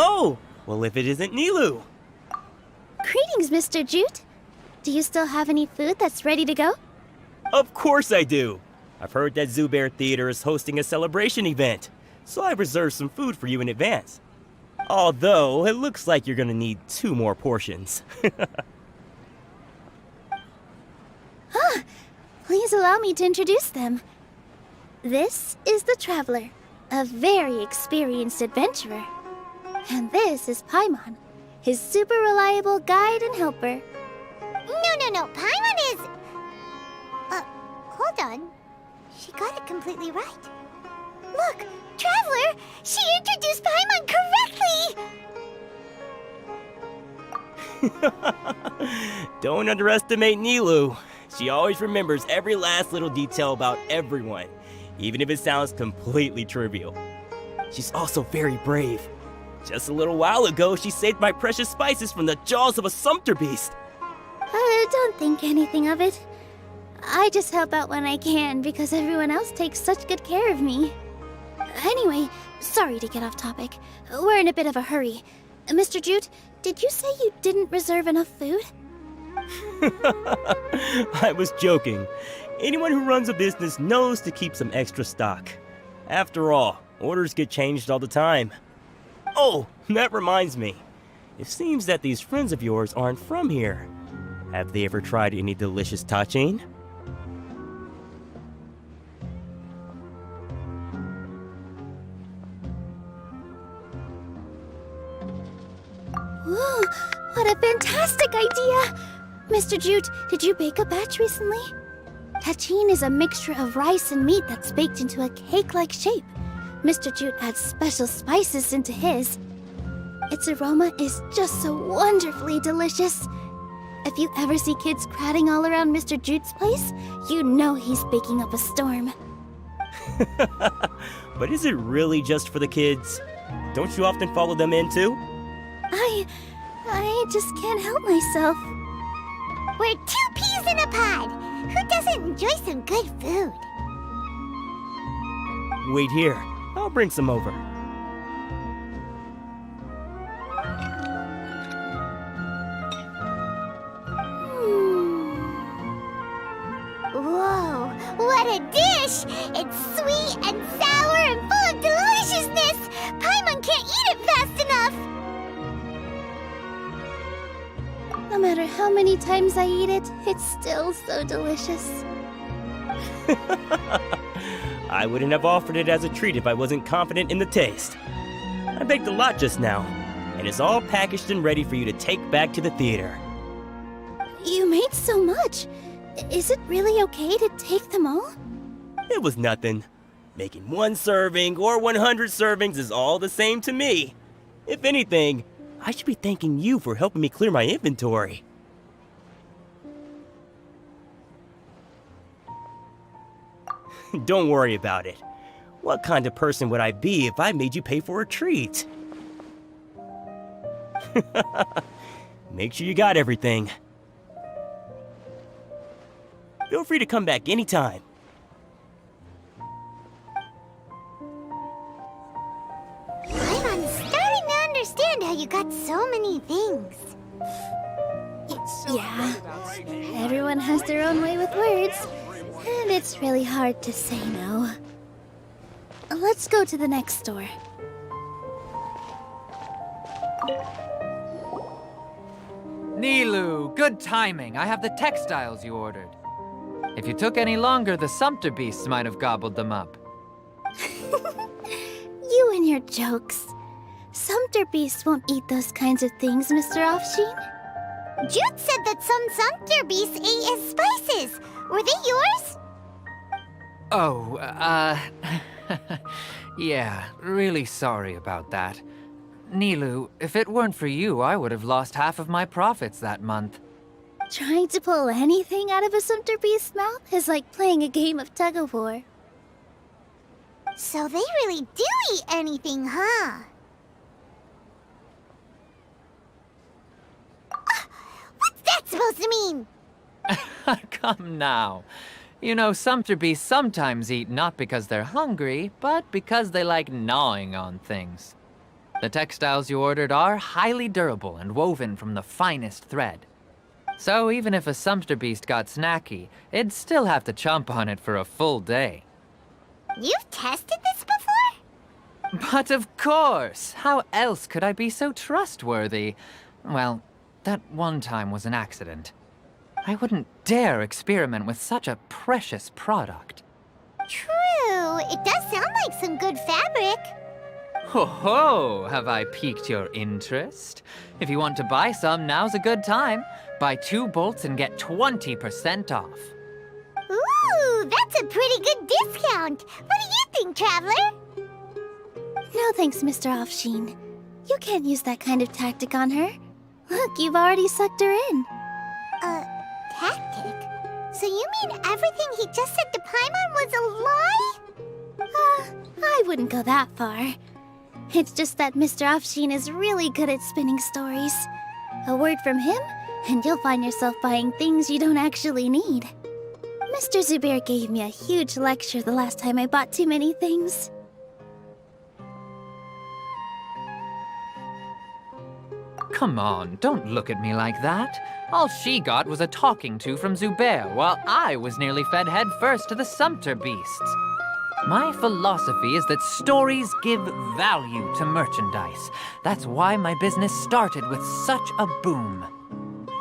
Oh, well if it isn't Nilou. Greetings, Mr. Jute. Do you still have any food that's ready to go? Of course I do. I've heard that Zubair Theater is hosting a celebration event, so I've reserved some food for you in advance. Although, it looks like you're gonna need 2 more portions. Please allow me to introduce them. This is the Traveler, a very experienced adventurer. And this is Paimon, his super reliable guide and helper. No. Paimon is... hold on. She got it completely right. Look, Traveler! She introduced Paimon correctly! Don't underestimate Nilou. She always remembers every last little detail about everyone, even if it sounds completely trivial. She's also very brave. Just a little while ago, she saved my precious spices from the jaws of a sumpter beast. Don't think anything of it. I just help out when I can because everyone else takes such good care of me. Anyway, sorry to get off topic. We're in a bit of a hurry. Mr. Jute, did you say you didn't reserve enough food? I was joking. Anyone who runs a business knows to keep some extra stock. After all, orders get changed all the time. Oh, that reminds me. It seems that these friends of yours aren't from here. Have they ever tried any delicious tachin? Ooh, what a fantastic idea! Mr. Jute, did you bake a batch recently? Tachin is a mixture of rice and meat that's baked into a cake-like shape. Mr. Jute adds special spices into his. Its aroma is just so wonderfully delicious. If you ever see kids crowding all around Mr. Jute's place, you know he's baking up a storm. But is it really just for the kids? Don't you often follow them in too? I just can't help myself. We're 2 peas in a pod! Who doesn't enjoy some good food? Wait here. I'll bring some over. Whoa, what a dish! It's sweet and sour and full of deliciousness! Paimon can't eat it fast enough! No matter how many times I eat it, it's still so delicious. I wouldn't have offered it as a treat if I wasn't confident in the taste. I baked a lot just now, and it's all packaged and ready for you to take back to the theater. You made so much. Is it really okay to take them all? It was nothing. Making 1 serving or 100 servings is all the same to me. If anything, I should be thanking you for helping me clear my inventory. Don't worry about it. What kind of person would I be if I made you pay for a treat? Make sure you got everything. Feel free to come back anytime. I'm starting to understand how you got so many things. Yeah, everyone has their own way with words, and it's really hard to say no. Let's go to the next store. Nilou, good timing. I have the textiles you ordered. If you took any longer, the sumpter beasts might have gobbled them up. You and your jokes. Sumpter beasts won't eat those kinds of things, Mr. Offsheen. Jude said that some sumpter beasts ate his spices. Were they yours? Oh, yeah, really sorry about that. Nilou, if it weren't for you, I would have lost half of my profits that month. Trying to pull anything out of a sumpter beast's mouth is like playing a game of tug-of-war. So they really do eat anything, huh? What's that supposed to mean? Come now. You know, sumpter beasts sometimes eat not because they're hungry, but because they like gnawing on things. The textiles you ordered are highly durable and woven from the finest thread. So even if a sumpter beast got snacky, it'd still have to chomp on it for a full day. You've tested this before? But of course! How else could I be so trustworthy? Well, that one time was an accident. I wouldn't dare experiment with such a precious product. True. It does sound like some good fabric. Ho ho! Have I piqued your interest? If you want to buy some, now's a good time. Buy 2 bolts and get 20% off. Ooh, that's a pretty good discount. What do you think, Traveler? No thanks, Mr. Offsheen. You can't use that kind of tactic on her. Look, you've already sucked her in. Tactic? So you mean everything he just said to Paimon was a lie? I wouldn't go that far. It's just that Mr. Offsheen is really good at spinning stories. A word from him, and you'll find yourself buying things you don't actually need. Mr. Zubair gave me a huge lecture the last time I bought too many things. Come on, don't look at me like that. All she got was a talking to from Zubair, while I was nearly fed head first to the sumpter beasts. My philosophy is that stories give value to merchandise. That's why my business started with such a boom.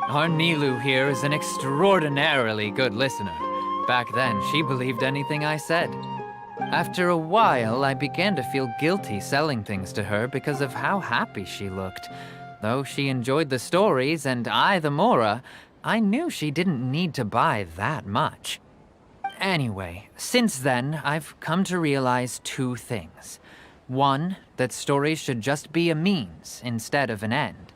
Our Nilou here is an extraordinarily good listener. Back then, she believed anything I said. After a while, I began to feel guilty selling things to her because of how happy she looked. Though she enjoyed the stories and I the Mora, I knew she didn't need to buy that much. Anyway, since then, I've come to realize 2 things. 1, that stories should just be a means instead of an end.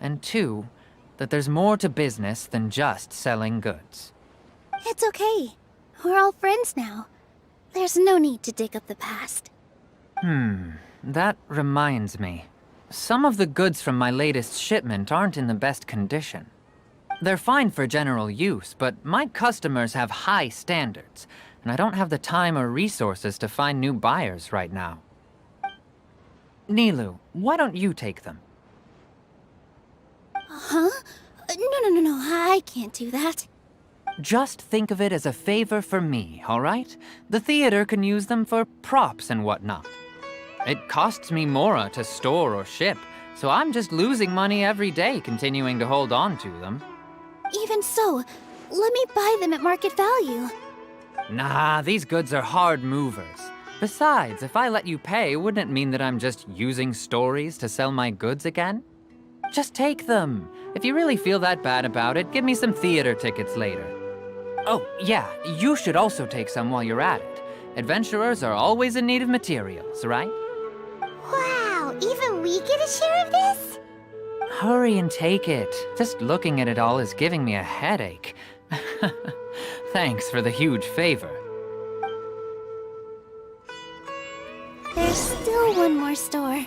And 2, that there's more to business than just selling goods. It's okay. We're all friends now. There's no need to dig up the past. That reminds me. Some of the goods from my latest shipment aren't in the best condition. They're fine for general use, but my customers have high standards, and I don't have the time or resources to find new buyers right now. Nilou, why don't you take them? Huh? No, I can't do that. Just think of it as a favor for me, all right? The theater can use them for props and whatnot. It costs me Mora to store or ship, so I'm just losing money every day continuing to hold on to them. Even so, let me buy them at market value. Nah, these goods are hard movers. Besides, if I let you pay, wouldn't it mean that I'm just using stories to sell my goods again? Just take them. If you really feel that bad about it, give me some theater tickets later. Oh, yeah, you should also take some while you're at it. Adventurers are always in need of materials, right? Wow, even we get a share of this? Hurry and take it. Just looking at it all is giving me a headache. Thanks for the huge favor. There's still one more store.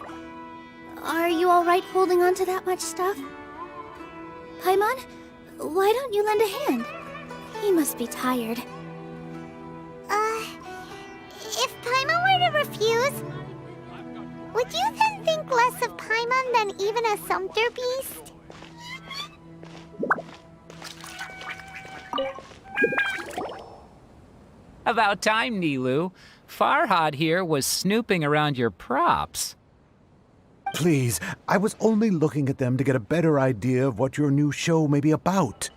Are you all right holding on to that much stuff? Paimon, why don't you lend a hand? He must be tired. If Paimon were to refuse, would you then think less of Paimon than even a sumpter beast? About time, Nilou. Farhad here was snooping around your props. Please, I was only looking at them to get a better idea of what your new show may be about.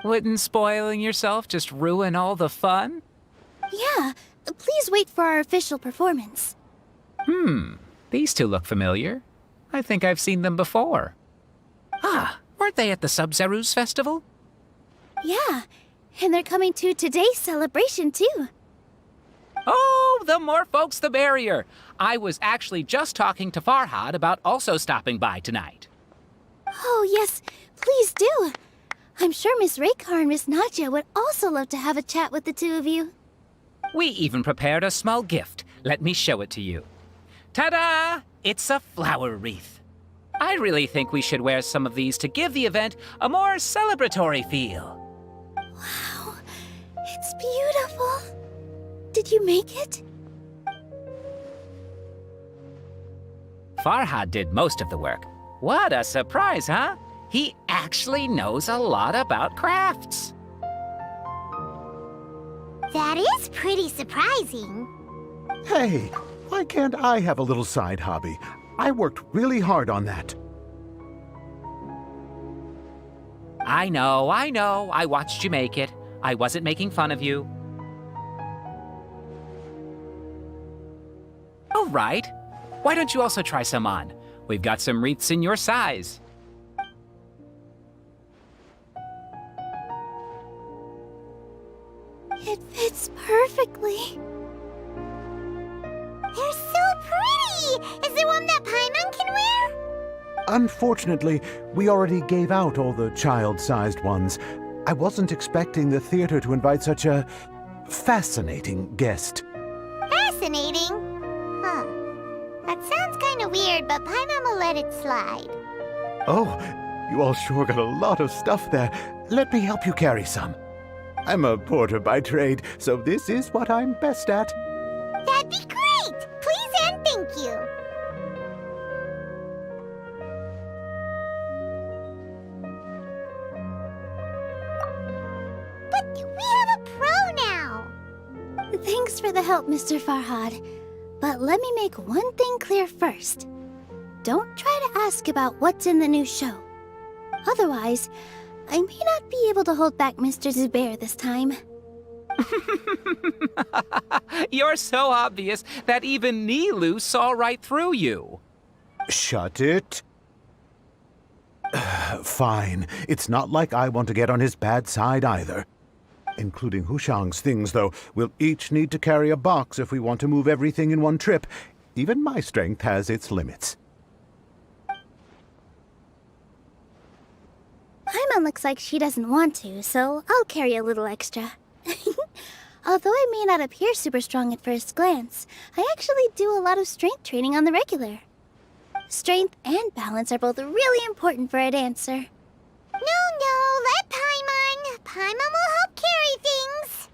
Wouldn't spoiling yourself just ruin all the fun? Yeah, please wait for our official performance. These two look familiar. I think I've seen them before. Ah, weren't they at the Sub-Zerus festival? Yeah, and they're coming to today's celebration too. Oh, the more folks the merrier. I was actually just talking to Farhad about also stopping by tonight. Oh yes, please do. I'm sure Miss Raykar and Miss Nadja would also love to have a chat with the two of you. We even prepared a small gift. Let me show it to you. Ta-da! It's a flower wreath. I really think we should wear some of these to give the event a more celebratory feel. Wow, it's beautiful. Did you make it? Farhad did most of the work. What a surprise, huh? He actually knows a lot about crafts. That is pretty surprising. Hey, why can't I have a little side hobby? I worked really hard on that. I know. I watched you make it. I wasn't making fun of you. All right. Why don't you also try some on? We've got some wreaths in your size. It fits perfectly. They're so pretty! Is there one that Paimon can wear? Unfortunately, we already gave out all the child-sized ones. I wasn't expecting the theater to invite such a fascinating guest. Fascinating. Huh. That sounds kind of weird, but Paimon will let it slide. Oh, you all sure got a lot of stuff there. Let me help you carry some. I'm a porter by trade, so this is what I'm best at. That'd be great! Please and thank you. But we have a pro now! Thanks for the help, Mr. Farhad. But let me make one thing clear first. Don't try to ask about what's in the new show. Otherwise, I may not be able to hold back Mr. Zubair this time. You're so obvious that even Nilou saw right through you. Shut it. Fine. It's not like I want to get on his bad side either. Including Hushang's things, though, we'll each need to carry a box if we want to move everything in one trip. Even my strength has its limits. Paimon looks like she doesn't want to, so I'll carry a little extra. Although I may not appear super strong at first glance, I actually do a lot of strength training on the regular. Strength and balance are both really important for a dancer. No, let Paimon. Paimon will help carry things.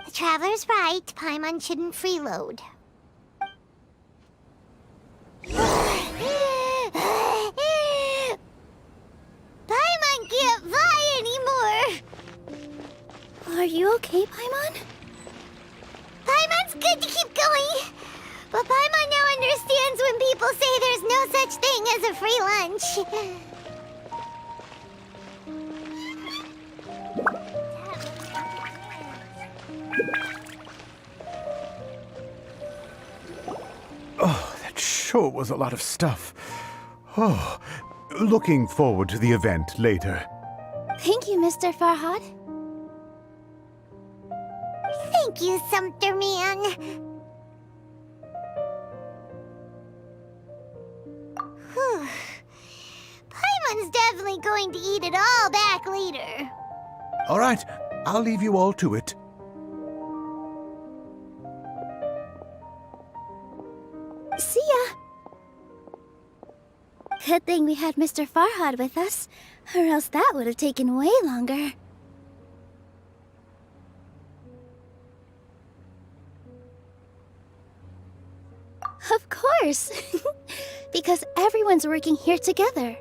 The Traveler's right. Paimon shouldn't freeload. Paimon can't fly anymore. Are you okay, Paimon? Paimon's good to keep going. But Paimon now understands when people say there's no such thing as a free lunch. Oh, that sure was a lot of stuff. Oh, looking forward to the event later. Thank you, Mr. Farhad. Thank you, Sumpter Man. Whew. Paimon's definitely going to eat it all back later. All right, I'll leave you all to it. See ya! Good thing we had Mr. Farhad with us, or else that would have taken way longer. Of course! Because everyone's working here together.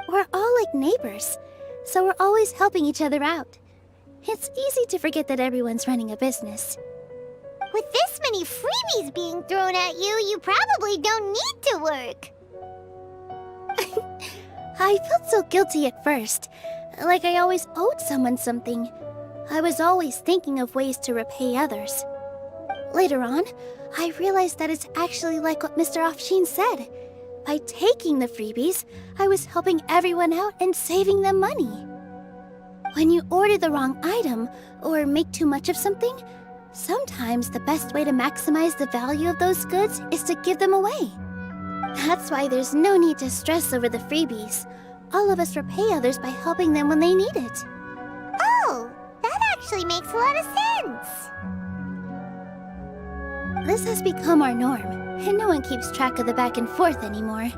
We're all like neighbors, so we're always helping each other out. It's easy to forget that everyone's running a business. With this many freebies being thrown at you, you probably don't need to work. I felt so guilty at first, like I always owed someone something. I was always thinking of ways to repay others. Later on, I realized that it's actually like what Mr. Afshin said. By taking the freebies, I was helping everyone out and saving them money. When you order the wrong item or make too much of something, sometimes the best way to maximize the value of those goods is to give them away. That's why there's no need to stress over the freebies. All of us repay others by helping them when they need it. Oh, that actually makes a lot of sense. This has become our norm, and no one keeps track of the back and forth anymore.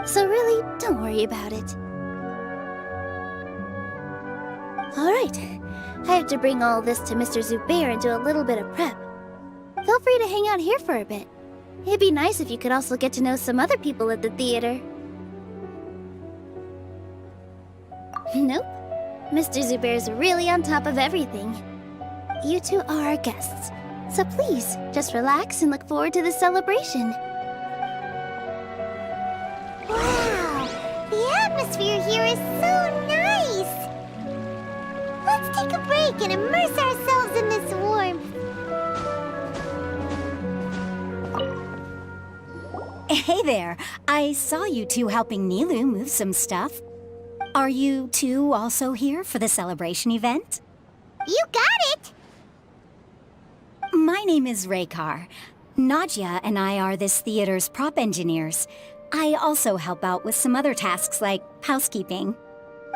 So really, don't worry about it. Alright, I have to bring all this to Mr. Zubair and do a little bit of prep. Feel free to hang out here for a bit. It'd be nice if you could also get to know some other people at the theater. Nope. Mr. Zubair's really on top of everything. You two are our guests, so please, just relax and look forward to the celebration. Wow, the atmosphere here is so nice. Let's take a break and immerse ourselves in this warmth. Hey there. I saw you two helping Nilou move some stuff. Are you two also here for the celebration event? You got it! My name is Raykar. Nadia and I are this theater's prop engineers. I also help out with some other tasks like housekeeping.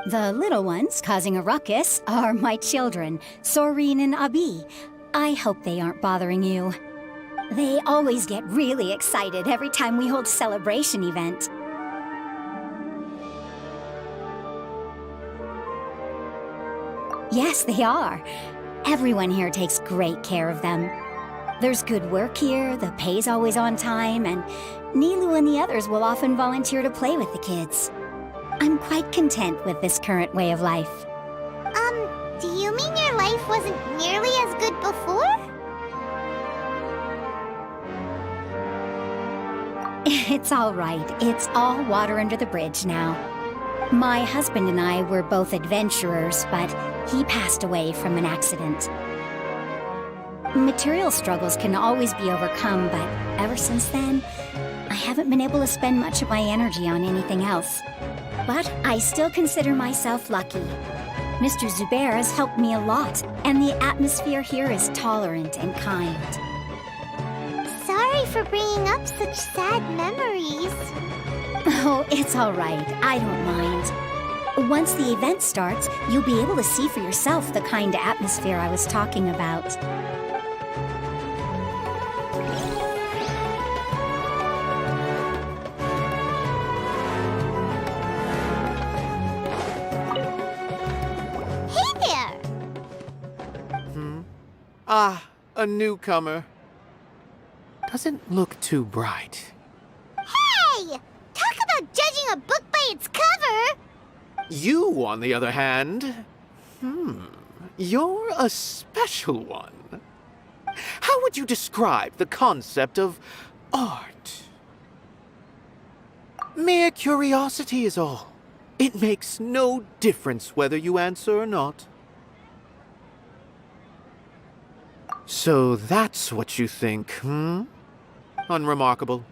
The little ones causing a ruckus are my children, Soreen and Abi. I hope they aren't bothering you. They always get really excited every time we hold a celebration event. Yes, they are. Everyone here takes great care of them. There's good work here, the pay's always on time, and Nilou and the others will often volunteer to play with the kids. I'm quite content with this current way of life. Do you mean your life wasn't nearly as good before? It's all right. It's all water under the bridge now. My husband and I were both adventurers, but he passed away from an accident. Material struggles can always be overcome, but ever since then, I haven't been able to spend much of my energy on anything else. But I still consider myself lucky. Mr. Zubair has helped me a lot, and the atmosphere here is tolerant and kind. Sorry for bringing up such sad memories. Oh, it's all right. I don't mind. Once the event starts, you'll be able to see for yourself the kind of atmosphere I was talking about. Hey there! Ah, a newcomer. Doesn't look too bright. Hey! Talk about judging a book by its cover! You, on the other hand, you're a special one. How would you describe the concept of art? Mere curiosity is all. It makes no difference whether you answer or not. So that's what you think, Unremarkable.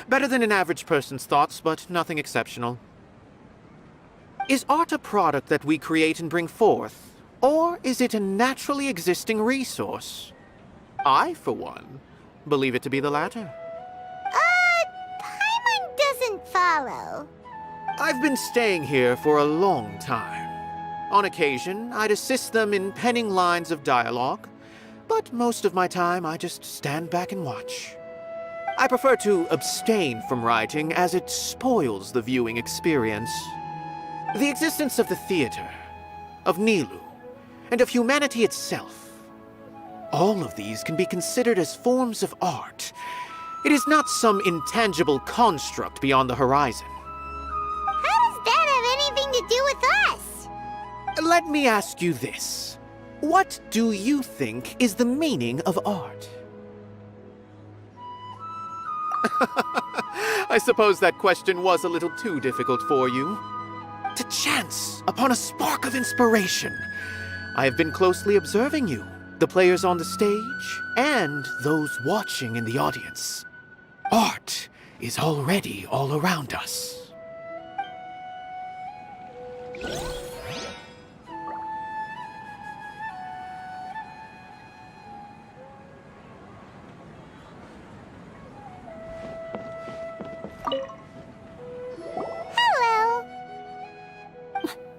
Better than an average person's thoughts, but nothing exceptional. Is art a product that we create and bring forth, or is it a naturally existing resource? I, for one, believe it to be the latter. Paimon doesn't follow. I've been staying here for a long time. On occasion, I'd assist them in penning lines of dialogue, but most of my time I just stand back and watch. I prefer to abstain from writing as it spoils the viewing experience. The existence of the theater, of Nilou, and of humanity itself, all of these can be considered as forms of art. It is not some intangible construct beyond the horizon. How does that have anything to do with us? Let me ask you this. What do you think is the meaning of art? I suppose that question was a little too difficult for you. To chance upon a spark of inspiration, I have been closely observing you, the players on the stage, and those watching in the audience. Art is already all around us. Hello.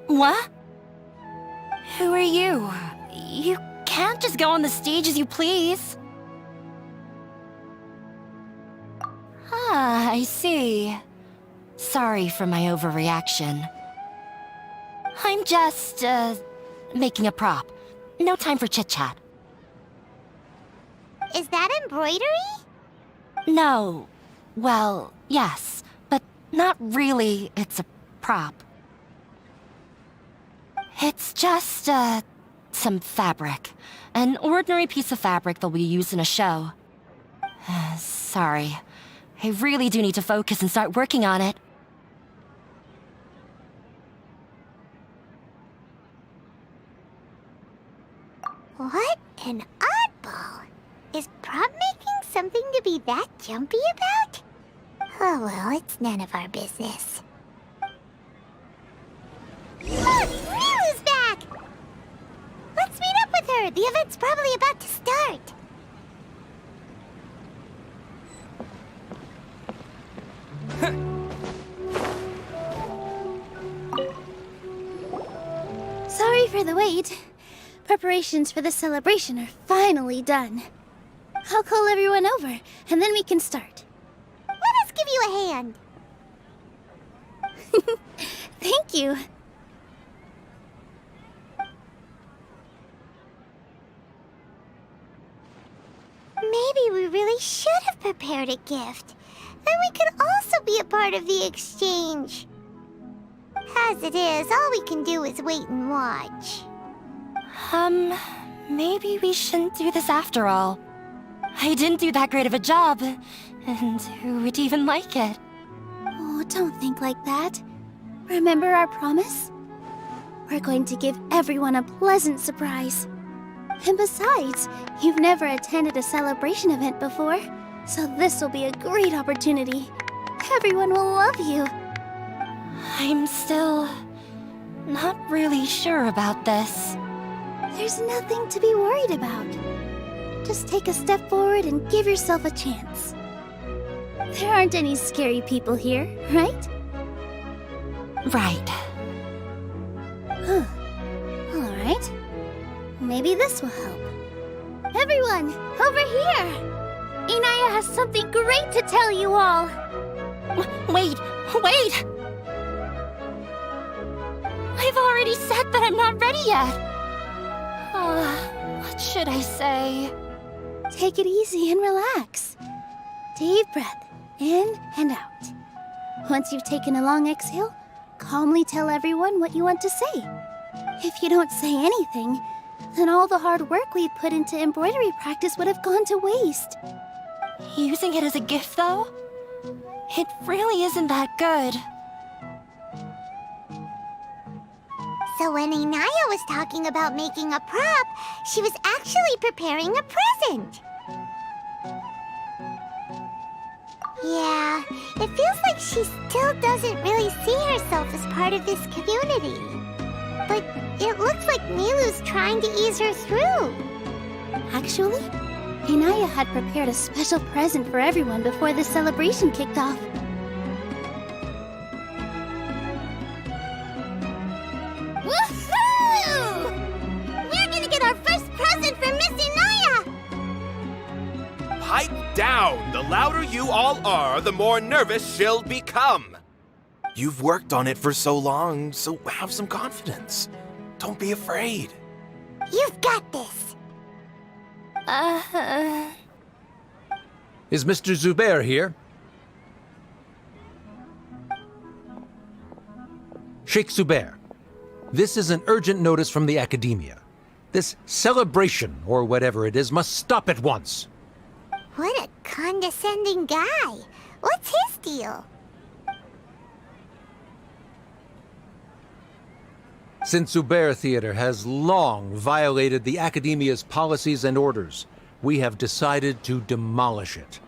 What? Who are you? You can't just go on the stage as you please. Ah, I see. Sorry for my overreaction. I'm just, making a prop. No time for chit-chat. Is that embroidery? No. Well, yes, but not really. It's a prop. It's just, some fabric. An ordinary piece of fabric that we use in a show. Sorry. I really do need to focus and start working on it. What an oddball. Is prop making something to be that jumpy about? Oh well, it's none of our business. Look! Nilou's back! Let's meet up with her! The event's probably about to start! Sorry for the wait. Preparations for the celebration are finally done. I'll call everyone over, and then we can start. Let us give you a hand! Thank you. Maybe we really should have prepared a gift. Then we could also be a part of the exchange. As it is, all we can do is wait and watch. Maybe we shouldn't do this after all. I didn't do that great of a job, and who would even like it? Oh, don't think like that. Remember our promise? We're going to give everyone a pleasant surprise. And besides, you've never attended a celebration event before, so this will be a great opportunity. Everyone will love you. I'm still not really sure about this. There's nothing to be worried about. Just take a step forward and give yourself a chance. There aren't any scary people here, right? Right. Huh. All right. Maybe this will help. Everyone, over here! Inaya has something great to tell you all. Wait! I've already said that I'm not ready yet. What should I say? Take it easy and relax. Deep breath, in and out. Once you've taken a long exhale, calmly tell everyone what you want to say. If you don't say anything, then all the hard work we put into embroidery practice would have gone to waste. Using it as a gift, though? It really isn't that good. So when Inaya was talking about making a prop, she was actually preparing a present. Yeah, it feels like she still doesn't really see herself as part of this community. But it looks like Nilou's trying to ease her through. Actually, Inaya had prepared a special present for everyone before the celebration kicked off. Woohoo! We're gonna get our first present from Miss Inaya! Pipe down! The louder you all are, the more nervous she'll become. You've worked on it for so long, so have some confidence. Don't be afraid. You've got this. Is Mr. Zubair here? Sheikh Zubair, this is an urgent notice from the Academia. This celebration, or whatever it is, must stop at once. What a condescending guy. What's his deal? Since Zubair Theater has long violated the Academia's policies and orders, we have decided to demolish it.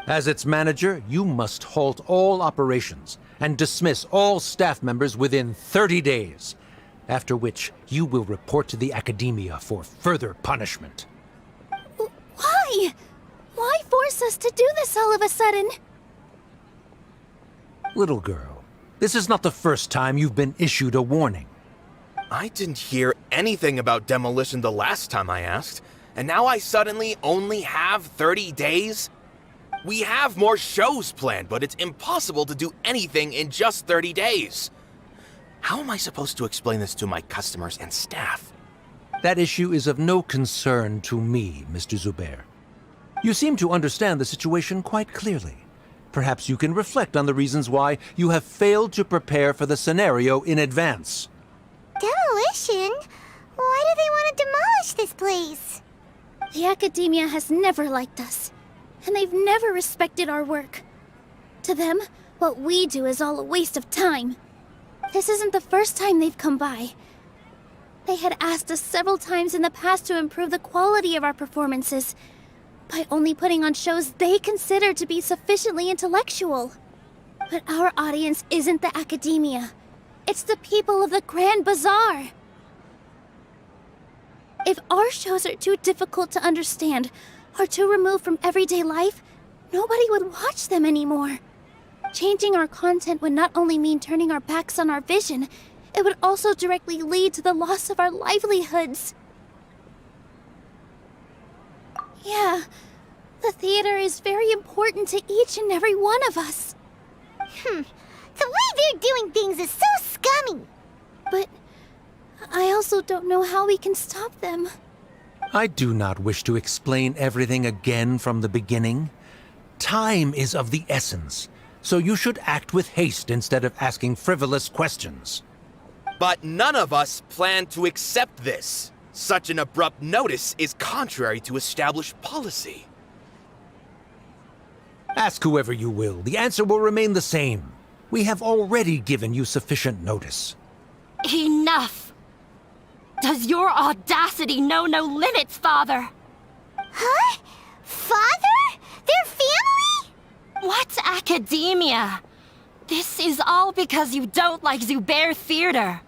As its manager, you must halt all operations and dismiss all staff members within 30 days, after which you will report to the Academia for further punishment. Why? Why force us to do this all of a sudden? Little girl, this is not the first time you've been issued a warning. I didn't hear anything about demolition the last time I asked, and now I suddenly only have 30 days? We have more shows planned, but it's impossible to do anything in just 30 days. How am I supposed to explain this to my customers and staff? That issue is of no concern to me, Mr. Zubair. You seem to understand the situation quite clearly. Perhaps you can reflect on the reasons why you have failed to prepare for the scenario in advance. Demolition? Why do they want to demolish this place? The academia has never liked us, and they've never respected our work. To them, what we do is all a waste of time. This isn't the first time they've come by. They had asked us several times in the past to improve the quality of our performances by only putting on shows they consider to be sufficiently intellectual. But our audience isn't the academia. It's the people of the Grand Bazaar. If our shows are too difficult to understand or too removed from everyday life, nobody would watch them anymore. Changing our content would not only mean turning our backs on our vision, it would also directly lead to the loss of our livelihoods. Yeah, the theater is very important to each and every one of us. The way they're doing things is so scummy. But I also don't know how we can stop them. I do not wish to explain everything again from the beginning. Time is of the essence, so you should act with haste instead of asking frivolous questions. But none of us plan to accept this. Such an abrupt notice is contrary to established policy. Ask whoever you will, the answer will remain the same. We have already given you sufficient notice. Enough! Does your audacity know no limits, Father? Huh? Father? Their family? What academia? This is all because you don't like Zubair Theater.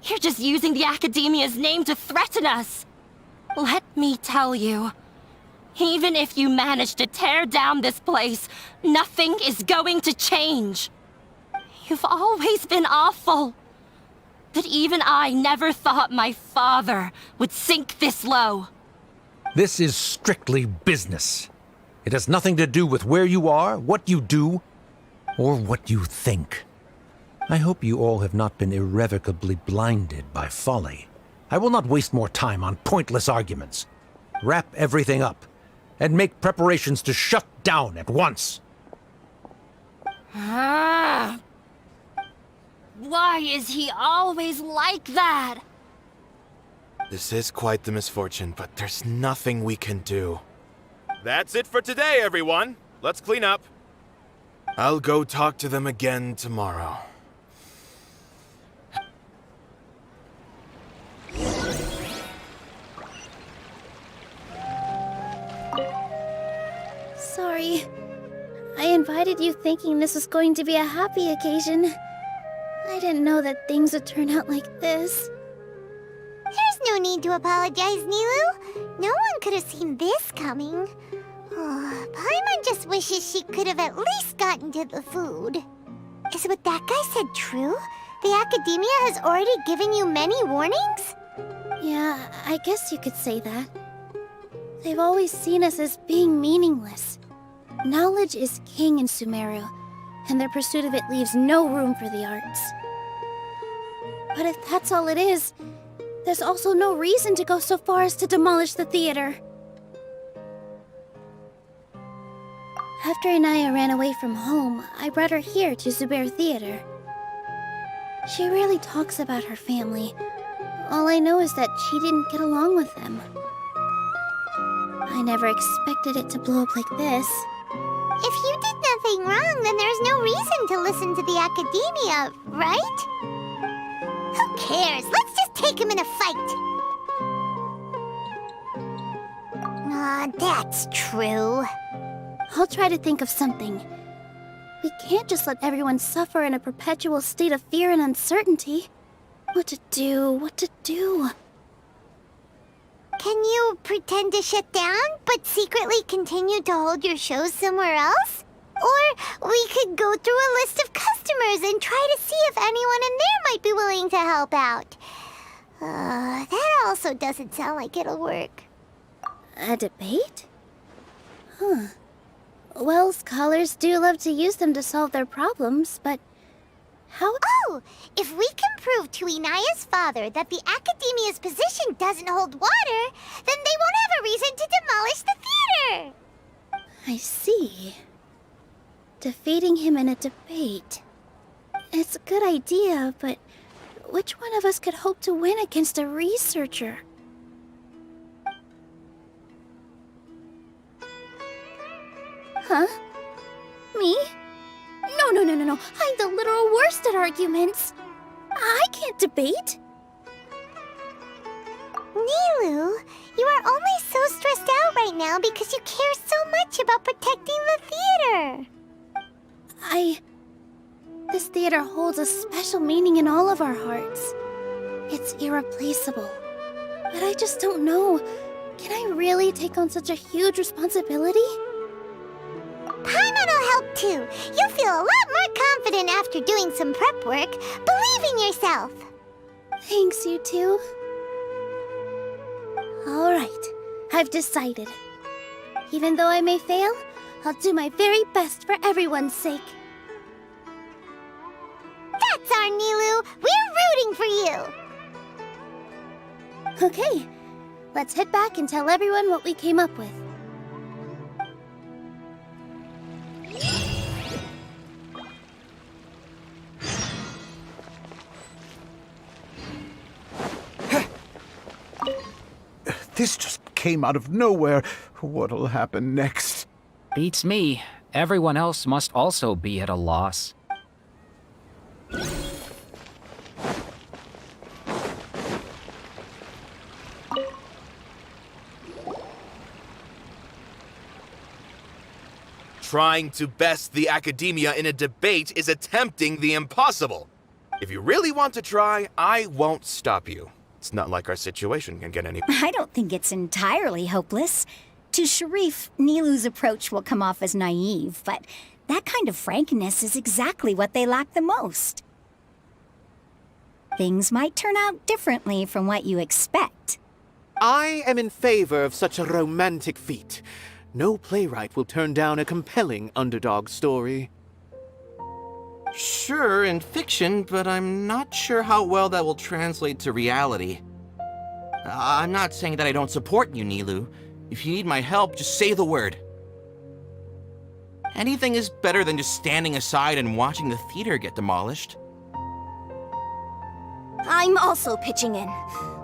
You're just using the academia's name to threaten us. Let me tell you, even if you manage to tear down this place, nothing is going to change. You've always been awful. But even I never thought my father would sink this low. This is strictly business. It has nothing to do with where you are, what you do, or what you think. I hope you all have not been irrevocably blinded by folly. I will not waste more time on pointless arguments. Wrap everything up, and make preparations to shut down at once. Why is he always like that? This is quite the misfortune, but there's nothing we can do. That's it for today, everyone. Let's clean up. I'll go talk to them again tomorrow. Sorry. I invited you thinking this was going to be a happy occasion. I didn't know that things would turn out like this. There's no need to apologize, Nilou. No one could have seen this coming. Oh, Paimon just wishes she could have at least gotten to the food. Is what that guy said true? The academia has already given you many warnings? Yeah, I guess you could say that. They've always seen us as being meaningless. Knowledge is king in Sumeru, and their pursuit of it leaves no room for the arts. But if that's all it is, there's also no reason to go so far as to demolish the theater. After Inaya ran away from home, I brought her here to Zubair Theater. She rarely talks about her family. All I know is that she didn't get along with them. I never expected it to blow up like this. If you did nothing wrong, then there's no reason to listen to the academia, right? Who cares? Let's just take him in a fight. That's true. I'll try to think of something. We can't just let everyone suffer in a perpetual state of fear and uncertainty. What to do? Can you pretend to shut down, but secretly continue to hold your shows somewhere else? Or we could go through a list of customers and try to see if anyone in there might be willing to help out. That also doesn't sound like it'll work. A debate? Huh. Well, scholars do love to use them to solve their problems, but how— Oh! If we can prove to Inaya's father that the academia's position doesn't hold water, then they won't have a reason to demolish the theater! I see. Defeating him in a debate. It's a good idea, but which one of us could hope to win against a researcher? Huh? Me? No. I'm the literal worst at arguments. I can't debate. Nilou, you are only so stressed out right now because you care so much about protecting the theater. This theater holds a special meaning in all of our hearts. It's irreplaceable. But I just don't know. Can I really take on such a huge responsibility? Paimon'll help too. You'll feel a lot more confident after doing some prep work. Believe in yourself. Thanks, you two. Alright, I've decided. Even though I may fail, I'll do my very best for everyone's sake. That's our Nilou. We're rooting for you. Okay, let's head back and tell everyone what we came up with. This just came out of nowhere. What'll happen next? Beats me. Everyone else must also be at a loss. Trying to best the academia in a debate is attempting the impossible. If you really want to try, I won't stop you. It's not like our situation can get any... I don't think it's entirely hopeless. To Sharif, Nilou's approach will come off as naive, but that kind of frankness is exactly what they lack the most. Things might turn out differently from what you expect. I am in favor of such a romantic feat. No playwright will turn down a compelling underdog story. Sure, in fiction, but I'm not sure how well that will translate to reality. I'm not saying that I don't support you, Nilou. If you need my help, just say the word. Anything is better than just standing aside and watching the theater get demolished. I'm also pitching in.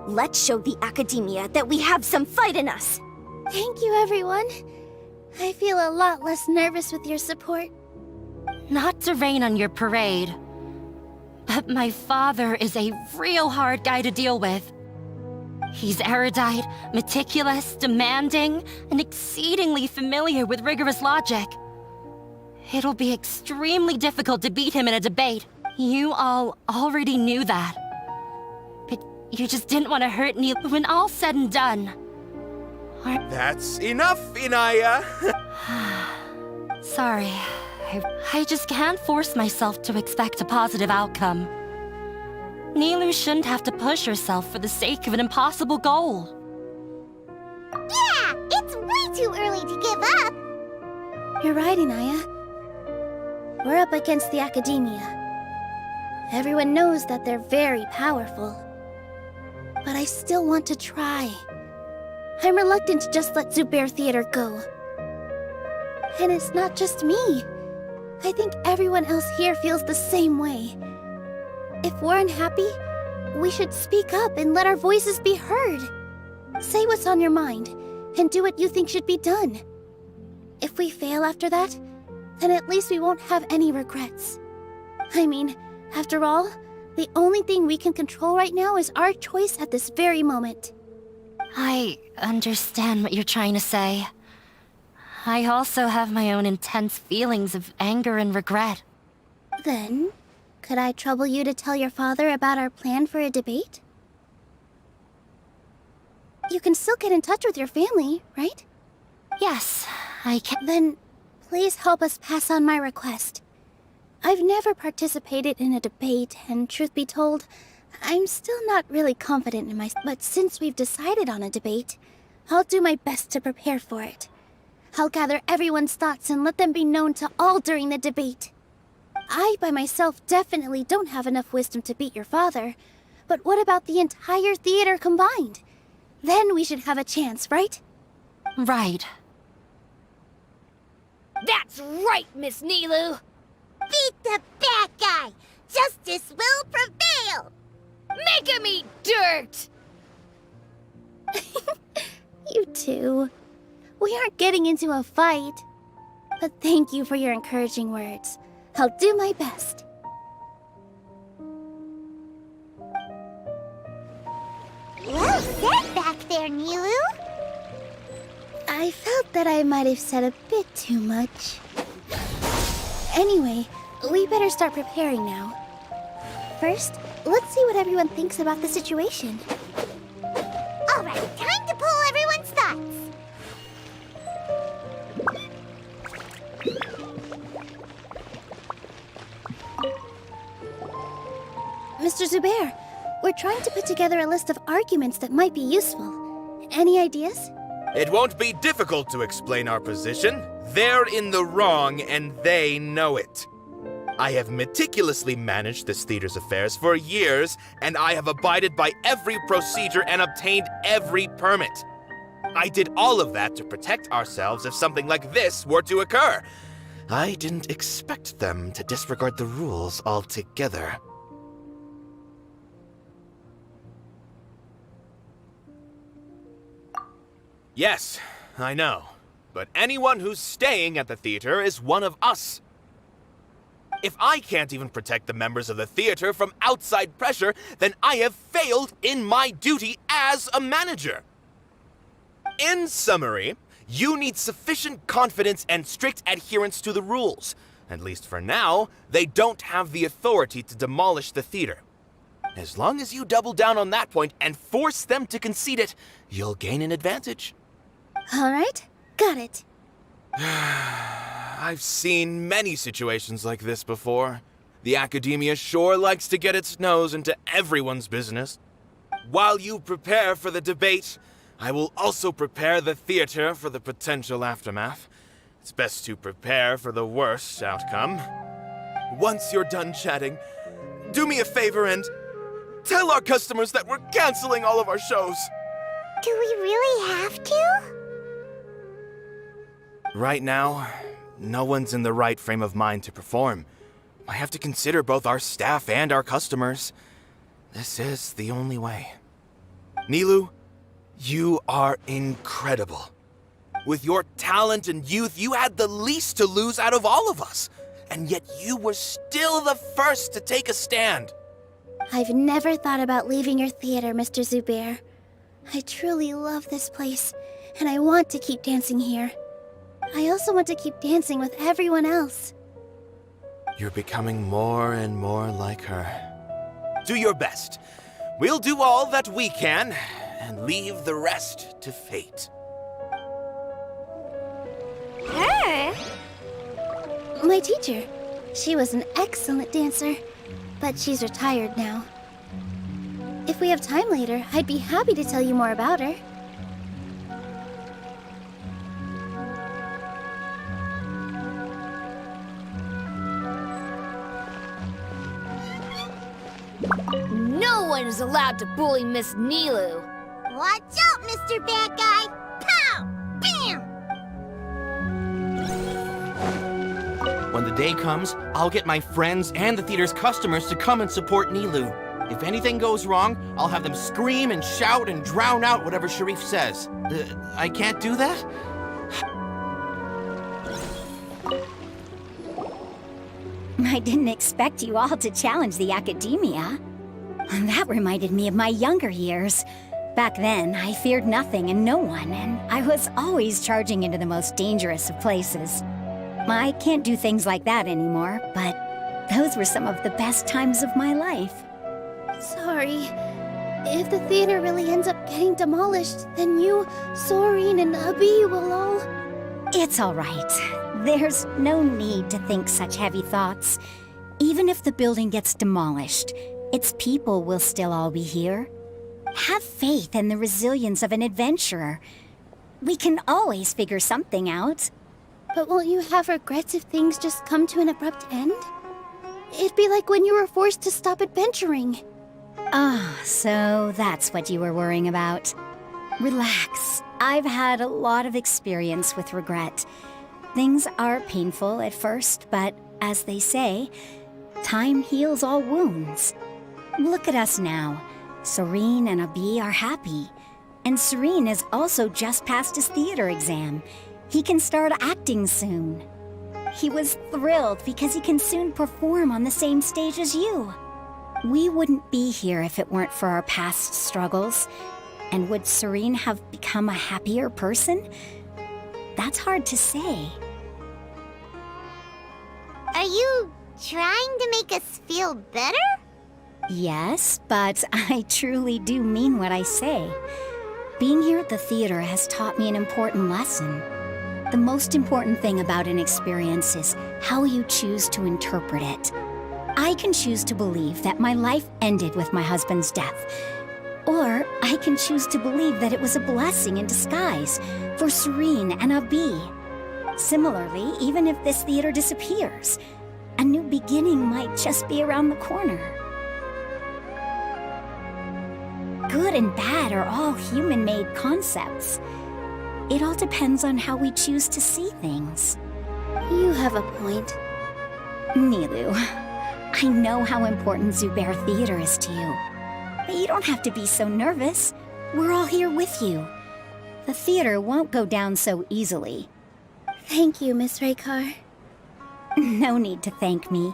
Let's show the academia that we have some fight in us. Thank you, everyone. I feel a lot less nervous with your support. Not to rain on your parade, but my father is a real hard guy to deal with. He's erudite, meticulous, demanding, and exceedingly familiar with rigorous logic. It'll be extremely difficult to beat him in a debate. You all already knew that. But you just didn't want to hurt Nilou. When all's said and done... That's enough, Inaya! Sorry. I just can't force myself to expect a positive outcome. Nilou shouldn't have to push herself for the sake of an impossible goal. Yeah, it's way too early to give up. You're right, Inaya. We're up against the academia. Everyone knows that they're very powerful. But I still want to try. I'm reluctant to just let Zubair Theater go. And it's not just me. I think everyone else here feels the same way. If we're unhappy, we should speak up and let our voices be heard. Say what's on your mind, and do what you think should be done. If we fail after that, then at least we won't have any regrets. I mean, after all, the only thing we can control right now is our choice at this very moment. I understand what you're trying to say. I also have my own intense feelings of anger and regret. Then, could I trouble you to tell your father about our plan for a debate? You can still get in touch with your family, right? Yes, I can. Then, please help us pass on my request. I've never participated in a debate, and truth be told, I'm still not really confident in myself. But since we've decided on a debate, I'll do my best to prepare for it. I'll gather everyone's thoughts and let them be known to all during the debate. I, by myself, definitely don't have enough wisdom to beat your father. But what about the entire theater combined? Then we should have a chance, right? Right. That's right, Miss Nilou! Beat the bad guy! Justice will prevail! Make him eat dirt! You two. We aren't getting into a fight. But thank you for your encouraging words. I'll do my best. Well said back there, Nilou. I felt that I might have said a bit too much. Anyway, we better start preparing now. First, let's see what everyone thinks about the situation. All right, time to pull everyone's thoughts. Mr. Zubair, we're trying to put together a list of arguments that might be useful. Any ideas? It won't be difficult to explain our position. They're in the wrong, and they know it. I have meticulously managed this theater's affairs for years, and I have abided by every procedure and obtained every permit. I did all of that to protect ourselves if something like this were to occur. I didn't expect them to disregard the rules altogether. Yes, I know. But anyone who's staying at the theater is one of us. If I can't even protect the members of the theater from outside pressure, then I have failed in my duty as a manager. In summary, you need sufficient confidence and strict adherence to the rules. At least for now, they don't have the authority to demolish the theater. As long as you double down on that point and force them to concede it, you'll gain an advantage. All right, got it. I've seen many situations like this before. The academia sure likes to get its nose into everyone's business. While you prepare for the debate, I will also prepare the theater for the potential aftermath. It's best to prepare for the worst outcome. Once you're done chatting, do me a favor and tell our customers that we're canceling all of our shows. Do we really have to? Right now, no one's in the right frame of mind to perform. I have to consider both our staff and our customers. This is the only way. Nilou, you are incredible. With your talent and youth, you had the least to lose out of all of us. And yet you were still the first to take a stand. I've never thought about leaving your theater, Mr. Zubair. I truly love this place, and I want to keep dancing here. I also want to keep dancing with everyone else. You're becoming more and more like her. Do your best. We'll do all that we can, and leave the rest to fate. Her? My teacher. She was an excellent dancer, but she's retired now. If we have time later, I'd be happy to tell you more about her. No one is allowed to bully Miss Nilou. Watch out, Mr. Bad Guy! Pow! Bam! When the day comes, I'll get my friends and the theater's customers to come and support Nilou. If anything goes wrong, I'll have them scream and shout and drown out whatever Sharif says. I can't do that? I didn't expect you all to challenge the academia. That reminded me of my younger years. Back then, I feared nothing and no one, and I was always charging into the most dangerous of places. I can't do things like that anymore, but those were some of the best times of my life. Sorry. If the theater really ends up getting demolished, then you, Soren, and Abi will all... It's all right. There's no need to think such heavy thoughts. Even if the building gets demolished, its people will still all be here. Have faith in the resilience of an adventurer. We can always figure something out. But won't you have regrets if things just come to an abrupt end? It'd be like when you were forced to stop adventuring. Ah, so that's what you were worrying about. Relax. I've had a lot of experience with regret. Things are painful at first, but as they say, time heals all wounds. Look at us now. Serene and Abi are happy. And Serene has also just passed his theater exam. He can start acting soon. He was thrilled because he can soon perform on the same stage as you. We wouldn't be here if it weren't for our past struggles. And would Serene have become a happier person? That's hard to say. Are you trying to make us feel better? Yes, but I truly do mean what I say. Being here at the theater has taught me an important lesson. The most important thing about an experience is how you choose to interpret it. I can choose to believe that my life ended with my husband's death. Or I can choose to believe that it was a blessing in disguise for Serene and Abi. Similarly, even if this theater disappears, a new beginning might just be around the corner. Good and bad are all human-made concepts. It all depends on how we choose to see things. You have a point. Nilou, I know how important Zubair Theater is to you. But you don't have to be so nervous. We're all here with you. The theater won't go down so easily. Thank you, Miss Raykar. No need to thank me.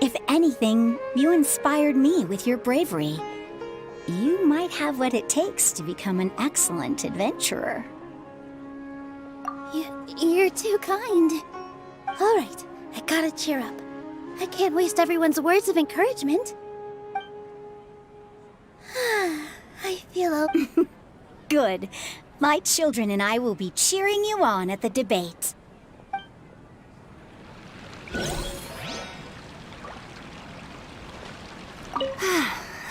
If anything, you inspired me with your bravery. You might have what it takes to become an excellent adventurer. You're too kind. All right, I gotta cheer up. I can't waste everyone's words of encouragement. I feel Good. My children and I will be cheering you on at the debate.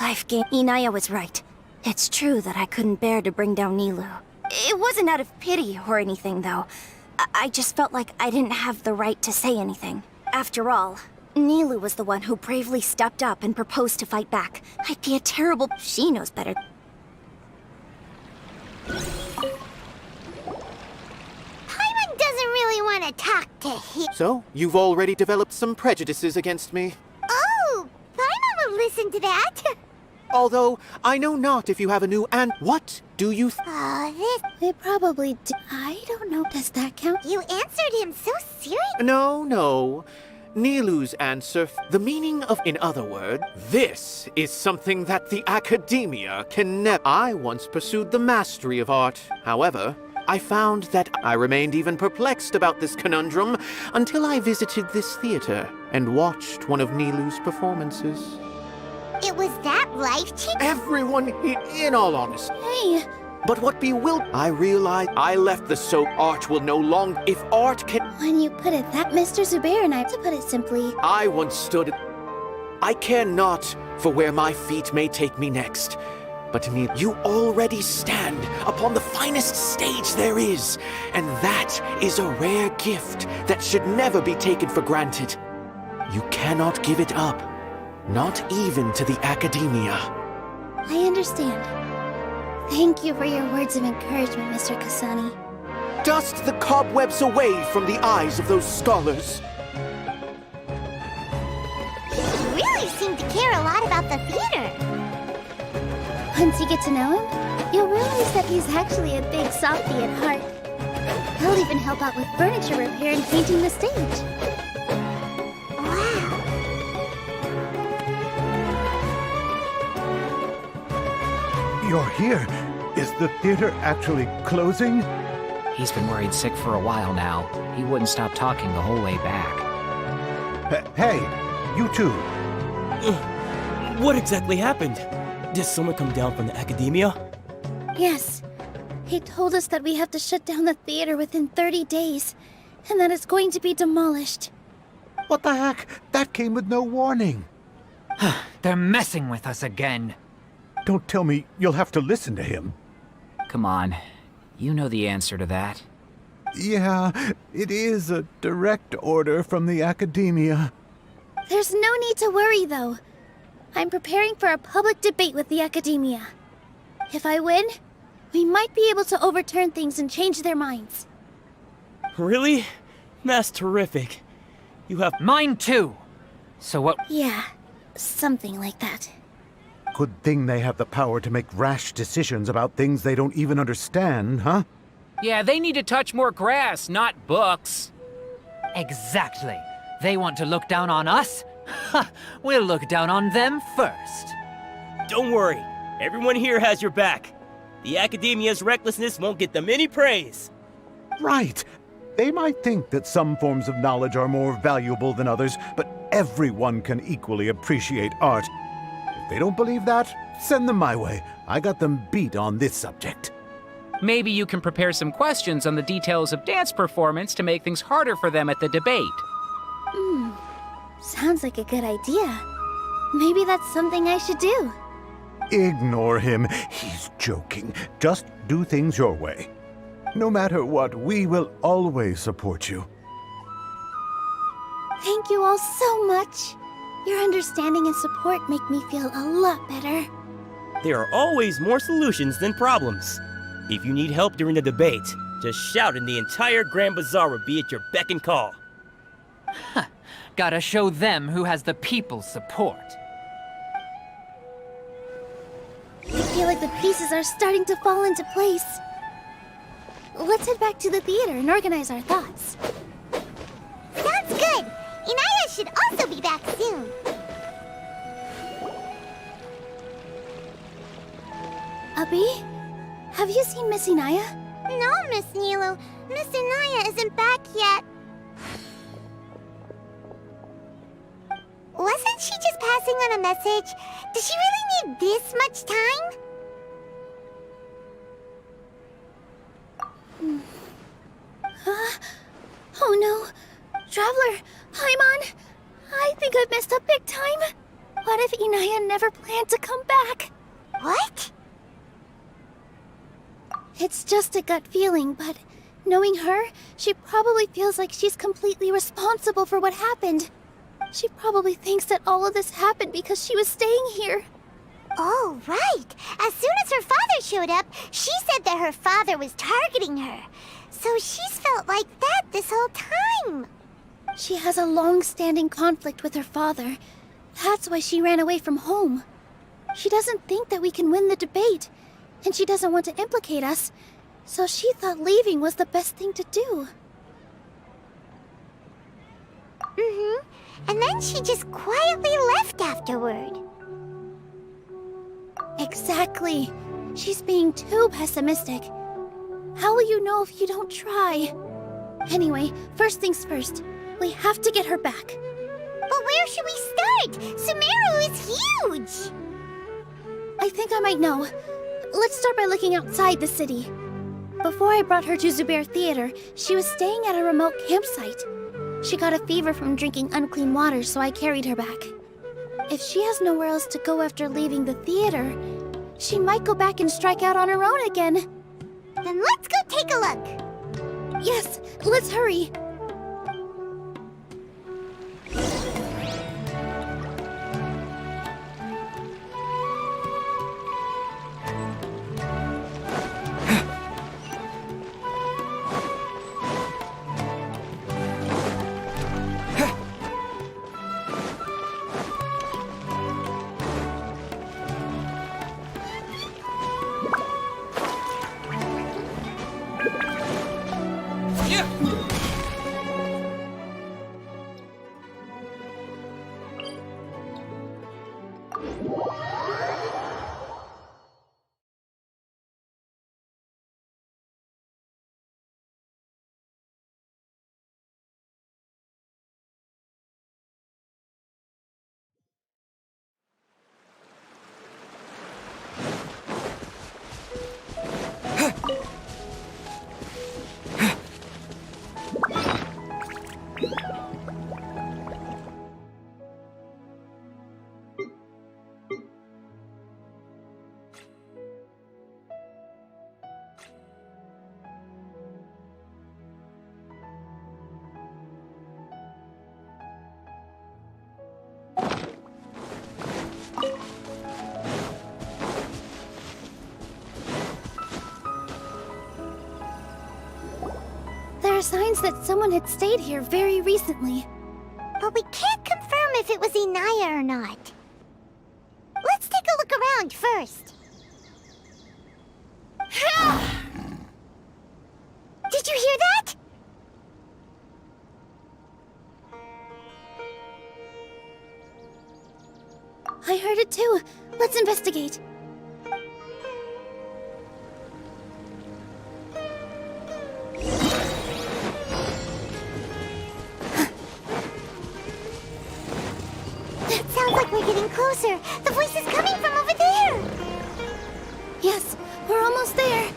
Life game. Inaya was right. It's true that I couldn't bear to bring down Nilou. It wasn't out of pity or anything, though. I just felt like I didn't have the right to say anything. After all, Nilou was the one who bravely stepped up and proposed to fight back. I'd be a terrible... She knows better. Paimon doesn't really want to talk to him. So, you've already developed some prejudices against me. Oh, Paimon will listen to that. Although, I know not if you have a new what do you Oh, this... They probably do. I don't know. Does that count? You answered him so serious. No. Nilou's answer, the meaning of, in other words, this is something that the academia can never. I once pursued the mastery of art. However, I found that I remained even perplexed about this conundrum until I visited this theater and watched one of Nilou's performances. It was that life-changing? Everyone, in all honesty. Hey, But what bewildered, I realized I left the art will no longer, if art can... when you put it that, Mr. Zubair and I, to put it simply, I once stood... I care not for where my feet may take me next. But you already stand upon the finest stage there is, and that is a rare gift that should never be taken for granted. You cannot give it up, not even to the academia. I understand. Thank you for your words of encouragement, Mr. Kasani. Dust the cobwebs away from the eyes of those scholars. You really seem to care a lot about the theater. Once you get to know him, you'll realize that he's actually a big softie at heart. He'll even help out with furniture repair and painting the stage. Wow. You're here. Is the theater actually closing? He's been worried sick for a while now. He wouldn't stop talking the whole way back. Hey, you two. What exactly happened? Did someone come down from the academia? Yes. He told us that we have to shut down the theater within 30 days, and that it's going to be demolished. What the heck? That came with no warning. They're messing with us again. Don't tell me you'll have to listen to him. Come on. You know the answer to that. Yeah, it is a direct order from the academia. There's no need to worry, though. I'm preparing for a public debate with the academia. If I win, we might be able to overturn things and change their minds. Really? That's terrific. You have... Mine too! So what... Yeah, something like that. Good thing they have the power to make rash decisions about things they don't even understand, huh? Yeah, they need to touch more grass, not books. Exactly. They want to look down on us? Ha! We'll look down on them first. Don't worry. Everyone here has your back. The Academia's recklessness won't get them any praise. Right. They might think that some forms of knowledge are more valuable than others, but everyone can equally appreciate art. If they don't believe that, send them my way. I got them beat on this subject. Maybe you can prepare some questions on the details of dance performance to make things harder for them at the debate. Sounds like a good idea. Maybe that's something I should do. Ignore him. He's joking. Just do things your way. No matter what, we will always support you. Thank you all so much. Your understanding and support make me feel a lot better. There are always more solutions than problems. If you need help during the debate, just shout and the entire Grand Bazaar will be at your beck and call. Gotta show them who has the people's support. I feel like the pieces are starting to fall into place. Let's head back to the theater and organize our thoughts. Sounds good. Inaya should also be back soon. Abi, have you seen Miss Inaya? No, Miss Nilou. Miss Inaya isn't back yet. Wasn't she just passing on a message? Does she really need this much time? Oh no. Traveler, Paimon, I think I've messed up big time. What if Inaya never planned to come back? What? It's just a gut feeling, but knowing her, she probably feels like she's completely responsible for what happened. She probably thinks that all of this happened because she was staying here. Oh, right. As soon as her father showed up, she said that her father was targeting her. So she's felt like that this whole time. She has a long-standing conflict with her father. That's why she ran away from home. She doesn't think that we can win the debate, and she doesn't want to implicate us, so she thought leaving was the best thing to do. And then she just quietly left afterward. Exactly. She's being too pessimistic. How will you know if you don't try? Anyway, first things first. We have to get her back. But where should we start? Sumeru is huge! I think I might know. Let's start by looking outside the city. Before I brought her to Zubair Theater, she was staying at a remote campsite. She got a fever from drinking unclean water, so I carried her back. If she has nowhere else to go after leaving the theater, she might go back and strike out on her own again. Then let's go take a look. Yes, let's hurry. There's signs that someone had stayed here very recently. But we can't confirm if it was Inaya or not. Let's take a look around first. Did you hear that? I heard it too. Let's investigate. It sounds like we're getting closer. The voice is coming from over there. Yes, we're almost there.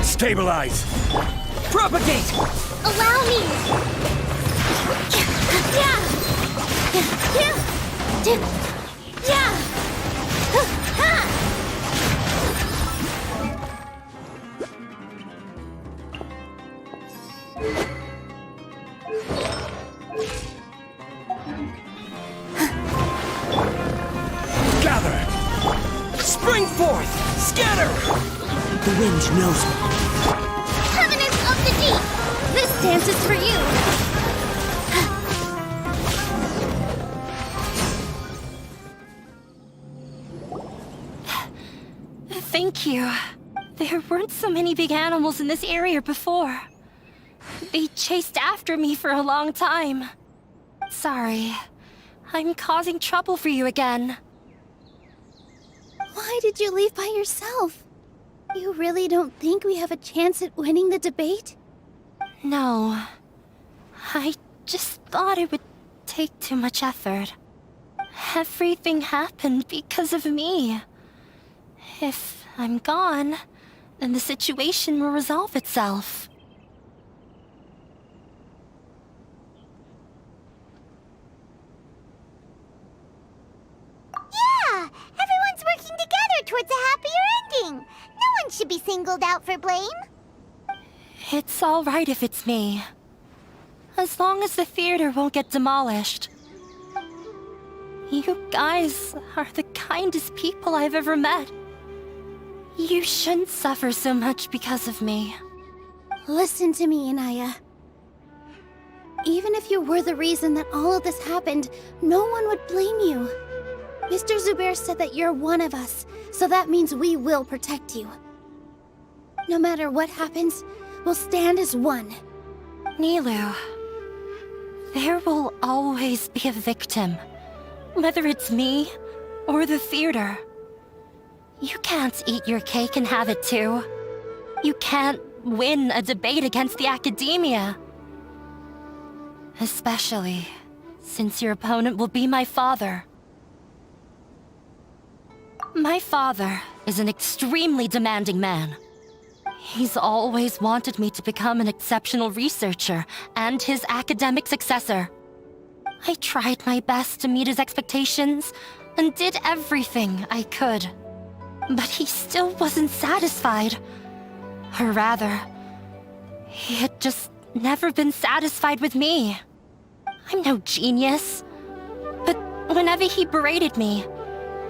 Stabilize! Propagate! Allow me. Yeah! Gather! Spring forth! Scatter! The wind knows me. Covenants of the Deep. This dance is for you. Thank you. There weren't so many big animals in this area before. They chased after me for a long time. Sorry. I'm causing trouble for you again. Why did you leave by yourself? You really don't think we have a chance at winning the debate? No. I just thought it would take too much effort. Everything happened because of me. If I'm gone, then the situation will resolve itself. Yeah, everyone's working together towards a happier ending. No one should be singled out for blame. It's all right if it's me. As long as the theater won't get demolished. You guys are the kindest people I've ever met. You shouldn't suffer so much because of me. Listen to me, Inaya. Even if you were the reason that all of this happened, no one would blame you. Mr. Zubair said that you're one of us, so that means we will protect you. No matter what happens, we'll stand as one. Nilou, there will always be a victim. Whether it's me or the theater. You can't eat your cake and have it too. You can't win a debate against the academia. Especially since your opponent will be my father. My father is an extremely demanding man. He's always wanted me to become an exceptional researcher and his academic successor. I tried my best to meet his expectations and did everything I could. But he still wasn't satisfied. Or rather, he had just never been satisfied with me. I'm no genius. But whenever he berated me,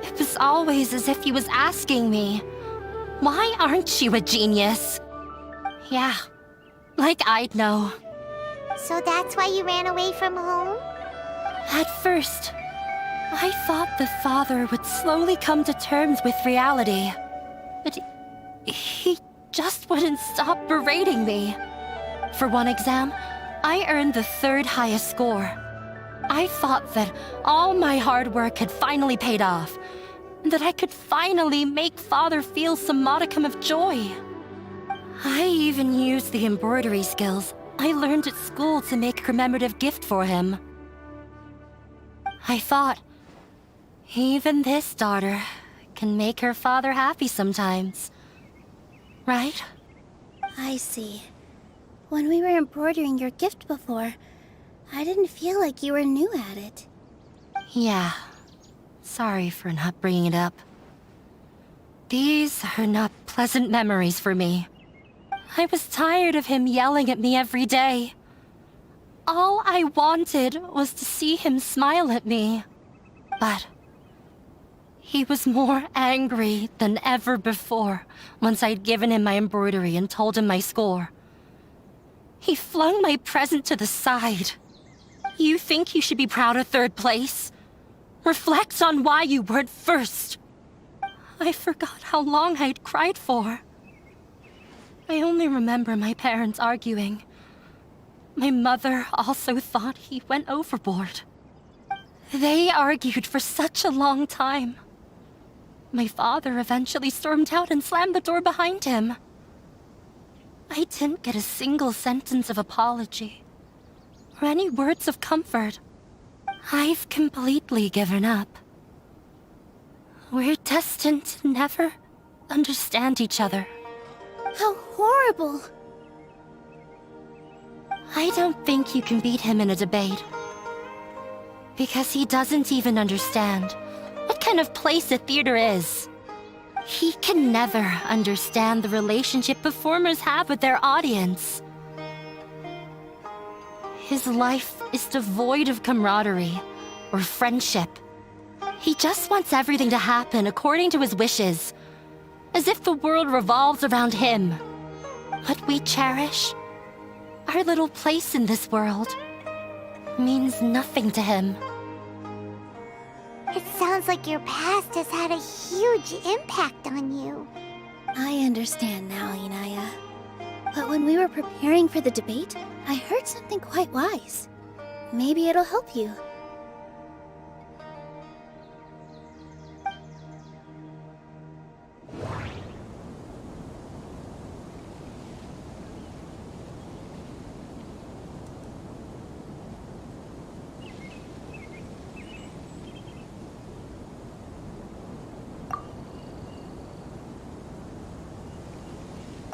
it was always as if he was asking me, "Why aren't you a genius?" Yeah, like I'd know. So that's why you ran away from home? At first, I thought the father would slowly come to terms with reality. But he just wouldn't stop berating me. For one exam, I earned the 3rd highest score. I thought that all my hard work had finally paid off, and that I could finally make father feel some modicum of joy. I even used the embroidery skills I learned at school to make a commemorative gift for him. I thought, even this daughter can make her father happy sometimes. Right? I see. When we were embroidering your gift before, I didn't feel like you were new at it. Yeah. Sorry for not bringing it up. These are not pleasant memories for me. I was tired of him yelling at me every day. All I wanted was to see him smile at me. But he was more angry than ever before once I'd given him my embroidery and told him my score. He flung my present to the side. You think you should be proud of third place? Reflect on why you weren't first. I forgot how long I'd cried for. I only remember my parents arguing. My mother also thought he went overboard. They argued for such a long time. My father eventually stormed out and slammed the door behind him. I didn't get a single sentence of apology or any words of comfort. I've completely given up. We're destined to never understand each other. How horrible! I don't think you can beat him in a debate. Because he doesn't even understand what kind of place a theater is. He can never understand the relationship performers have with their audience. His life is devoid of camaraderie or friendship. He just wants everything to happen according to his wishes, as if the world revolves around him. What we cherish, our little place in this world, means nothing to him. It sounds like your past has had a huge impact on you. I understand now, Inaya. But when we were preparing for the debate, I heard something quite wise. Maybe it'll help you.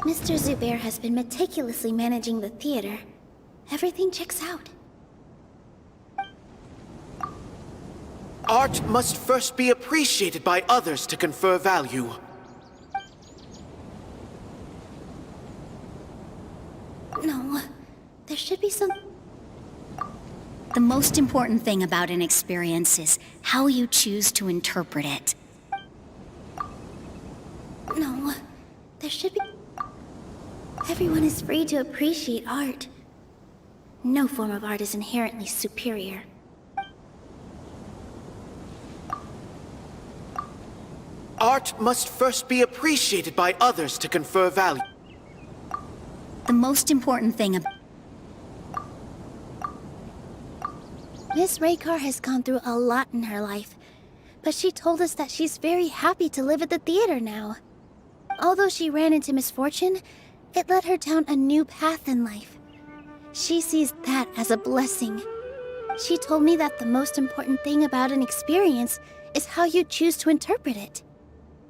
Mr. Zubair has been meticulously managing the theater. Everything checks out. Art must first be appreciated by others to confer value. No, there should be some... The most important thing about an experience is how you choose to interpret it. No, there should be... Everyone is free to appreciate art. No form of art is inherently superior. Art must first be appreciated by others to confer value. The most important thing about... Miss Raykar has gone through a lot in her life, but she told us that she's very happy to live at the theater now. Although she ran into misfortune, it led her down a new path in life. She sees that as a blessing. She told me that the most important thing about an experience is how you choose to interpret it.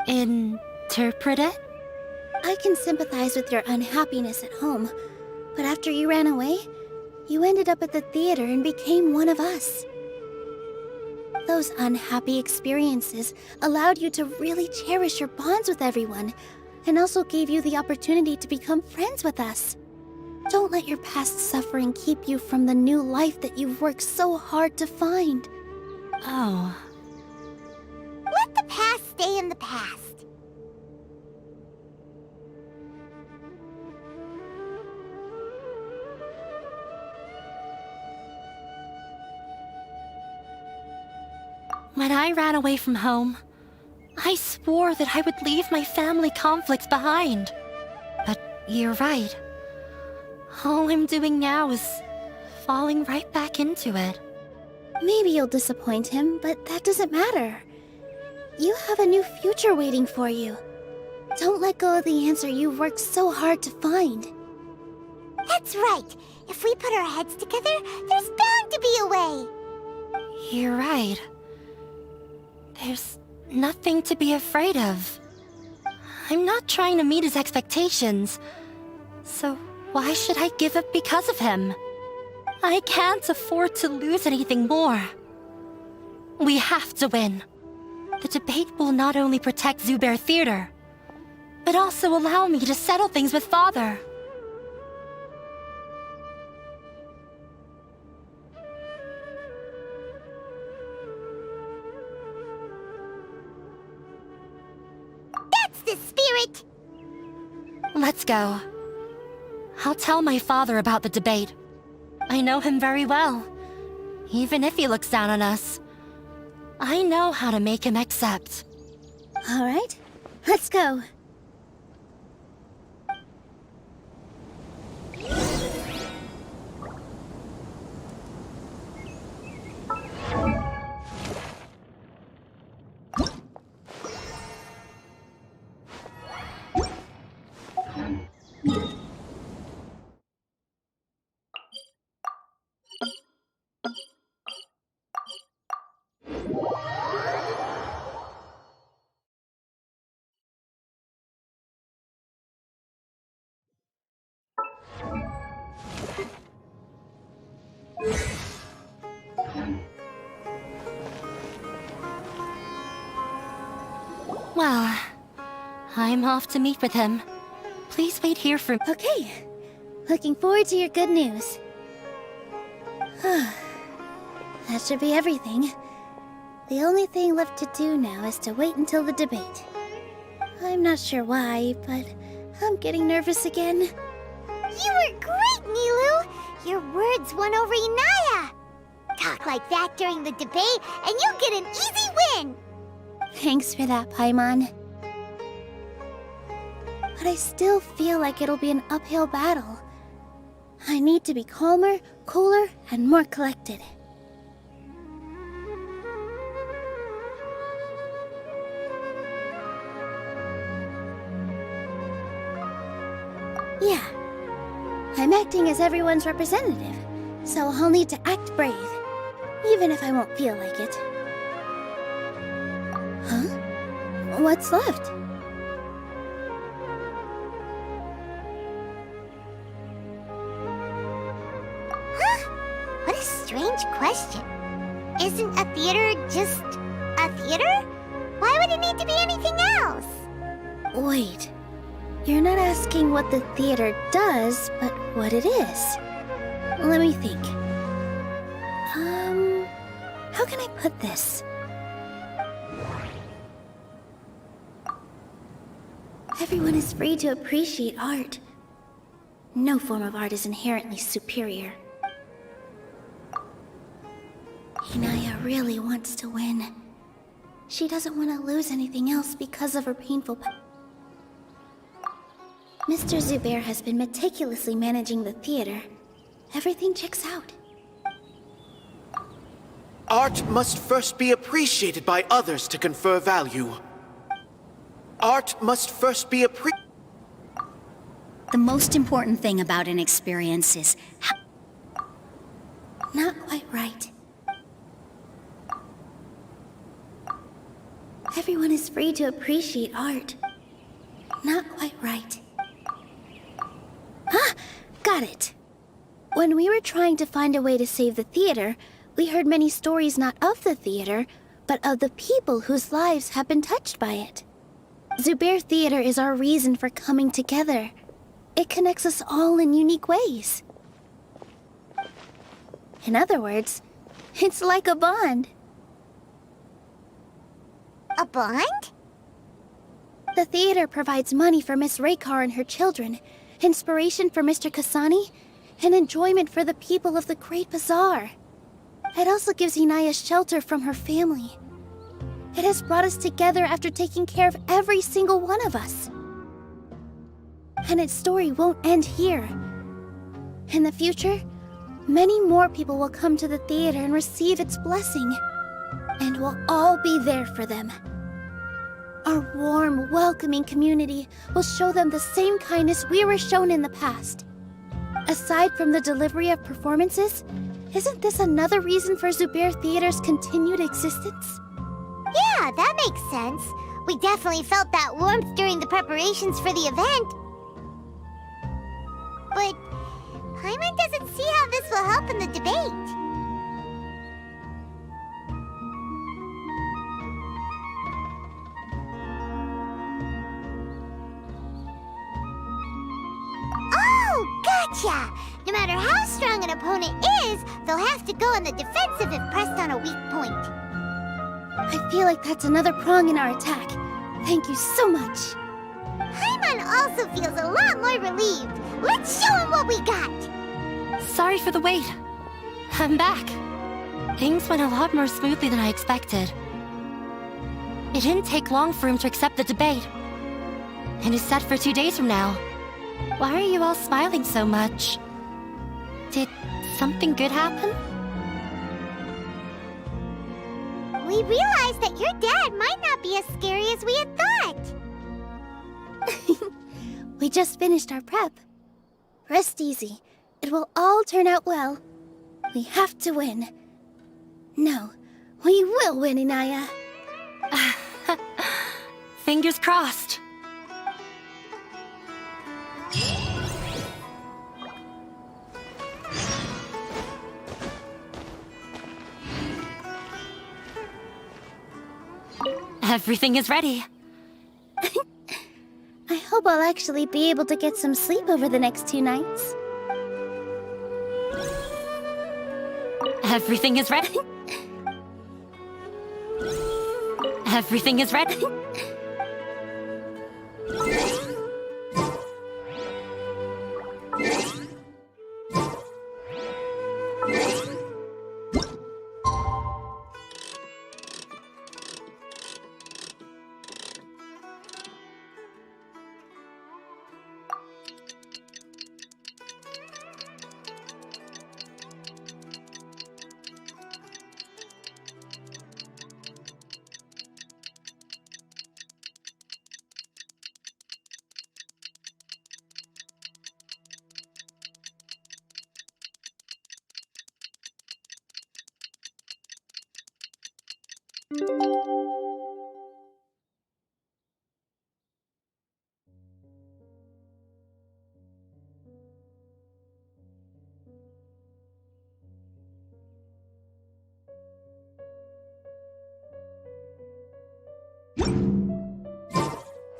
Interpret it? I can sympathize with your unhappiness at home, but after you ran away, you ended up at the theater and became one of us. Those unhappy experiences allowed you to really cherish your bonds with everyone, and also gave you the opportunity to become friends with us. Don't let your past suffering keep you from the new life that you've worked so hard to find. Oh. Let the past stay in the past. When I ran away from home, I swore that I would leave my family conflicts behind. But you're right. All I'm doing now is falling right back into it. Maybe you'll disappoint him, but that doesn't matter. You have a new future waiting for you. Don't let go of the answer you've worked so hard to find. That's right. If we put our heads together, there's bound to be a way. You're right. There's nothing to be afraid of. I'm not trying to meet his expectations, so why should I give up because of him? I can't afford to lose anything more. We have to win. The debate will not only protect Zubair Theater, but also allow me to settle things with Father. That's the spirit! Let's go. I'll tell my father about the debate. I know him very well. Even if he looks down on us, I know how to make him accept. All right, let's go. Well, I'm off to meet with him. Please wait here for... Okay, looking forward to your good news. That should be everything. The only thing left to do now is to wait until the debate. I'm not sure why, but I'm getting nervous again. You were great, Nilou! Your words won over Inaya! Talk like that during the debate, and you'll get an easy win! Thanks for that, Paimon. But I still feel like it'll be an uphill battle. I need to be calmer, cooler, and more collected. Yeah, I'm acting as everyone's representative, so I'll need to act brave, even if I won't feel like it. Huh? What's left? Huh? What a strange question. Isn't a theater just a theater? Why would it need to be anything else? Wait. You're not asking what the theater does, but what it is. Let me think. How can I put this? Everyone is free to appreciate art. No form of art is inherently superior. Inaya really wants to win. She doesn't want to lose anything else because of her painful past. Mr. Zubair has been meticulously managing the theater. Everything checks out. Art must first be appreciated by others to confer value. Art must first be appreciated. The most important thing about an experience is how... Not quite right. Everyone is free to appreciate art. Not quite right. Ah! Got it! When we were trying to find a way to save the theater, we heard many stories not of the theater, but of the people whose lives have been touched by it. Zubair Theater is our reason for coming together. It connects us all in unique ways. In other words, it's like a bond. A bond? The theater provides money for Miss Raykar and her children, inspiration for Mr. Kasani, and enjoyment for the people of the Great Bazaar. It also gives Inaya shelter from her family. It has brought us together after taking care of every single one of us. And its story won't end here. In the future, many more people will come to the theater and receive its blessing. And we'll all be there for them. Our warm, welcoming community will show them the same kindness we were shown in the past. Aside from the delivery of performances, isn't this another reason for Zubair Theater's continued existence? Yeah, that makes sense. We definitely felt that warmth during the preparations for the event. But Paimon doesn't see how this will help in the debate. Oh, gotcha! No matter how strong an opponent is, they'll have to go on the defensive if pressed on a weak point. I feel like that's another prong in our attack. Thank you so much. Dan also feels a lot more relieved. Let's show him what we got. Sorry for the wait. I'm back. Things went a lot more smoothly than I expected. It didn't take long for him to accept the debate. It is set for 2 days from now. Why are you all smiling so much? Did something good happen? We realized that your dad might not be as scary as we had thought. We just finished our prep. Rest easy. It will all turn out well. We have to win. No, we will win, Inaya. Fingers crossed. Everything is ready. I hope I'll actually be able to get some sleep over the next 2 nights. Everything is ready. Everything is ready.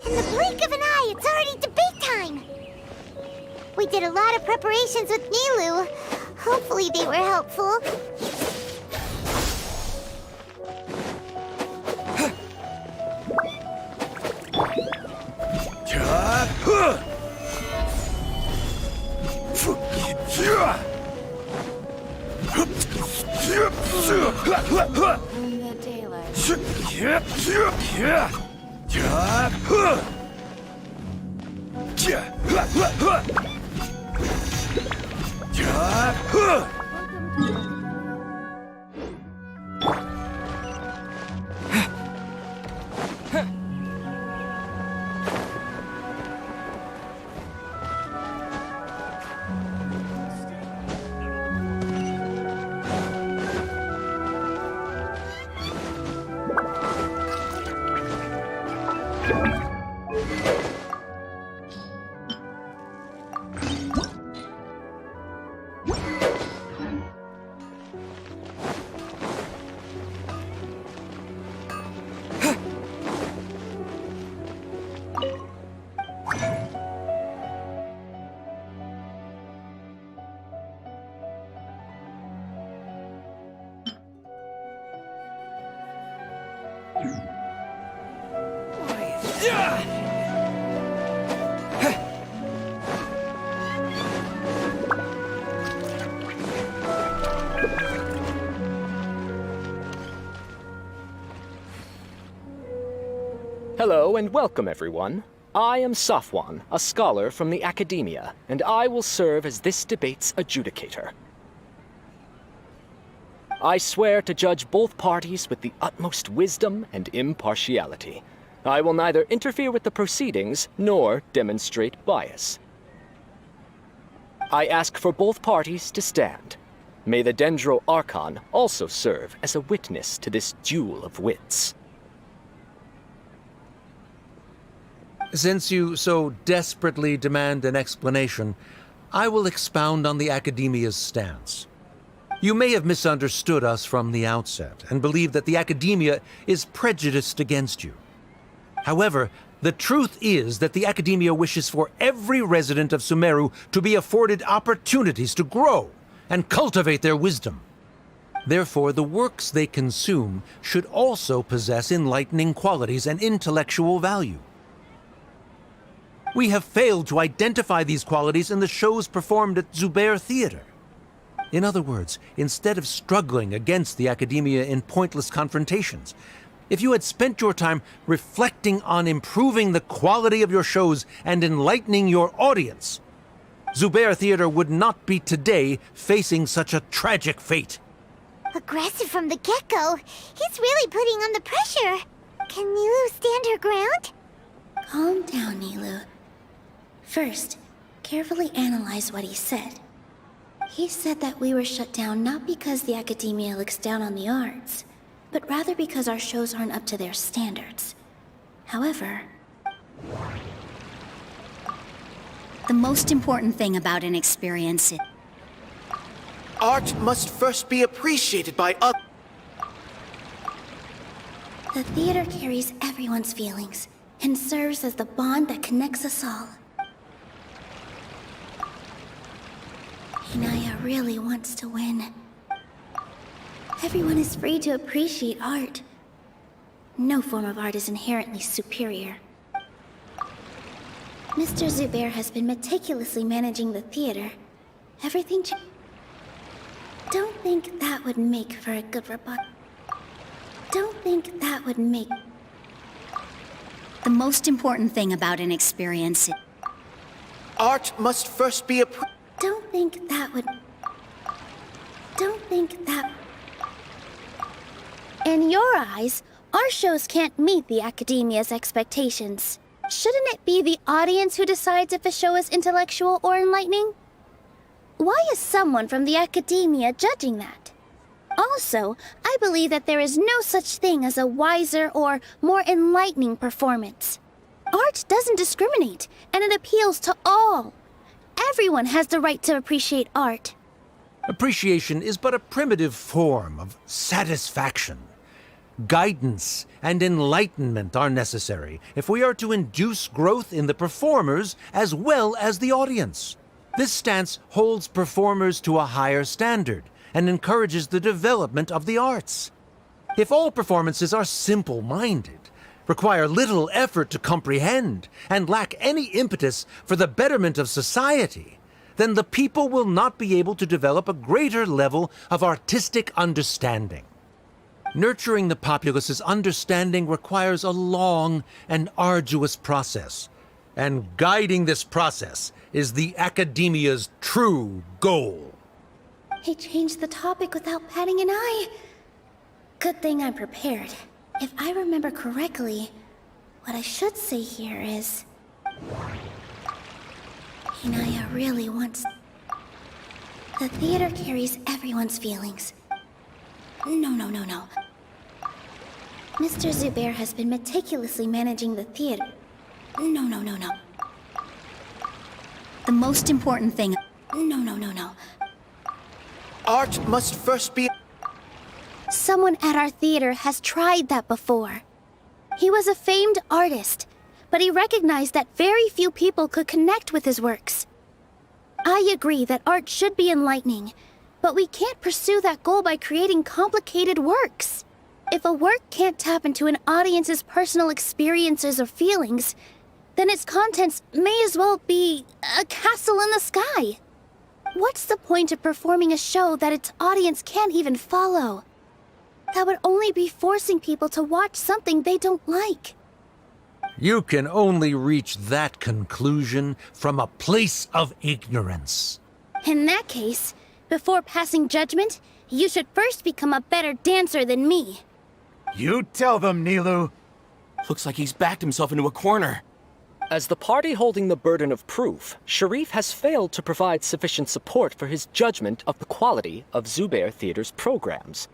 In the blink of an eye, it's already debate time! We did a lot of preparations with Nilou. Hopefully they were helpful. Hello and welcome, everyone. I am Safwan, a scholar from the Academia, and I will serve as this debate's adjudicator. I swear to judge both parties with the utmost wisdom and impartiality. I will neither interfere with the proceedings nor demonstrate bias. I ask for both parties to stand. May the Dendro Archon also serve as a witness to this duel of wits. Since you so desperately demand an explanation, I will expound on the Academia's stance. You may have misunderstood us from the outset and believe that the Academia is prejudiced against you. However, the truth is that the Academia wishes for every resident of Sumeru to be afforded opportunities to grow and cultivate their wisdom. Therefore, the works they consume should also possess enlightening qualities and intellectual value. We have failed to identify these qualities in the shows performed at Zubair Theater. In other words, instead of struggling against the academia in pointless confrontations, if you had spent your time reflecting on improving the quality of your shows and enlightening your audience, Zubair Theater would not be today facing such a tragic fate. Aggressive from the get-go. He's really putting on the pressure. Can Nilou stand her ground? Calm down, Nilou. First, carefully analyze what he said. He said that we were shut down not because the academia looks down on the arts, but rather because our shows aren't up to their standards. However, The most important thing about an experience is... Art must first be appreciated by others. the theater carries everyone's feelings and serves as the bond that connects us all. Inaya really wants to win. Everyone is free to appreciate art. No form of art is inherently superior. Mr. Zubair has been meticulously managing the theater. Everything Don't think that would make for a good rebuttal. Don't think that would make... The most important thing about an experience is... Art must first be Don't think that would... Don't think that... In your eyes, our shows can't meet the academia's expectations. Shouldn't it be the audience who decides if a show is intellectual or enlightening? Why is someone from the academia judging that? Also, I believe that there is no such thing as a wiser or more enlightening performance. Art doesn't discriminate, and it appeals to all. Everyone has the right to appreciate art. Appreciation is but a primitive form of satisfaction. Guidance and enlightenment are necessary if we are to induce growth in the performers as well as the audience. This stance holds performers to a higher standard and encourages the development of the arts. If all performances are simple-minded, require little effort to comprehend, and lack any impetus for the betterment of society, then the people will not be able to develop a greater level of artistic understanding. Nurturing the populace's understanding requires a long and arduous process, and guiding this process is the academia's true goal. He changed the topic without batting an eye. Good thing I'm prepared. If I remember correctly, what I should say here is... Inaya really wants... The theater carries everyone's feelings. No. Mr. Zubair has been meticulously managing the theater. No. The most important thing... No. Art must first be... Someone at our theater has tried that before. He was a famed artist, but he recognized that very few people could connect with his works. I agree that art should be enlightening, but we can't pursue that goal by creating complicated works. If a work can't tap into an audience's personal experiences or feelings, then its contents may as well be a castle in the sky. What's the point of performing a show that its audience can't even follow? That would only be forcing people to watch something they don't like. You can only reach that conclusion from a place of ignorance. In that case, before passing judgment, you should first become a better dancer than me. You tell them, Nilou. Looks like he's backed himself into a corner. As the party holding the burden of proof, Sharif has failed to provide sufficient support for his judgment of the quality of Zubair Theater's programs.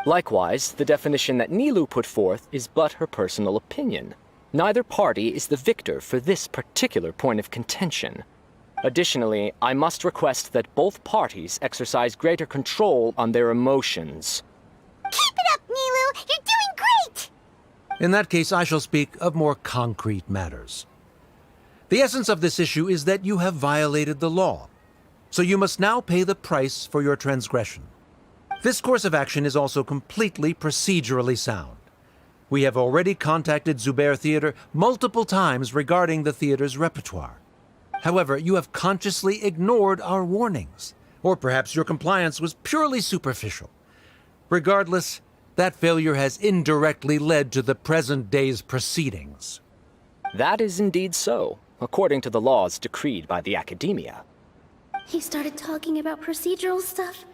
Likewise, the definition that Nilou put forth is but her personal opinion. Neither party is the victor for this particular point of contention. Additionally, I must request that both parties exercise greater control on their emotions. Keep it up, Nilou! You're doing great! In that case, I shall speak of more concrete matters. The essence of this issue is that you have violated the law, so you must now pay the price for your transgression. This course of action is also completely procedurally sound. We have already contacted Zubair Theater multiple times regarding the theater's repertoire. However, you have consciously ignored our warnings. Or perhaps your compliance was purely superficial. Regardless, that failure has indirectly led to the present day's proceedings. That is indeed so, according to the laws decreed by the Academia. He started talking about procedural stuff,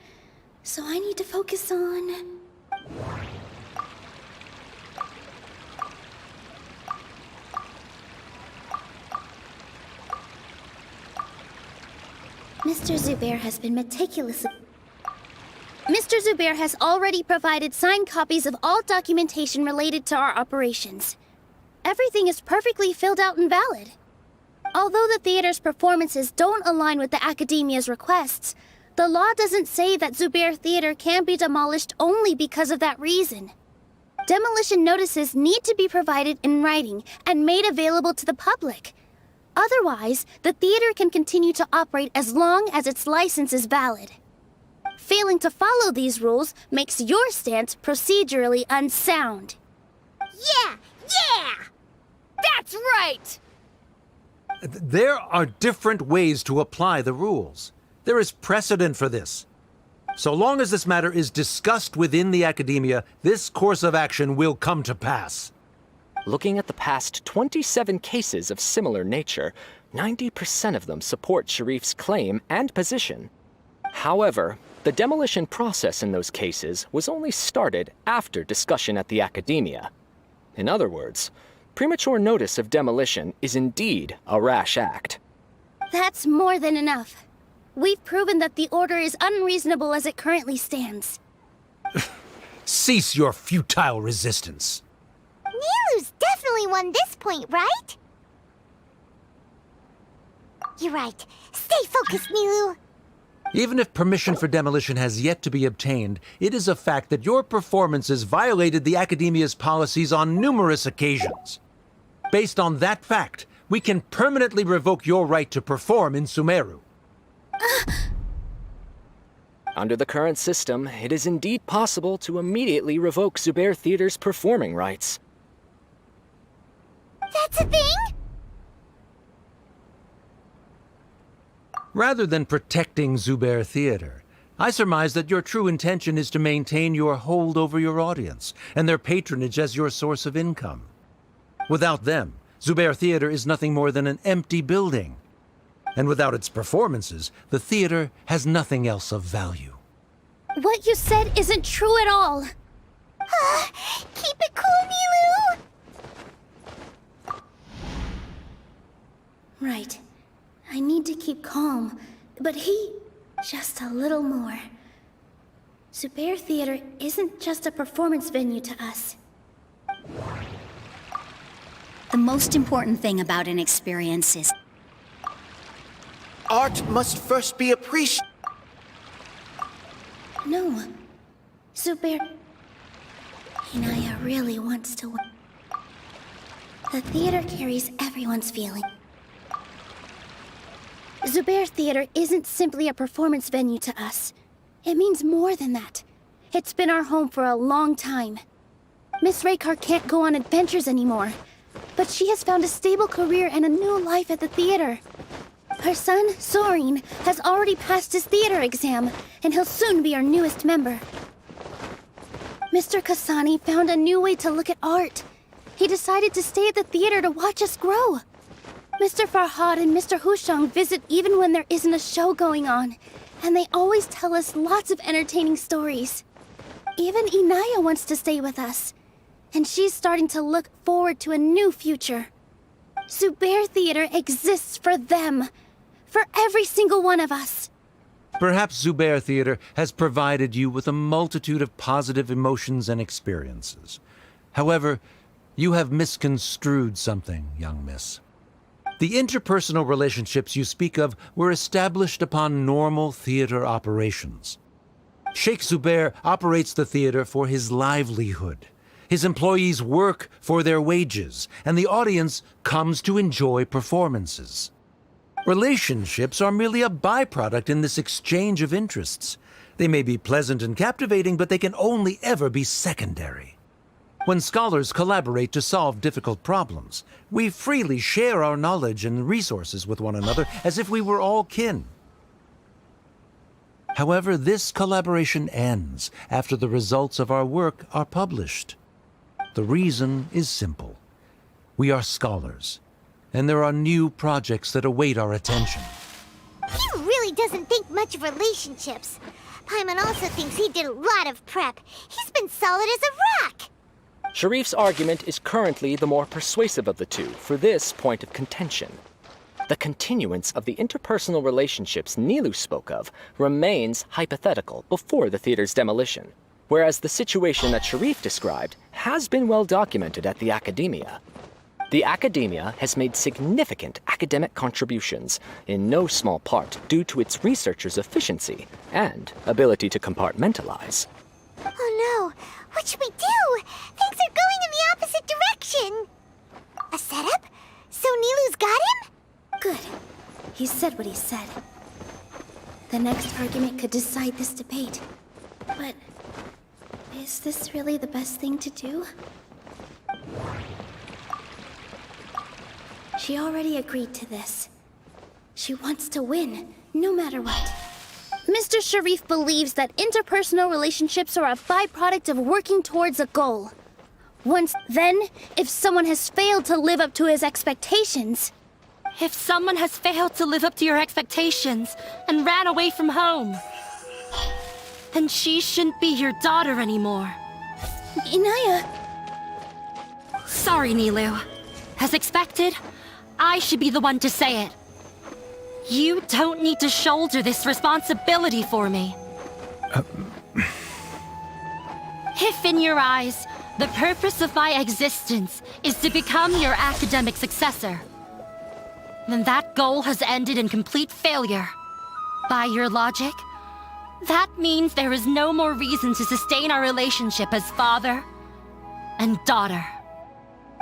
so I need to focus on... Mr. Zubair has been meticulously... Mr. Zubair has already provided signed copies of all documentation related to our operations. Everything is perfectly filled out and valid. Although the theater's performances don't align with the Academia's requests, the law doesn't say that Zubair Theater can be demolished only because of that reason. Demolition notices need to be provided in writing and made available to the public. Otherwise, the theater can continue to operate as long as its license is valid. Failing to follow these rules makes your stance procedurally unsound. Yeah! That's right! There are different ways to apply the rules. There is precedent for this. So long as this matter is discussed within the Academia, this course of action will come to pass. Looking at the past 27 cases of similar nature, 90% of them support Sharif's claim and position. However, the demolition process in those cases was only started after discussion at the Academia. In other words, premature notice of demolition is indeed a rash act. That's more than enough. We've proven that the order is unreasonable as it currently stands. Cease your futile resistance. Nilou's definitely won this point, right? You're right. Stay focused, Nilou. Even if permission for demolition has yet to be obtained, it is a fact that your performances violated the Academia's policies on numerous occasions. Based on that fact, we can permanently revoke your right to perform in Sumeru. Under the current system, it is indeed possible to immediately revoke Zubair Theater's performing rights. That's a thing? Rather than protecting Zubair Theater, I surmise that your true intention is to maintain your hold over your audience and their patronage as your source of income. Without them, Zubair Theater is nothing more than an empty building. And without its performances, the theater has nothing else of value. What you said isn't true at all. Keep it cool, Nilou! Right. I need to keep calm, but just a little more. Zubair Theater isn't just a performance venue to us. The most important thing about an experience is... Art must first be appreciated. No. Zubair... Inaya really wants to work. The theater carries everyone's feeling. Zubair Theater isn't simply a performance venue to us. It means more than that. It's been our home for a long time. Miss Raykar can't go on adventures anymore, but she has found a stable career and a new life at the theater. Her son, Sorin, has already passed his theater exam, and he'll soon be our newest member. Mr. Kasani found a new way to look at art. He decided to stay at the theater to watch us grow. Mr. Farhad and Mr. Hushang visit even when there isn't a show going on, and they always tell us lots of entertaining stories. Even Inaya wants to stay with us, and she's starting to look forward to a new future. Zubair Theater exists for them, for every single one of us. Perhaps Zubair Theater has provided you with a multitude of positive emotions and experiences. However, you have misconstrued something, young miss. The interpersonal relationships you speak of were established upon normal theater operations. Sheikh Zubair operates the theater for his livelihood. His employees work for their wages, and the audience comes to enjoy performances. Relationships are merely a byproduct in this exchange of interests. They may be pleasant and captivating, but they can only ever be secondary. When scholars collaborate to solve difficult problems, we freely share our knowledge and resources with one another as if we were all kin. However, this collaboration ends after the results of our work are published. The reason is simple. We are scholars, and there are new projects that await our attention. He really doesn't think much of relationships. Paimon also thinks he did a lot of prep. He's been solid as a rock. Sharif's argument is currently the more persuasive of the two for this point of contention. The continuance of the interpersonal relationships Nilou spoke of remains hypothetical before the theater's demolition, whereas the situation that Sharif described has been well documented at the Academia. The Academia has made significant academic contributions, in no small part due to its researchers' efficiency and ability to compartmentalize. Oh no, what should we do? Things are going in the opposite direction. A setup? So Nilou's got him? Good. He said what he said. The next argument could decide this debate. But is this really the best thing to do? She already agreed to this. She wants to win, no matter what. Mr. Sharif believes that interpersonal relationships are a byproduct of working towards a goal. Then, if someone has failed to live up to his expectations... If someone has failed to live up to your expectations and ran away from home, then she shouldn't be your daughter anymore. Inaya... Sorry, Nilou. As expected, I should be the one to say it. You don't need to shoulder this responsibility for me. If in your eyes, the purpose of my existence is to become your academic successor, then that goal has ended in complete failure. By your logic, that means there is no more reason to sustain our relationship as father and daughter.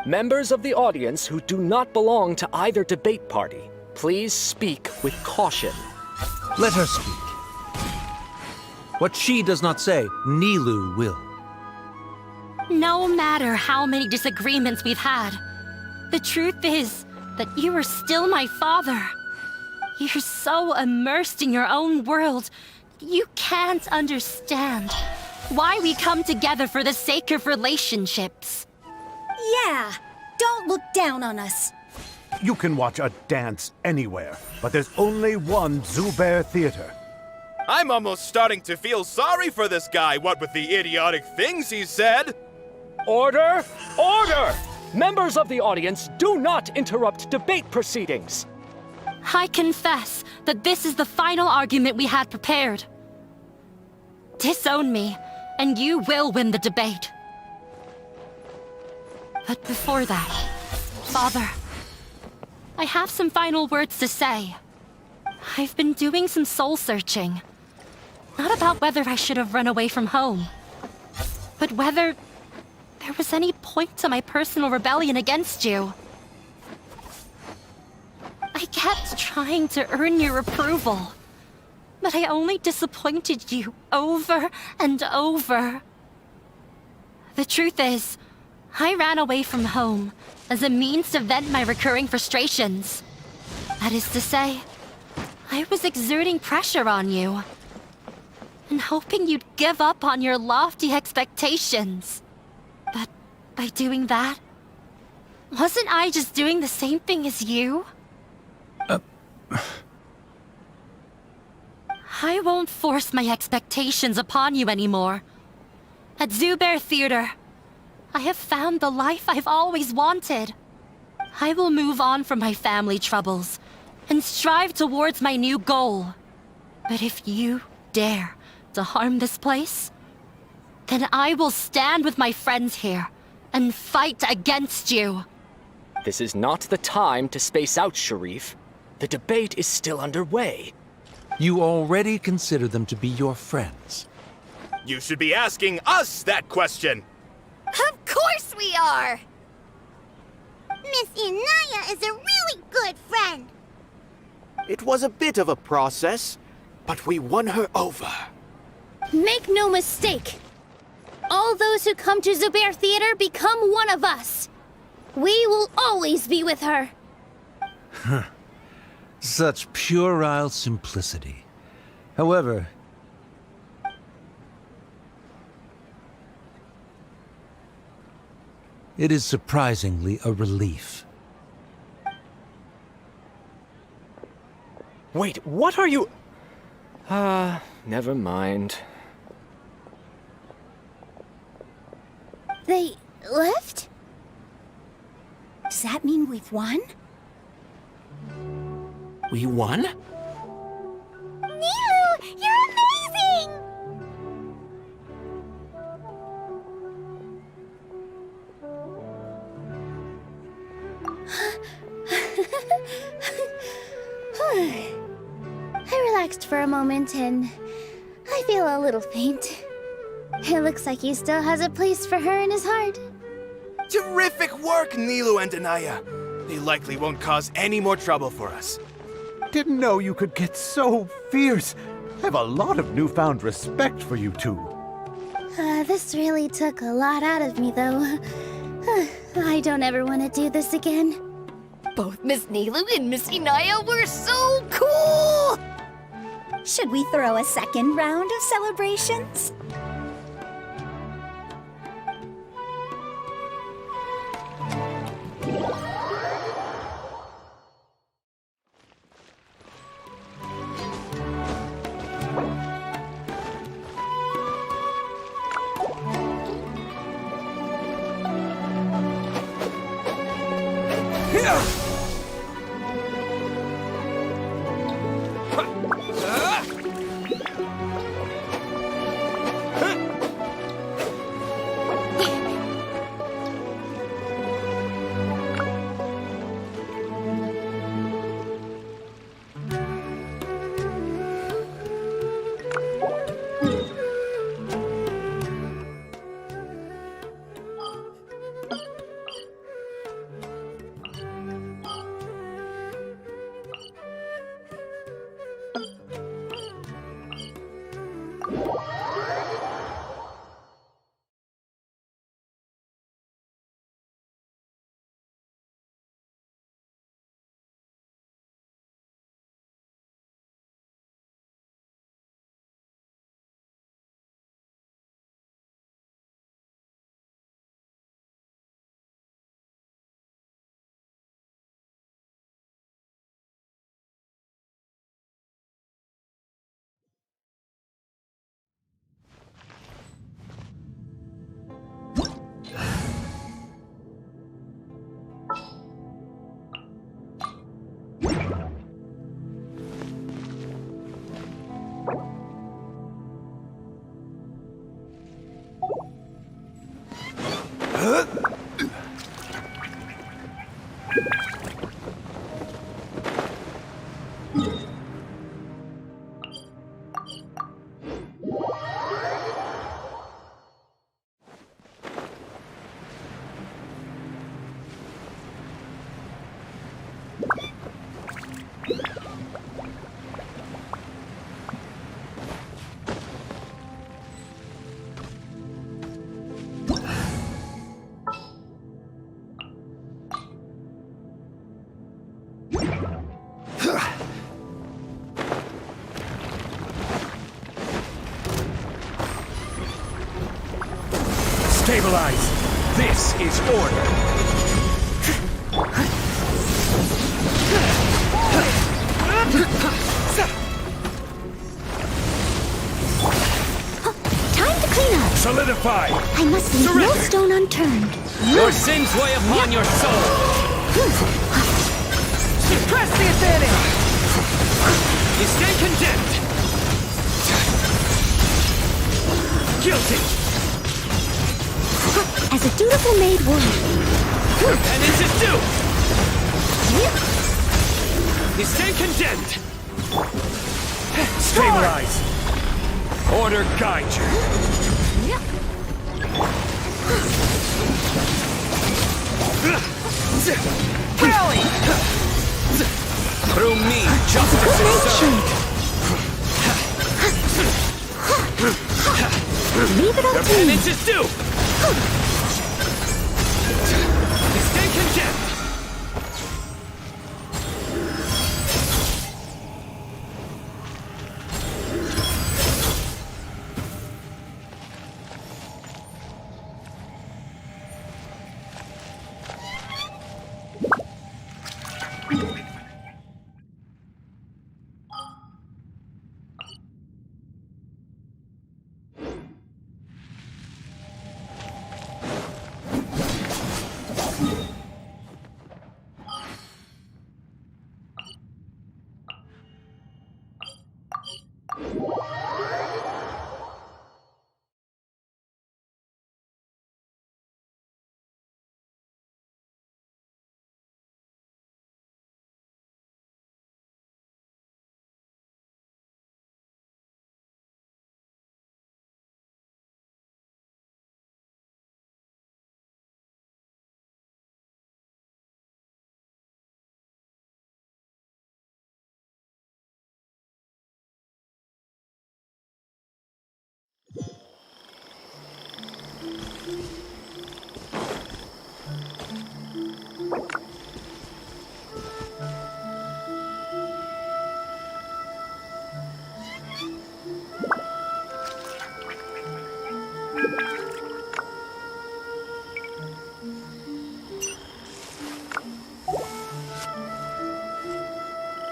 Members of the audience who do not belong to either debate party, please speak with caution. Let her speak. What she does not say, Nilou will. No matter how many disagreements we've had, the truth is that you are still my father. You're so immersed in your own world, you can't understand why we come together for the sake of relationships. Yeah, don't look down on us. You can watch a dance anywhere, but there's only one Zubair Theater. I'm almost starting to feel sorry for this guy, what with the idiotic things he said. Order! Order! Members of the audience, do not interrupt debate proceedings. I confess that this is the final argument we had prepared. Disown me, and you will win the debate. But before that, Father, I have some final words to say. I've been doing some soul-searching. Not about whether I should have run away from home, but whether there was any point to my personal rebellion against you. I kept trying to earn your approval, but I only disappointed you over and over. The truth is, I ran away from home as a means to vent my recurring frustrations. That is to say, I was exerting pressure on you and hoping you'd give up on your lofty expectations. But by doing that, wasn't I just doing the same thing as you? I won't force my expectations upon you anymore. At Zubair Theater, I have found the life I've always wanted. I will move on from my family troubles and strive towards my new goal. But if you dare to harm this place, then I will stand with my friends here and fight against you. This is not the time to space out, Sharif. The debate is still underway. You already consider them to be your friends. You should be asking us that question. Of course we are! Miss Inaya is a really good friend. It was a bit of a process, but we won her over. Make no mistake. all those who come to Zubair Theater become one of us. We will always be with her. Such puerile simplicity. However, it is surprisingly a relief. Wait, what are you... never mind. They left? Does that mean we've won? We won? Nilou, you're amazing! I relaxed for a moment and I feel a little faint. It looks like he still has a place for her in his heart. Terrific work, Nilou and Anaya. They likely won't cause any more trouble for us. Didn't know you could get so fierce. I have a lot of newfound respect for you two. This really took a lot out of me, though. I don't ever want to do this again. Both Miss Nilou and Miss Inaya were so cool! Should we throw a second round of celebrations? Stabilize! This is order! Time to clean up. Solidify! I must leave no stone unturned. Your sins weigh upon your soul! Press the advantage! You stay condemned! Guilty! As a dutiful maid would. Your penance is due! You stay condemned! Stabilize! Order guide you! Rally! Through me, justice is served! Leave it up Your to me. penance is due! You stand condemned!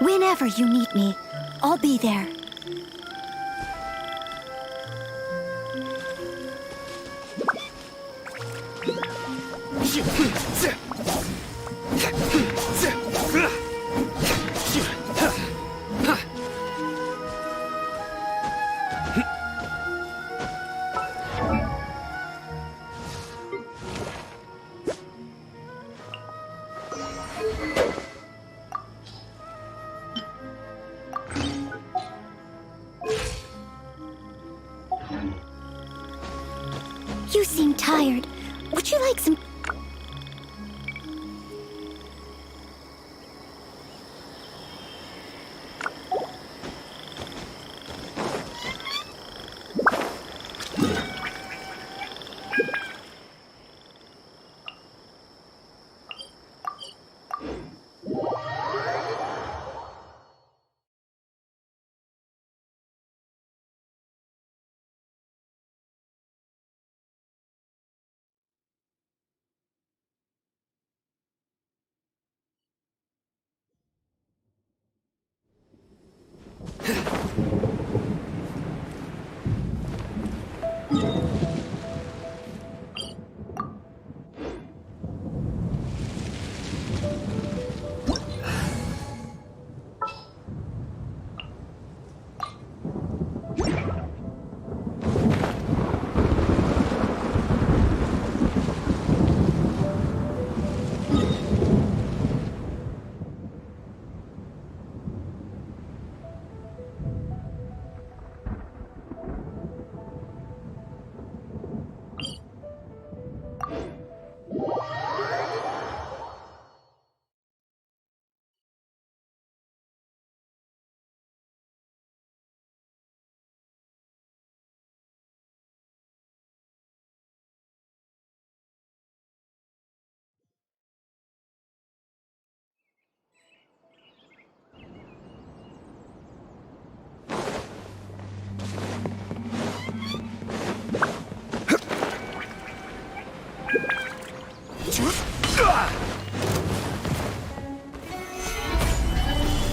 Whenever you need me, I'll be there. You seem tired. Would you like some...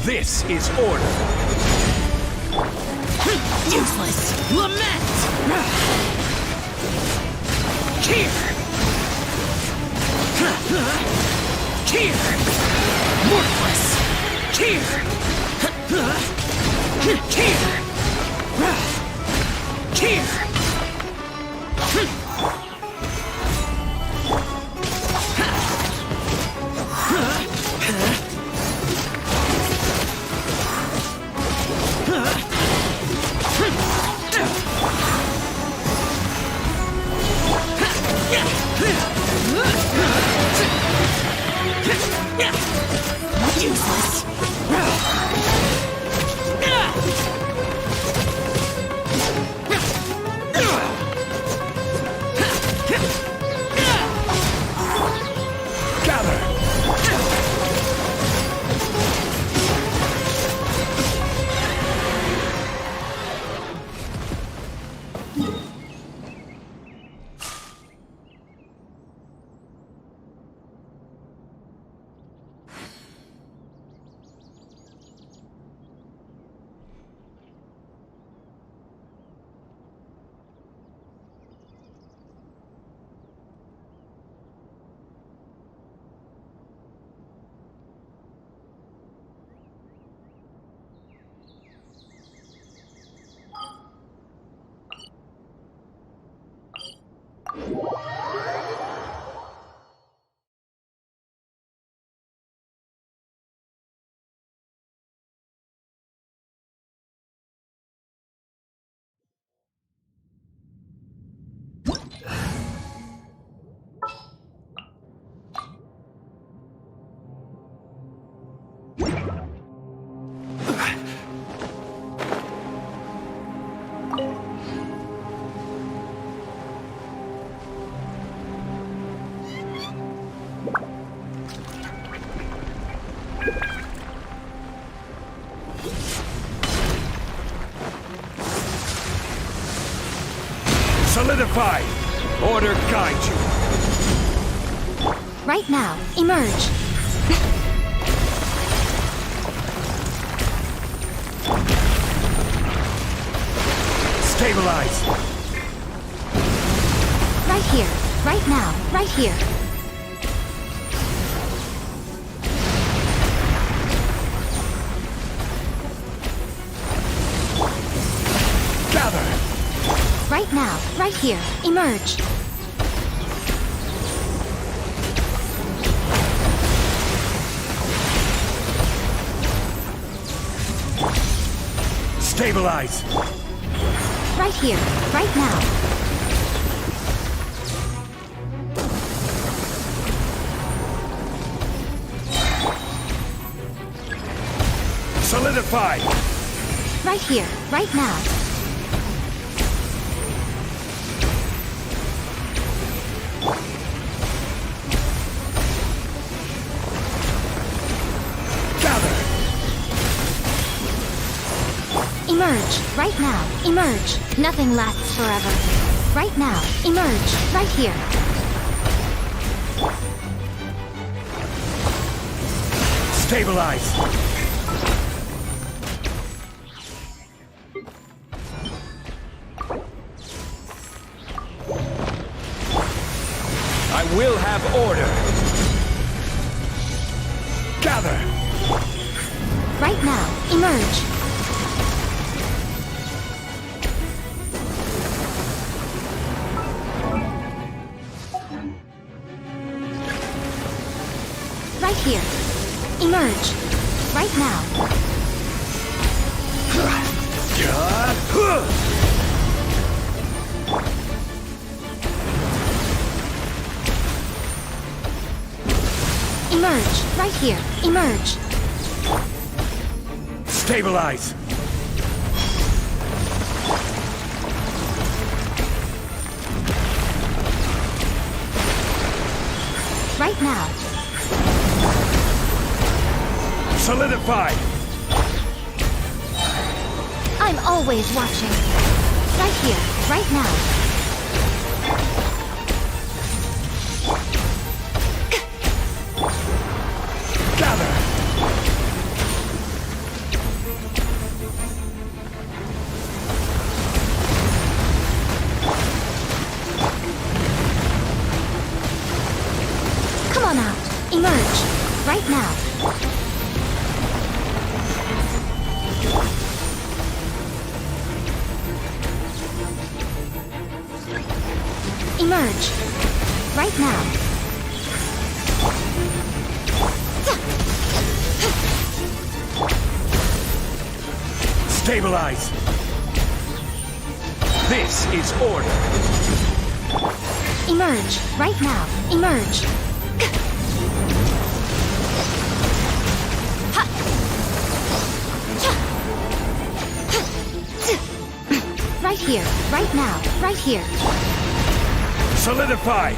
This is order. Useless! Lament! Here! Here! Worthless! Here! Here! Here! Useless! Solidify! Order guide you! Right now, emerge. Stabilize! Right here, right now, right here. Gather! Right now, right here, emerge. Stabilize! Right here, right now. Solidify! Right here, right now. Gather! Emerge, right now, emerge. Nothing lasts forever. Right now, emerge, right here. Stabilize! I will have order! Gather! Right now, emerge. Right here. Emerge. Right now. Emerge. Right here. Emerge. Stabilize! Right now. Solidify! I'm always watching. Right here. Right now. Gather! Come on out. Emerge. Right now. Emerge. Right now. Stabilize! This is order! Emerge. Right now. Emerge. Right here. Right now. Right here. Solidify!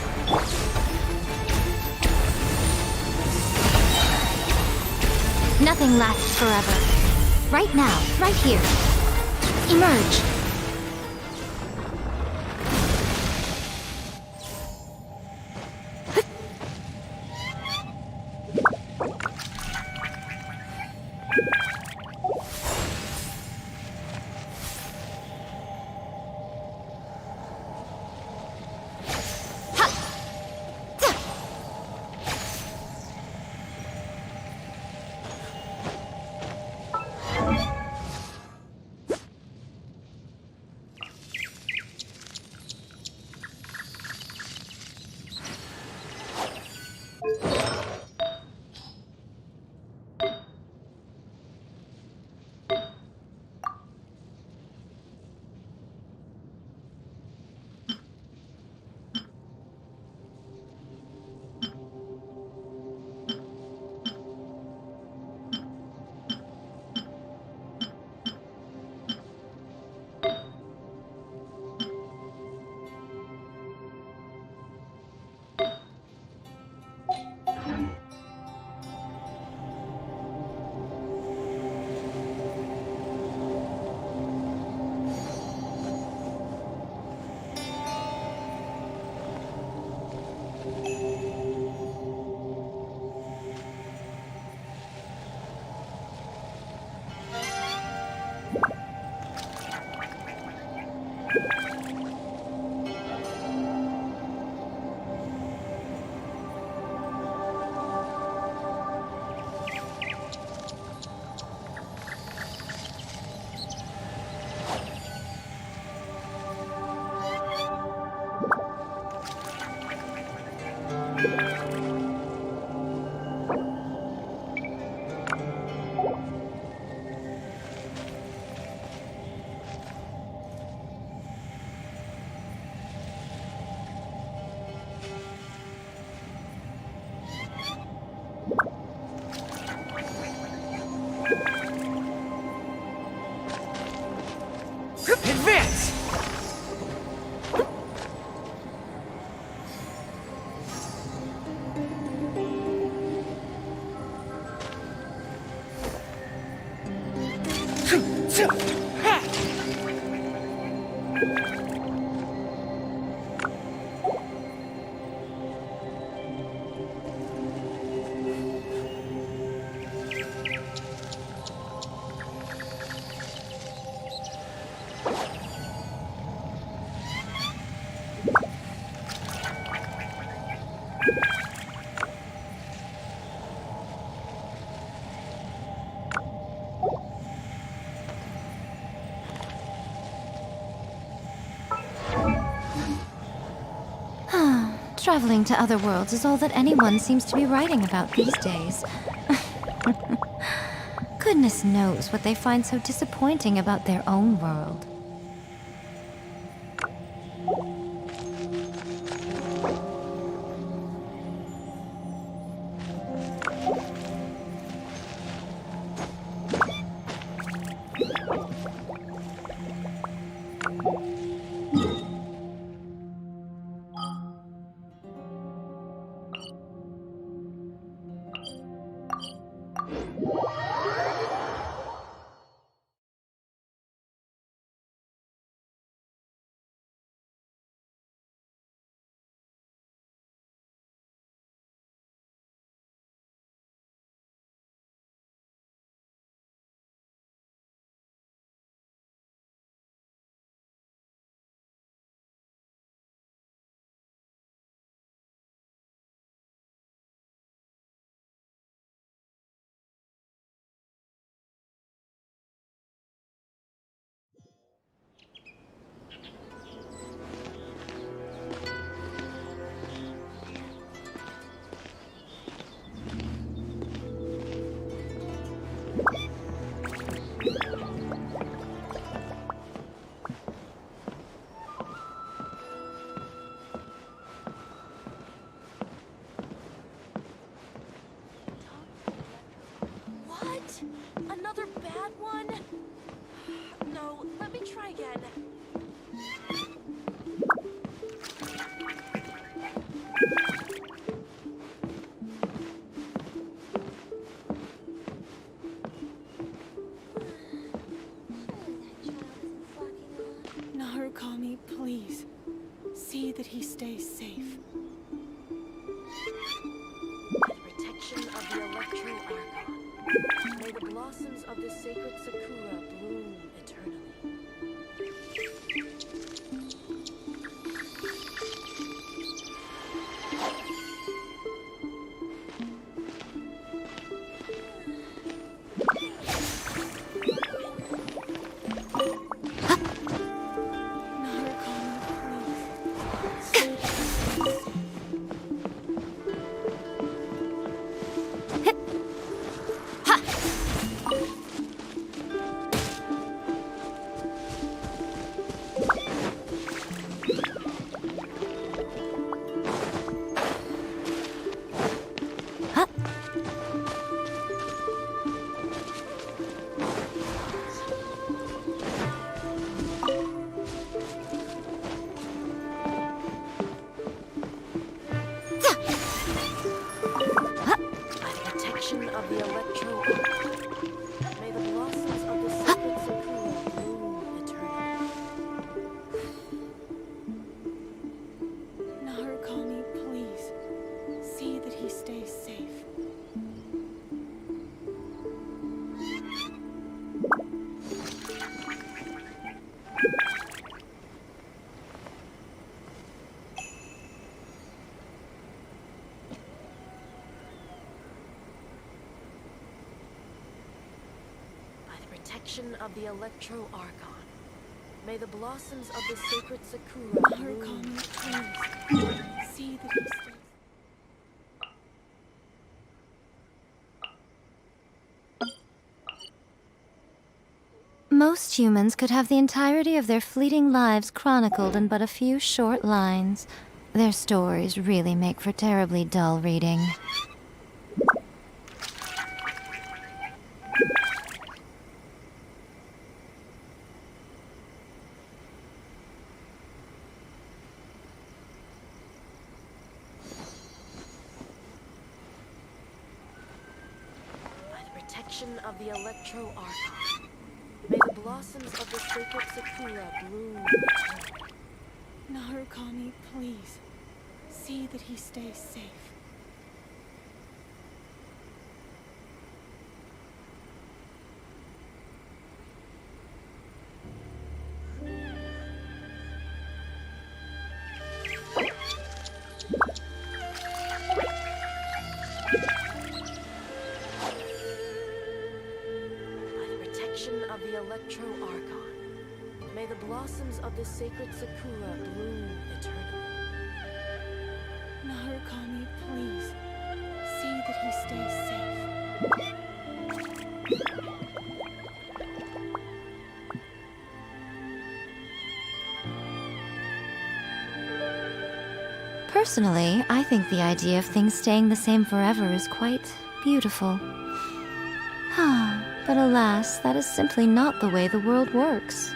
Nothing lasts forever. Right now. Right here. Emerge. Advance! Traveling to other worlds is all that anyone seems to be writing about these days. Goodness knows what they find so disappointing about their own world. Another bad one? No, let me try again. Narukami, please. See that he stays safe. By the protection of the Electro Archon, may the blossoms of the sacred Sakura bloom eternally. Of the Electro Archon, may the blossoms of the sacred Sakura bloom eternally. Narukami, please. See that he stays safe. Protection of the Electro Archon. May the blossoms of the sacred Sakura bloom eternally. See that he stays. Most humans could have the entirety of their fleeting lives chronicled in but a few short lines. Their stories really make for terribly dull reading. protection of the Electro Archon, may the blossoms of the sacred Sakura bloom eternally. Narukami, please. See that he stays safe. Of the Electro Archon, may the blossoms of the sacred Sakura bloom eternally. Narukami, please. See that he stays safe. Personally, I think the idea of things staying the same forever is quite beautiful. But alas, that is simply not the way the world works.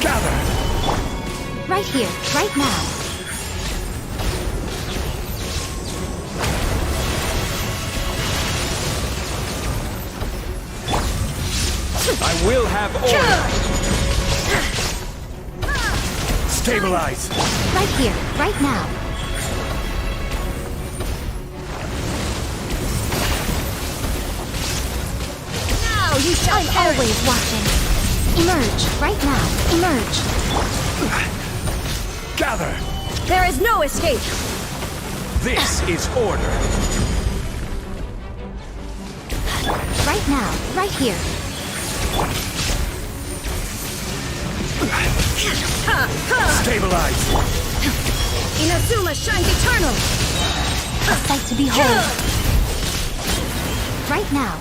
Gather! Right here, right now. I will have order! Stabilize! Right here, right now. Now you shall I'm always watching. Emerge, right now. Emerge. Gather! There is no escape! This is order! Right now, right here. Stabilize! Inazuma shines eternal! A sight to behold. Right now.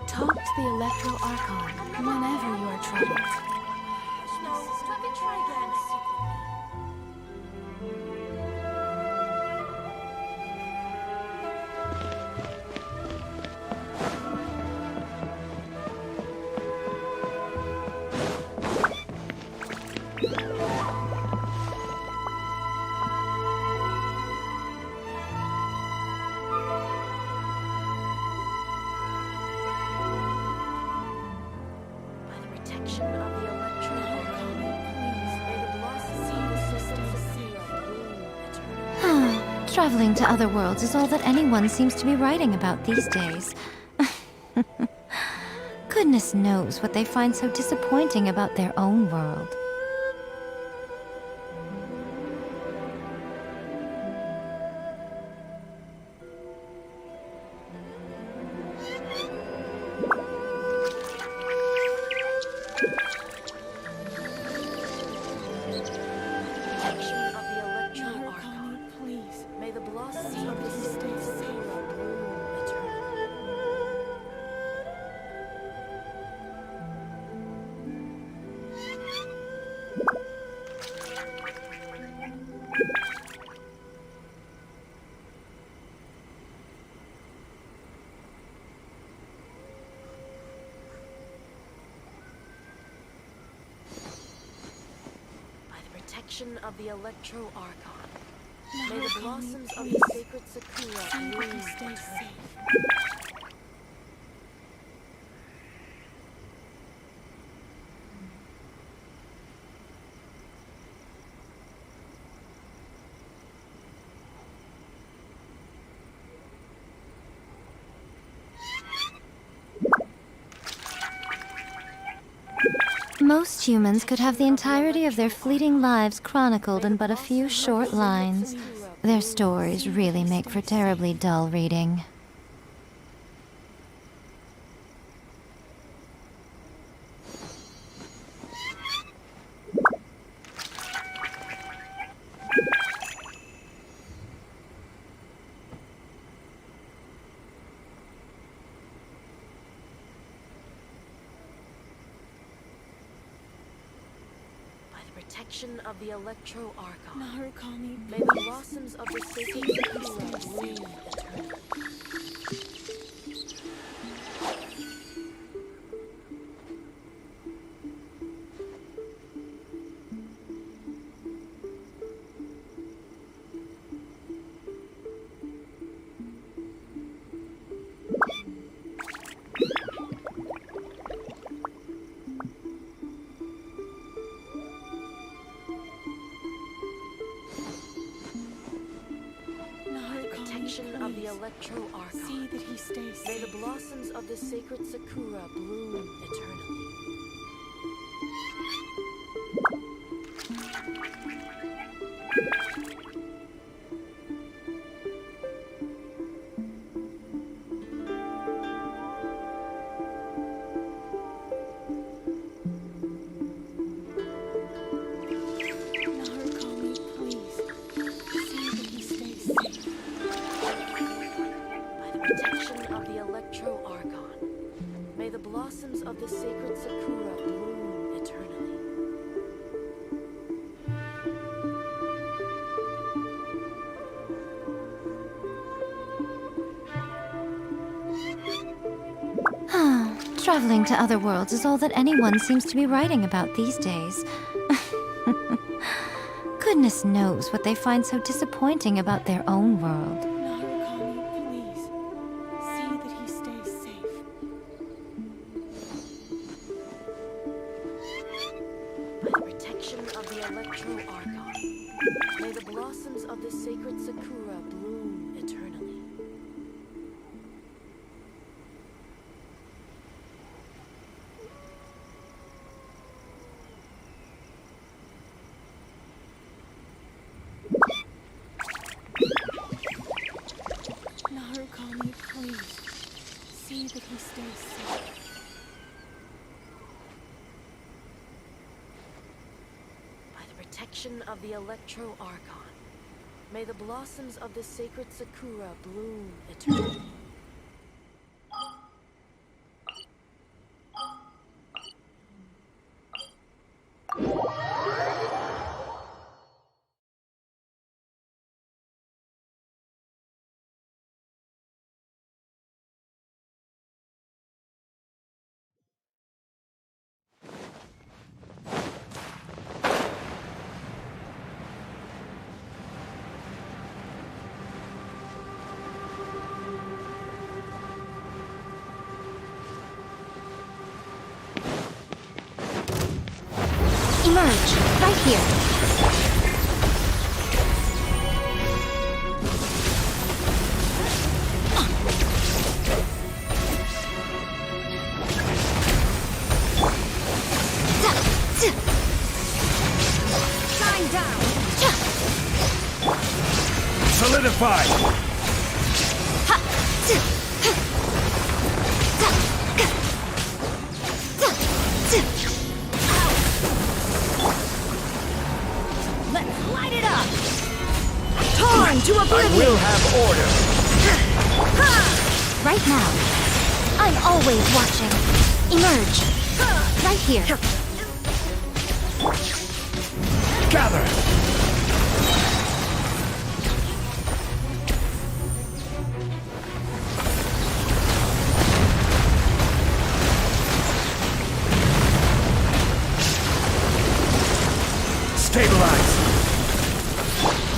Talk to the Electro Archon whenever you are troubled. No, let me try again. Protection of the Electro Archon, please, may the blossoms of the system Sakura bloom eternally. Traveling to other worlds is all that anyone seems to be writing about these days. Goodness knows what they find so disappointing about their own world. By the protection of the Electro Archon, may the blossoms of the sacred Sakura bloom stay safe. Most humans could have the entirety of their fleeting lives chronicled in but a few short lines. Their stories really make for terribly dull reading. Protection of the Electro Archon. May the blossoms of the sacred Sakura bloom eternally. Of the Electro Archon. See that he stays safe. May the blossoms of the sacred Sakura bloom eternally. Of the sacred Sakura bloom eternally. Traveling to other worlds is all that anyone seems to be writing about these days. Goodness knows what they find so disappointing about their own world. Of the Electro Archon. May the blossoms of the sacred Sakura bloom eternally. Emerge, right here. Shine down. Solidify. To oblivion. I will have order. Right now. I'm always watching. Emerge. Right here. Gather.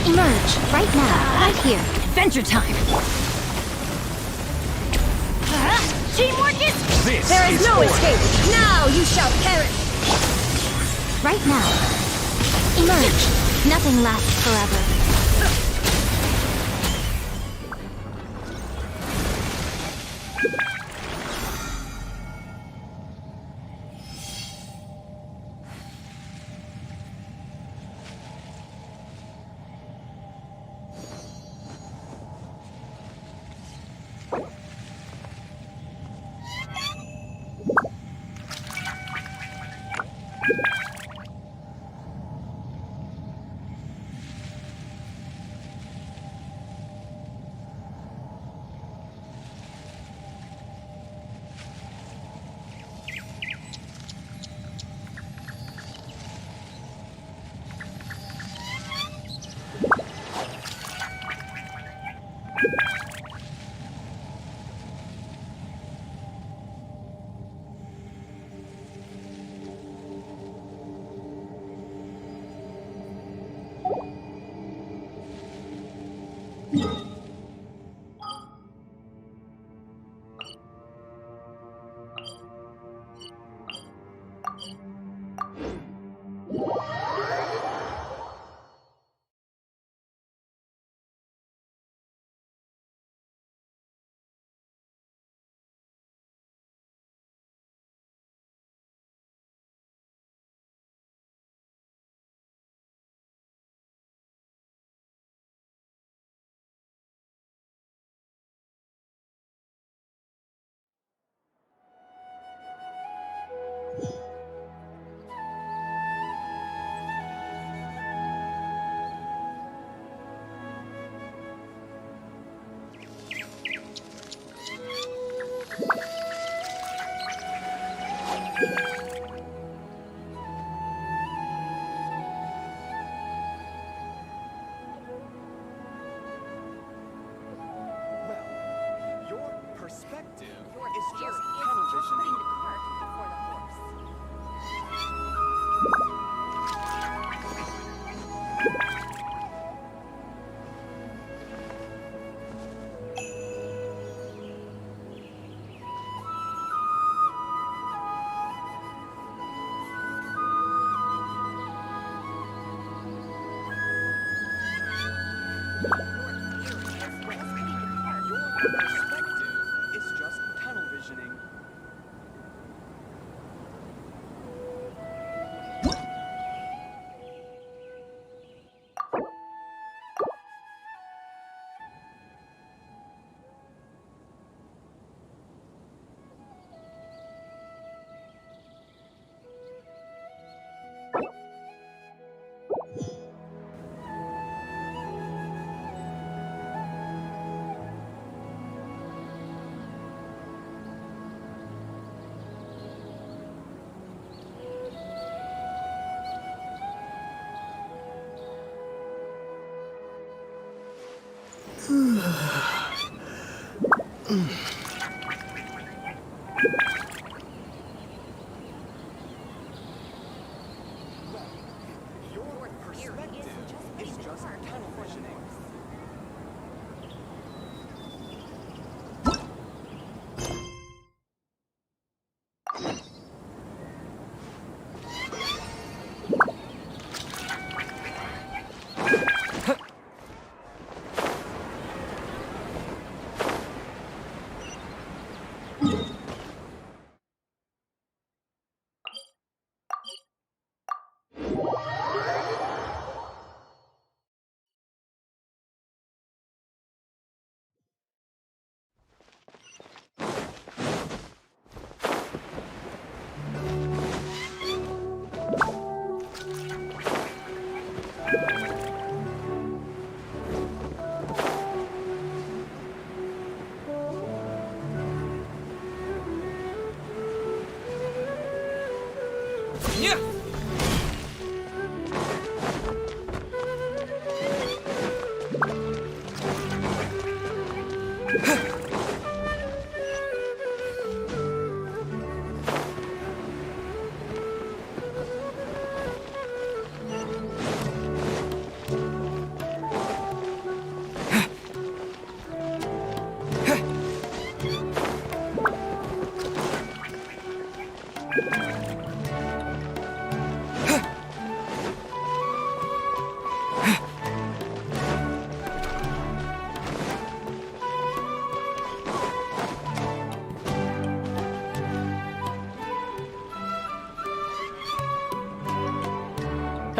Emerge, right now, right here. Adventure time! Teamwork is... This There is no order. escape! Now you shall perish! Right now. Emerge. Nothing lasts forever.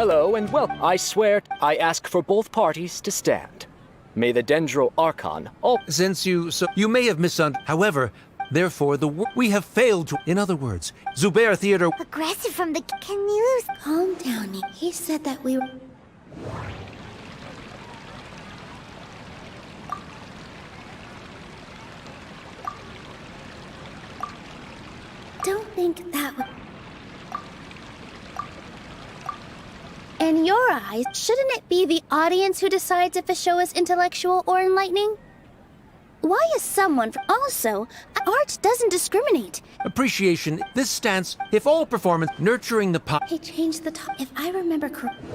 Hello and welcome. I swear I ask for both parties to stand. May the Dendro Archon all— Since you may have misunderstood. However, therefore, we have failed to. In other words, Zubair Theater. Aggressive from the canoes. Calm down. He said that we were... Don't think that would... In your eyes, shouldn't it be the audience who decides if a show is intellectual or enlightening? Why is someone... Also, art doesn't discriminate. Appreciation. This stance, if all performance, nurturing the He changed the top. If I remember correctly...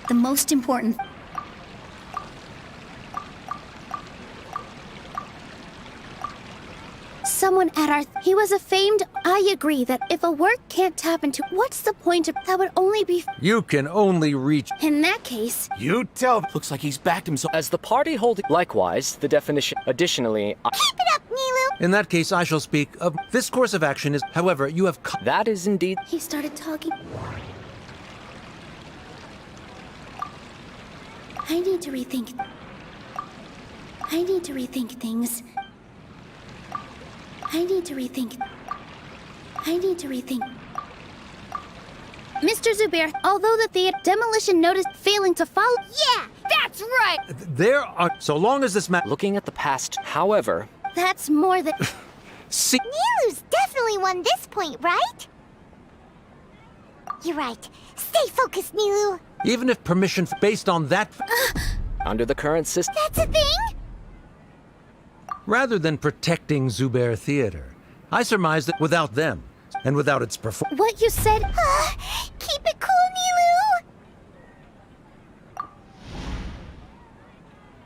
The most important. Someone at our... He was a famed... I agree that if a work can't tap into... What's the point of... That would only be... You can only reach... In that case... You tell... Looks like he's backed himself. As the party holding... Likewise, the definition... Additionally... Keep it up, Nilou! In that case, I shall speak of... This course of action is... However, you have... That is indeed... He started talking... I need to rethink things. Mr. Zubair, although the theater demolition notice failing to follow... Yeah, that's right! There are... So long as this Looking at the past, however... That's more than... See... Nilou's definitely won this point, right? You're right. Stay focused, Nilou. Even if permission based on that... Under the current system... That's a thing? Rather than protecting Zubair Theater, I surmise that without them, and without its performance... What you said... Keep it cool, Nilou!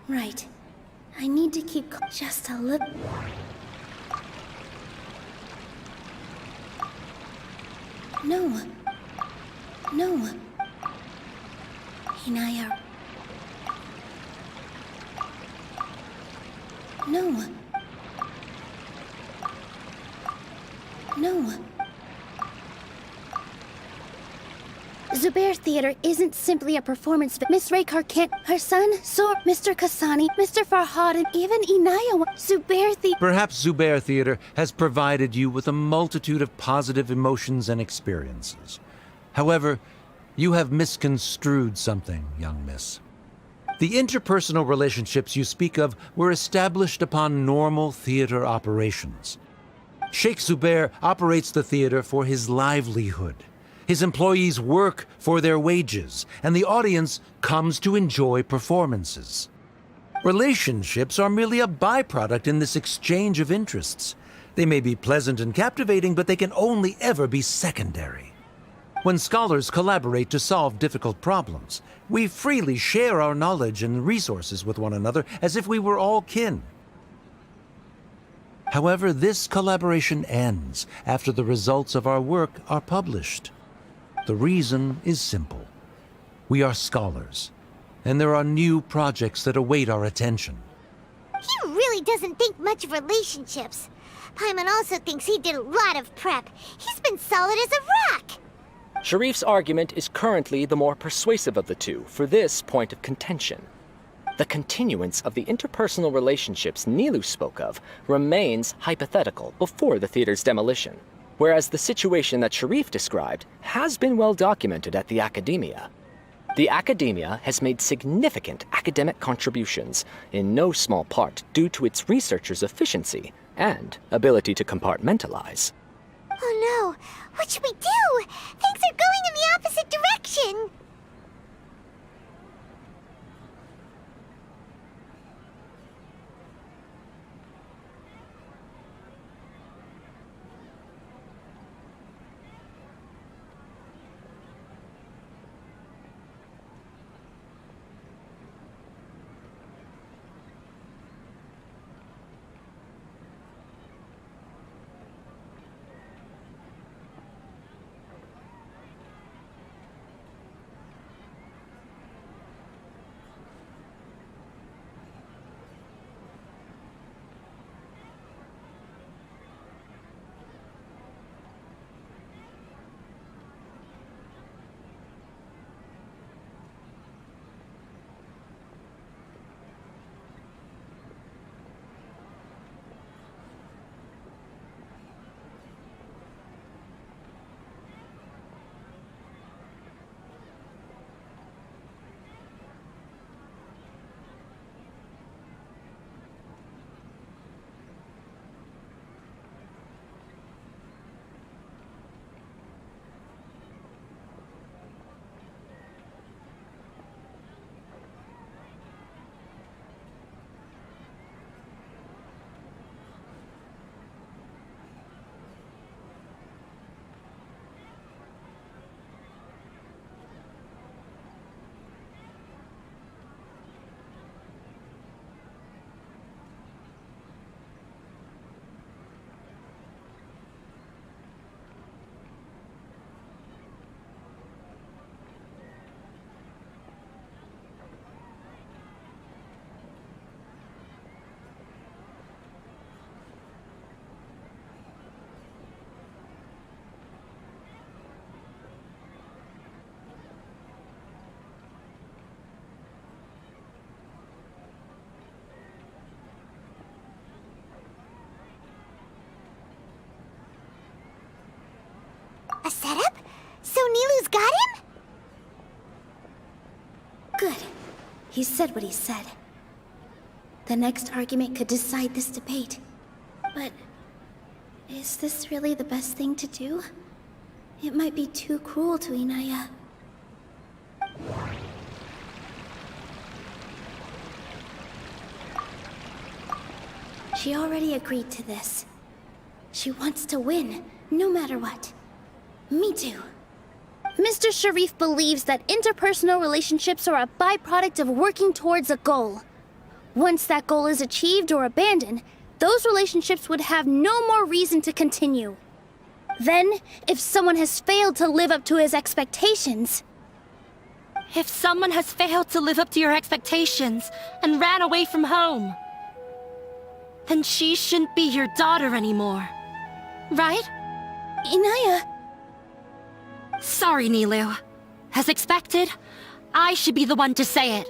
Right. I need to keep just a little... No. Hinaya... No. Zubair Theater isn't simply a performance, but Miss Raykar can't... Her son, Mr. Kasani, Mr. Farhad, and even Inaya... Zubair Theater... Perhaps Zubair Theater has provided you with a multitude of positive emotions and experiences. However, you have misconstrued something, young miss. The interpersonal relationships you speak of were established upon normal theater operations. Sheikh Zubair operates the theater for his livelihood. His employees work for their wages, and the audience comes to enjoy performances. Relationships are merely a byproduct in this exchange of interests. They may be pleasant and captivating, but they can only ever be secondary. When scholars collaborate to solve difficult problems, we freely share our knowledge and resources with one another as if we were all kin. However, this collaboration ends after the results of our work are published. The reason is simple. We are scholars, and there are new projects that await our attention. He really doesn't think much of relationships. Paimon also thinks he did a lot of prep. He's been solid as a rock. Sharif's argument is currently the more persuasive of the two for this point of contention. The continuance of the interpersonal relationships Nilou spoke of remains hypothetical before the theater's demolition, whereas the situation that Sharif described has been well documented at the Academia. The Academia has made significant academic contributions, in no small part due to its researchers' efficiency and ability to compartmentalize. Oh no! What should we do? Things are going in the opposite direction! A setup? So Nilou's got him? Good. He said what he said. The next argument could decide this debate. But is this really the best thing to do? It might be too cruel to Inaya. She already agreed to this. She wants to win, no matter what. Me too. Mr. Sharif believes that interpersonal relationships are a byproduct of working towards a goal. Once that goal is achieved or abandoned, those relationships would have no more reason to continue. Then, if someone has failed to live up to his expectations... If someone has failed to live up to your expectations and ran away from home, then she shouldn't be your daughter anymore. Right? Inaya... Sorry, Nilou. As expected, I should be the one to say it.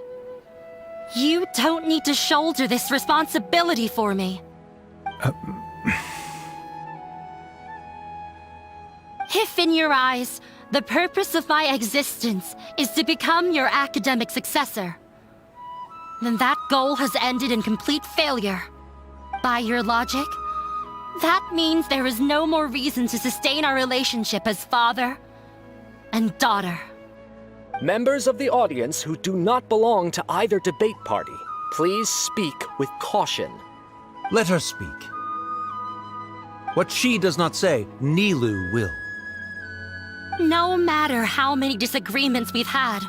You don't need to shoulder this responsibility for me. If in your eyes, the purpose of my existence is to become your academic successor, then that goal has ended in complete failure. By your logic, that means there is no more reason to sustain our relationship as father and daughter. Members of the audience who do not belong to either debate party, please speak with caution. Let her speak. What she does not say, Nilou will. No matter how many disagreements we've had,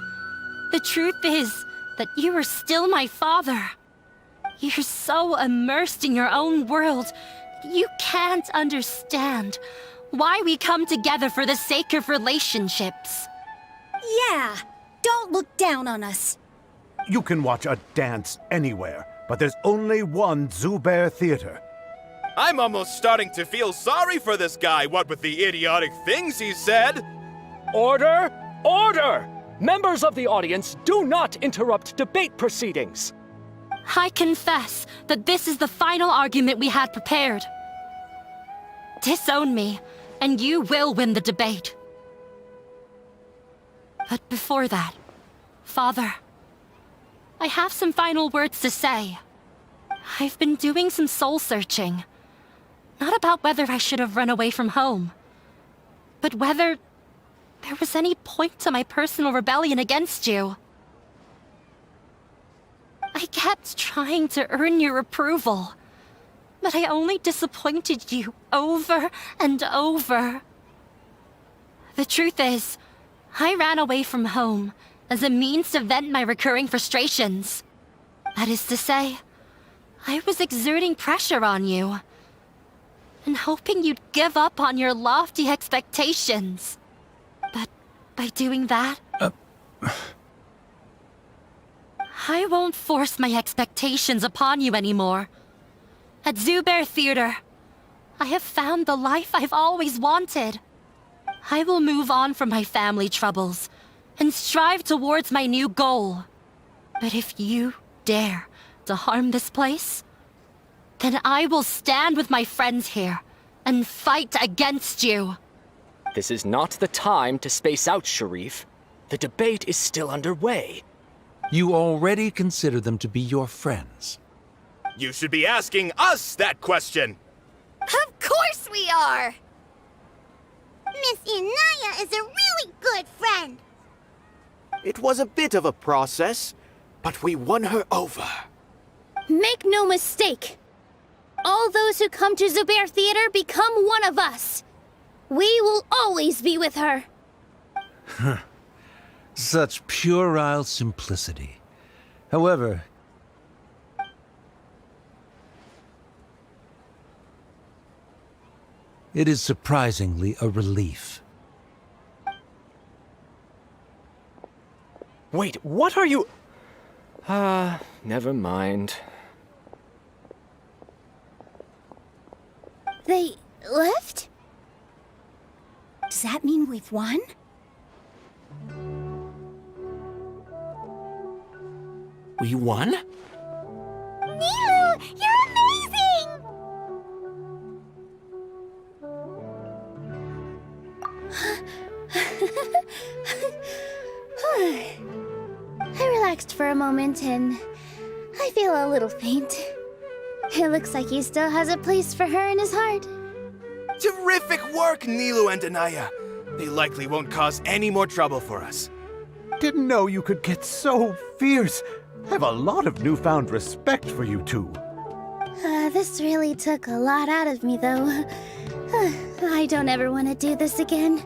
the truth is that you are still my father. You're so immersed in your own world, you can't understand why we come together for the sake of relationships. Yeah, don't look down on us. You can watch a dance anywhere, but there's only one Zubair Theater. I'm almost starting to feel sorry for this guy, what with the idiotic things he said. Order! Order! Members of the audience, do not interrupt debate proceedings. I confess that this is the final argument we had prepared. Disown me, and you will win the debate. But before that, Father, I have some final words to say. I've been doing some soul-searching. Not about whether I should have run away from home, but whether there was any point to my personal rebellion against you. I kept trying to earn your approval, but I only disappointed you over and over. The truth is, I ran away from home as a means to vent my recurring frustrations. That is to say, I was exerting pressure on you, and hoping you'd give up on your lofty expectations. But by doing that, I won't force my expectations upon you anymore. At Zubair Theater, I have found the life I've always wanted. I will move on from my family troubles and strive towards my new goal. But if you dare to harm this place, then I will stand with my friends here and fight against you. This is not the time to space out, Sharif. The debate is still underway. You already consider them to be your friends. You should be asking us that question. Of course we are! Miss Inaya is a really good friend. It was a bit of a process, but we won her over. Make no mistake. All those who come to Zubair Theater become one of us. We will always be with her. Such puerile simplicity. However, it is surprisingly a relief. Wait, what are you... never mind. They left? Does that mean we've won? We won? Nilou, you're amazing! relaxed for a moment and I feel a little faint. It looks like he still has a place for her in his heart. Terrific work, Nilou and Anaya. They likely won't cause any more trouble for us. Didn't know you could get so fierce. Have a lot of newfound respect for you two. This really took a lot out of me, though. I don't ever want to do this again.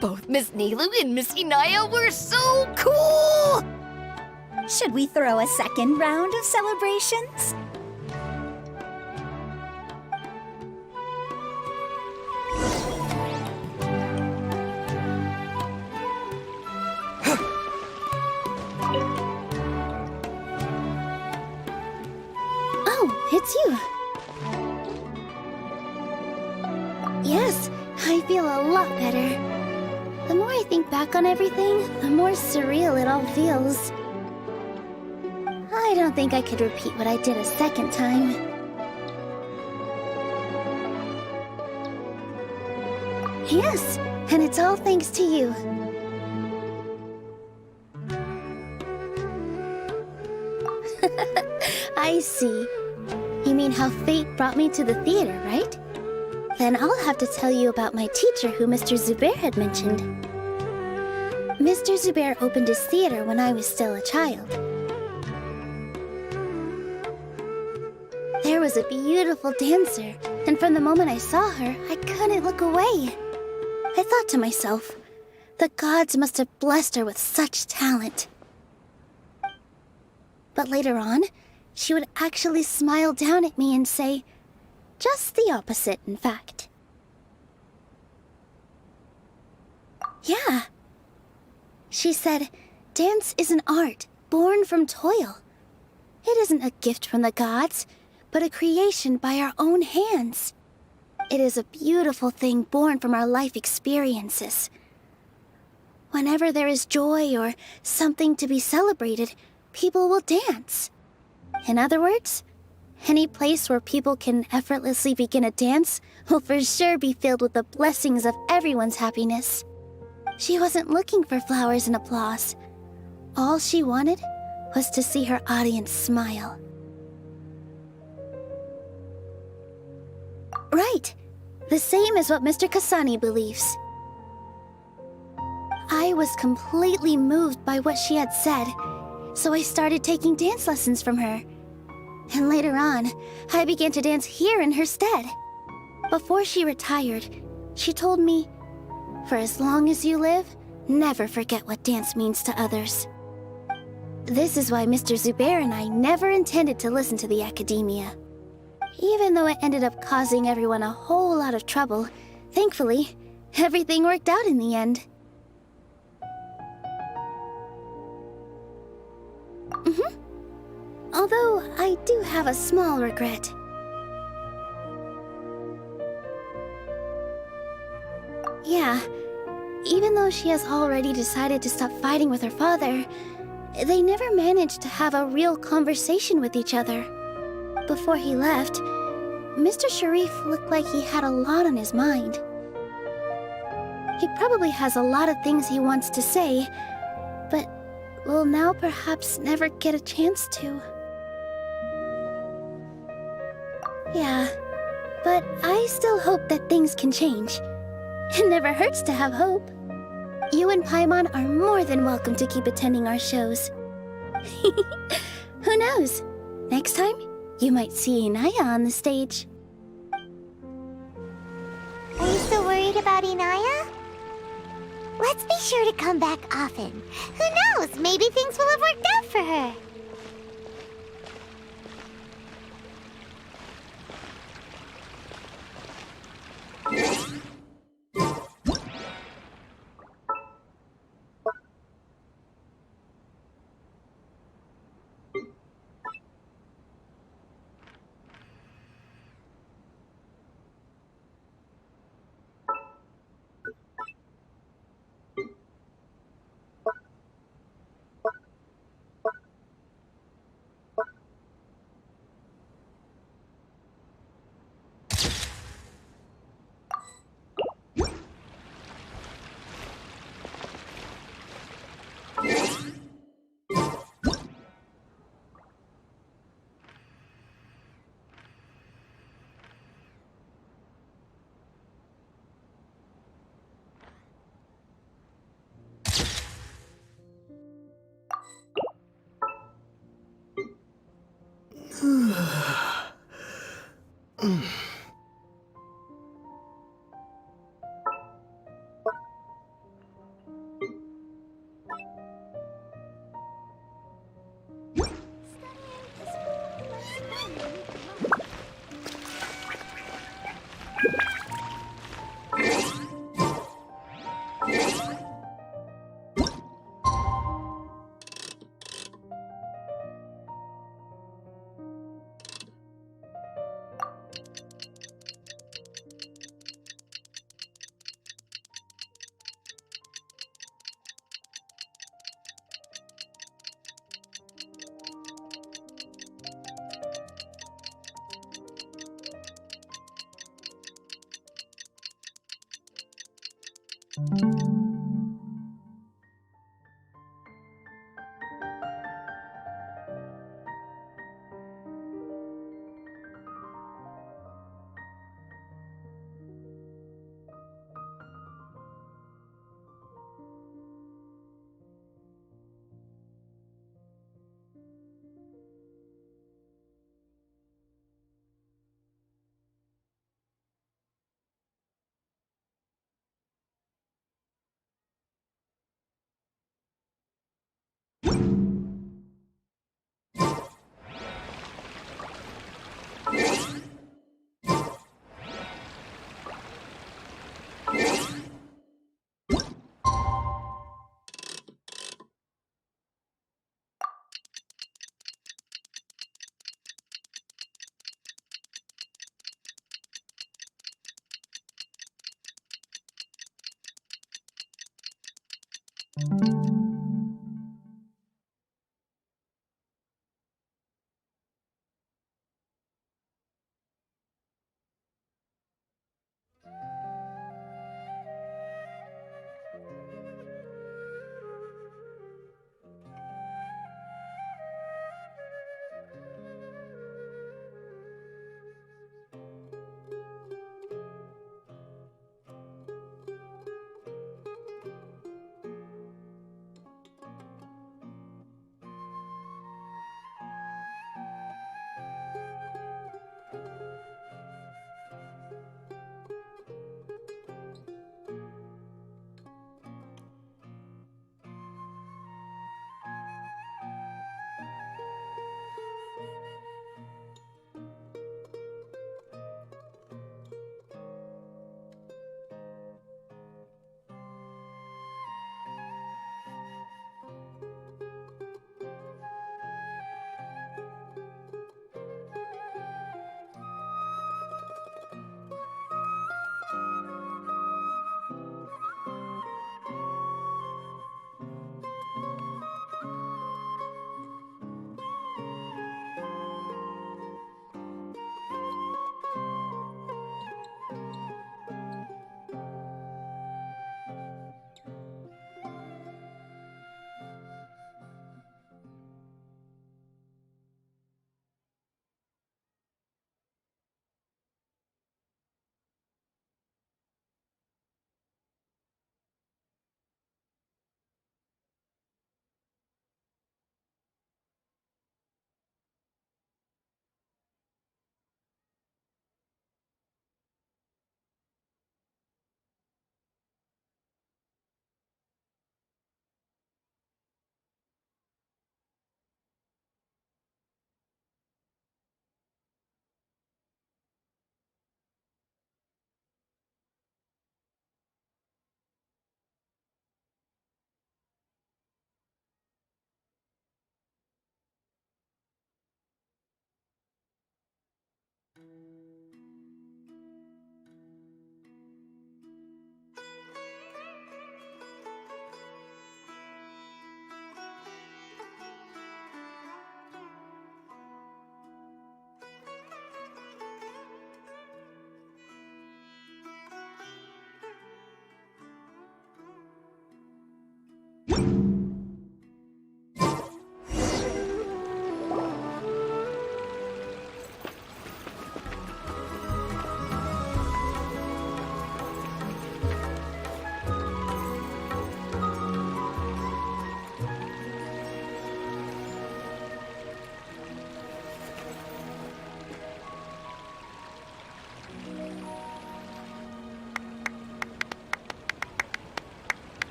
Both Miss Nilou and Miss Inaya were so cool! Should we throw a second round of celebrations? Oh, it's you. Yes, I feel a lot better. The more I think back on everything, the more surreal it all feels. I don't think I could repeat what I did a second time. Yes, and it's all thanks to you. I see. You mean how fate brought me to the theater, right? Then I'll have to tell you about my teacher who Mr. Zubair had mentioned. Mr. Zubair opened his theater when I was still a child. There was a beautiful dancer, and from the moment I saw her, I couldn't look away. I thought to myself, the gods must have blessed her with such talent. But later on, she would actually smile down at me and say, just the opposite, in fact. Yeah. She said, dance is an art born from toil. It isn't a gift from the gods, but a creation by our own hands. It is a beautiful thing born from our life experiences. Whenever there is joy or something to be celebrated, people will dance. In other words, any place where people can effortlessly begin a dance will for sure be filled with the blessings of everyone's happiness. She wasn't looking for flowers and applause. All she wanted was to see her audience smile. Right. The same as what Mr. Kasani believes. I was completely moved by what she had said, so I started taking dance lessons from her. And later on, I began to dance here in her stead. Before she retired, she told me, for as long as you live, never forget what dance means to others. This is why Mr. Zubair and I never intended to listen to the academia. Even though it ended up causing everyone a whole lot of trouble, thankfully, everything worked out in the end. Although, I do have a small regret. Yeah, even though she has already decided to stop fighting with her father, they never managed to have a real conversation with each other. Before he left, Mr. Sharif looked like he had a lot on his mind. He probably has a lot of things he wants to say, but will now perhaps never get a chance to. Yeah, but I still hope that things can change. It never hurts to have hope. You and Paimon are more than welcome to keep attending our shows. Who knows? Next time, you might see Inaya on the stage. Are you still worried about Inaya? Let's be sure to come back often. Who knows? Maybe things will have worked out for her.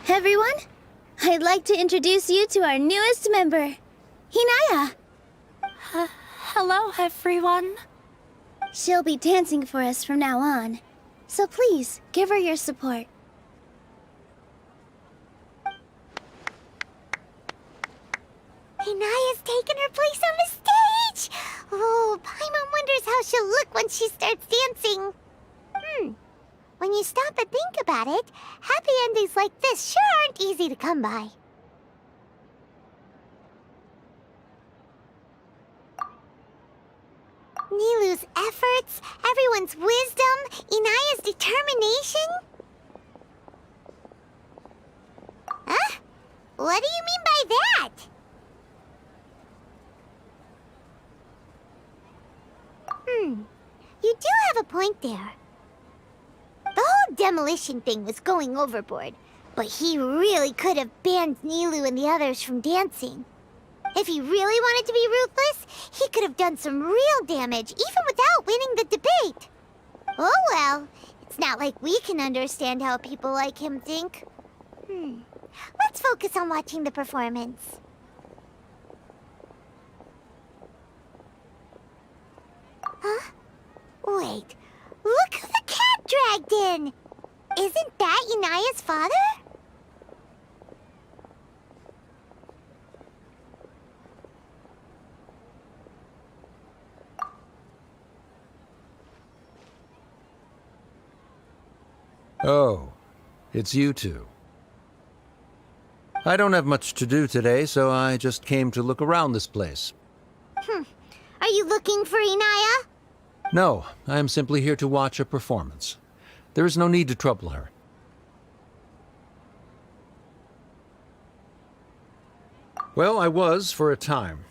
Everyone, I'd like to introduce you to our newest member, Hinaya. Hello, everyone. She'll be dancing for us from now on, so please give her your support. Hinaya's taken her place on the stage! Oh, Paimon wonders how she'll look when she starts dancing. When you stop and think about it, happy endings like this sure aren't easy to come by. Nilou's efforts, everyone's wisdom, Inaya's determination? Huh? What do you mean by that? You do have a point there. The whole demolition thing was going overboard, but he really could have banned Nilou and the others from dancing. If he really wanted to be ruthless, he could have done some real damage, even without winning the debate. Oh well, it's not like we can understand how people like him think. Let's focus on watching the performance. Huh? Wait, look who the cat dragged in! Isn't that Inaya's father? Oh, it's you two. I don't have much to do today, so I just came to look around this place. Are you looking for Inaya? No, I am simply here to watch a performance. There is no need to trouble her. Well, I was for a time.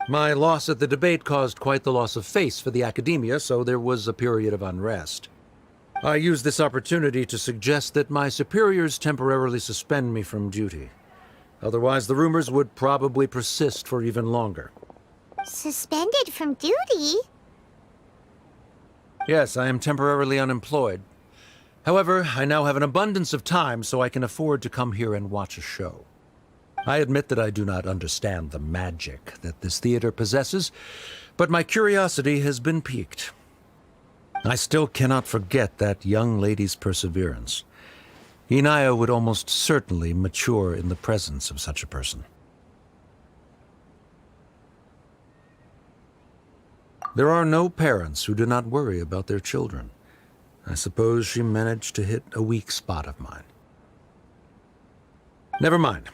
My loss at the debate caused quite the loss of face for the academia, so there was a period of unrest. I used this opportunity to suggest that my superiors temporarily suspend me from duty. Otherwise, the rumors would probably persist for even longer. Suspended from duty? Yes, I am temporarily unemployed. However, I now have an abundance of time, so I can afford to come here and watch a show. I admit that I do not understand the magic that this theater possesses, but my curiosity has been piqued. I still cannot forget that young lady's perseverance. Inaya would almost certainly mature in the presence of such a person. There are no parents who do not worry about their children. I suppose she managed to hit a weak spot of mine. Never mind.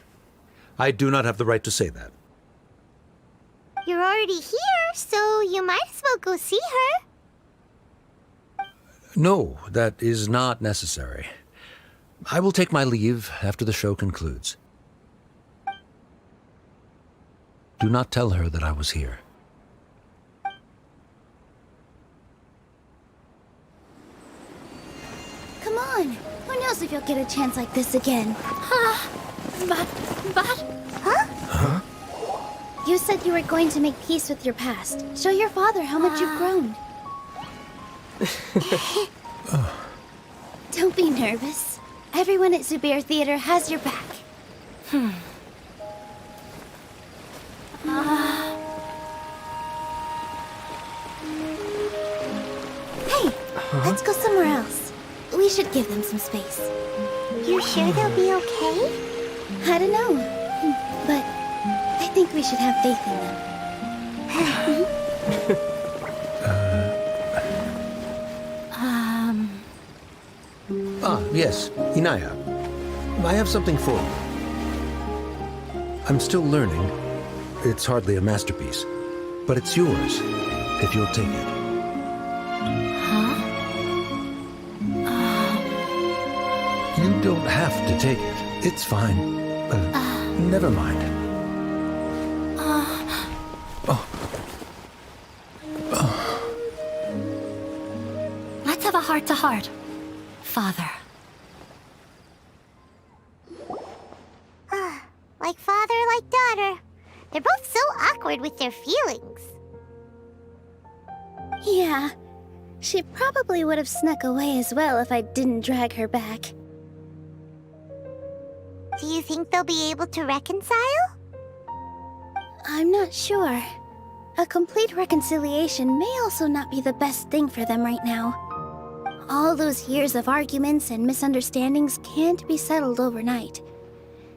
I do not have the right to say that. You're already here, so you might as well go see her. No, that is not necessary. I will take my leave after the show concludes. Do not tell her that I was here. Come on. Who knows if you'll get a chance like this again? But... Huh? You said you were going to make peace with your past. Show your father how much you've grown. Don't be nervous. Everyone at Zubair Theater has your back. Hey, let's go somewhere else. We should give them some space. You sure they'll be okay? I don't know, but I think we should have faith in them. Yes, Inaya. I have something for you. I'm still learning. It's hardly a masterpiece, but it's yours, if you'll take it. You don't have to take it. It's fine. Never mind. Let's have a heart-to-heart, Father. Like father, like daughter. They're both so awkward with their feelings. Yeah, she probably would have snuck away as well if I didn't drag her back. Do you think they'll be able to reconcile? I'm not sure. A complete reconciliation may also not be the best thing for them right now. All those years of arguments and misunderstandings can't be settled overnight.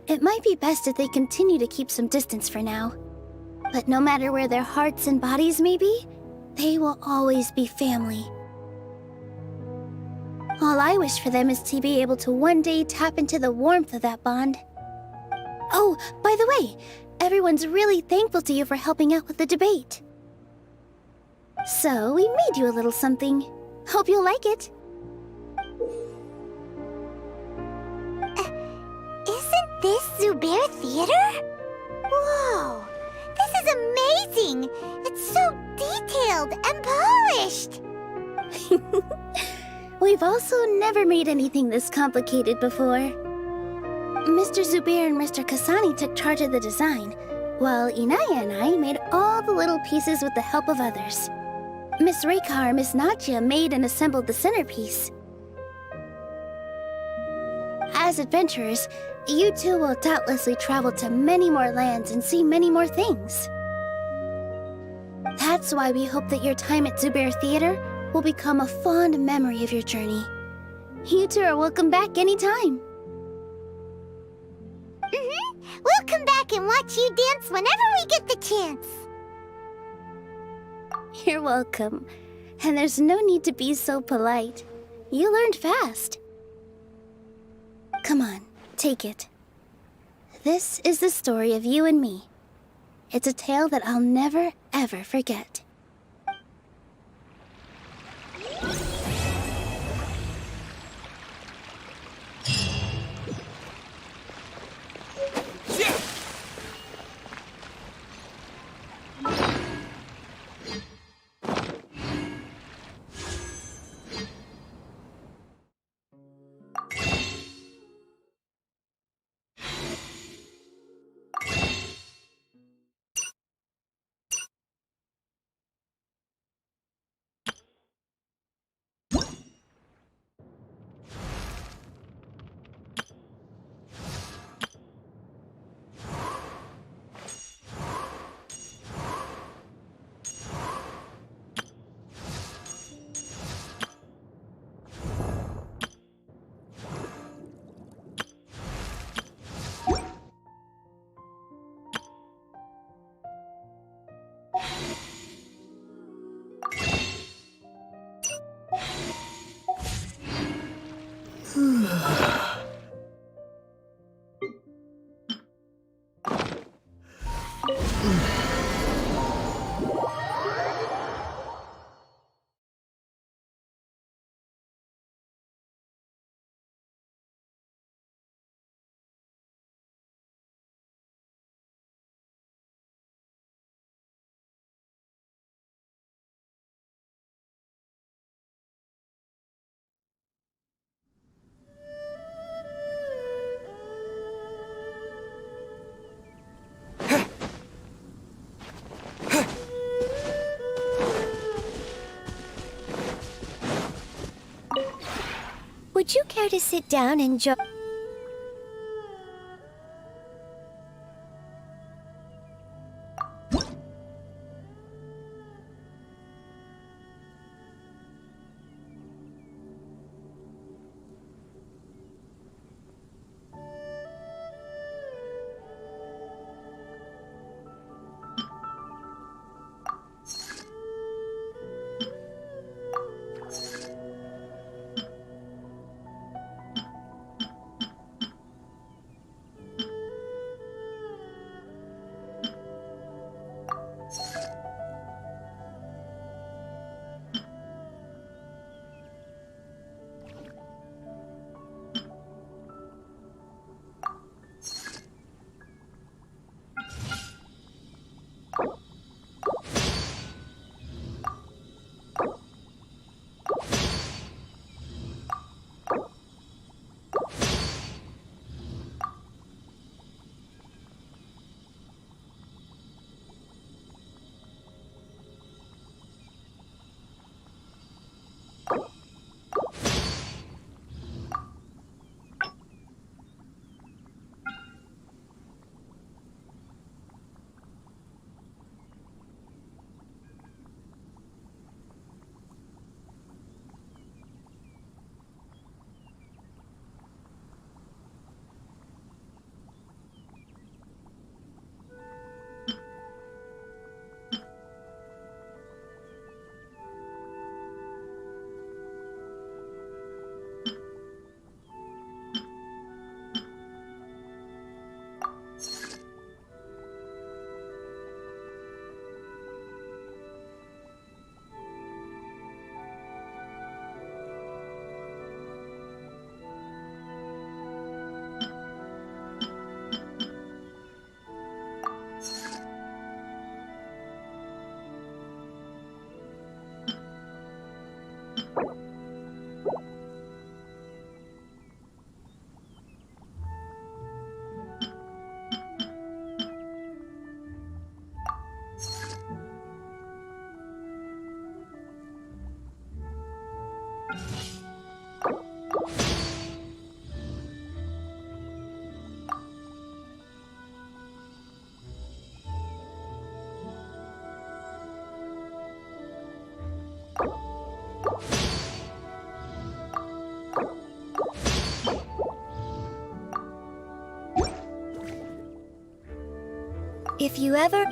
It might be best if they continue to keep some distance for now. But no matter where their hearts and bodies may be, they will always be family. All I wish for them is to be able to one day tap into the warmth of that bond. Oh, by the way, everyone's really thankful to you for helping out with the debate. So, we made you a little something. Hope you'll like it. Isn't this Zubair Theater? Whoa! This is amazing! It's so detailed and polished! We've also never made anything this complicated before. Mr. Zubair and Mr. Kasani took charge of the design, while Inaya and I made all the little pieces with the help of others. Miss Reika or Miss Nadia made and assembled the centerpiece. As adventurers, you two will doubtlessly travel to many more lands and see many more things. That's why we hope that your time at Zubair Theater will become a fond memory of your journey. You two are welcome back anytime. We'll come back and watch you dance whenever we get the chance. You're welcome. And there's no need to be so polite. You learned fast. Come on, take it. This is the story of you and me. It's a tale that I'll never, ever forget. Would you care to sit down and join? If you ever...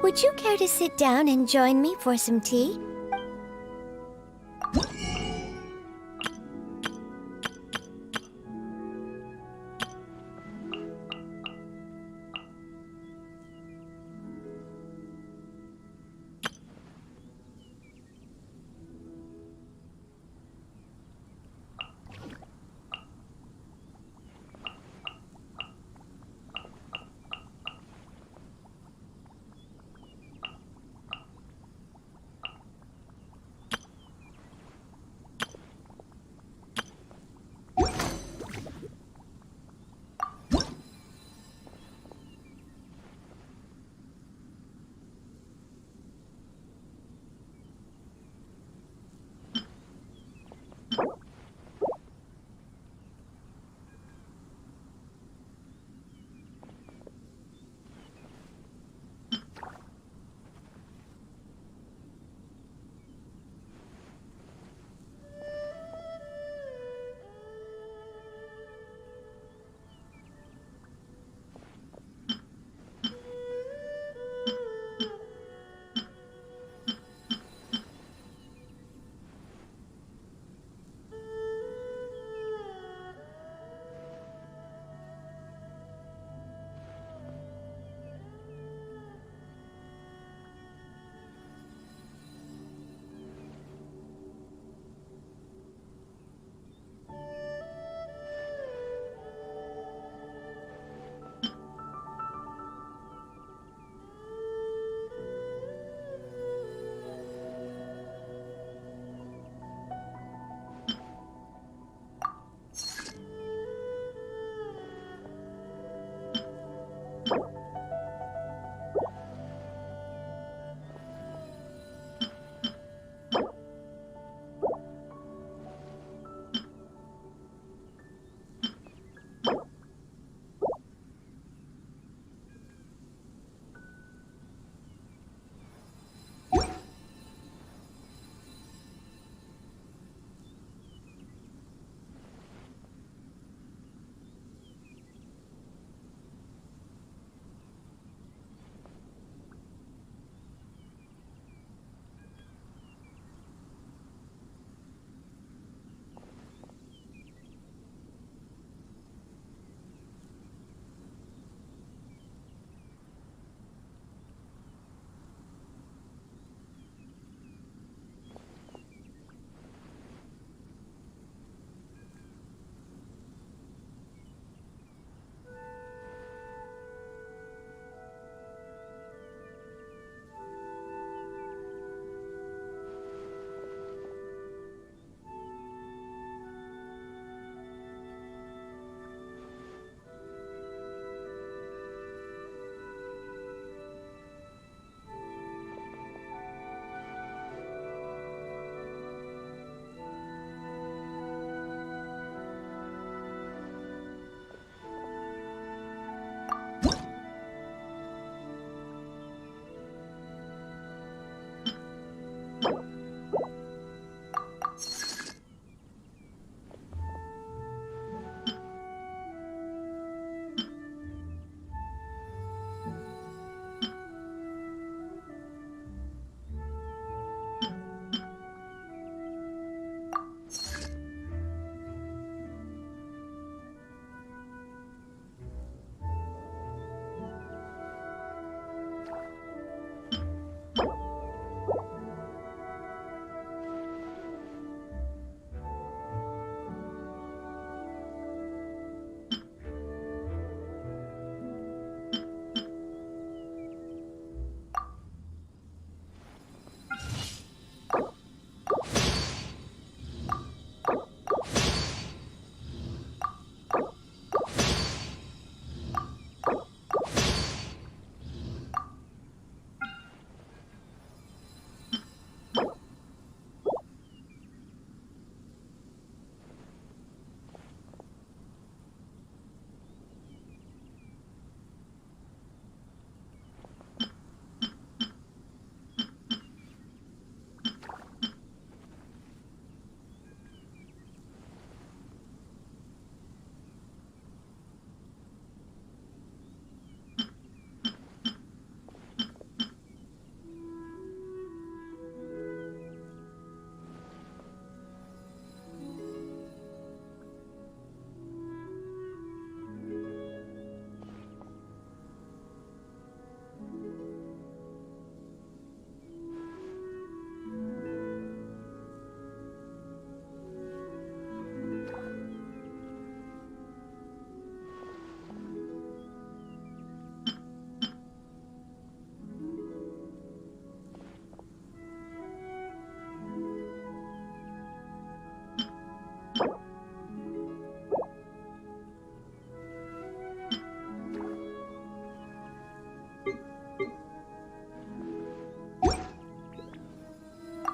Would you care to sit down and join me for some tea?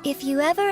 If you ever...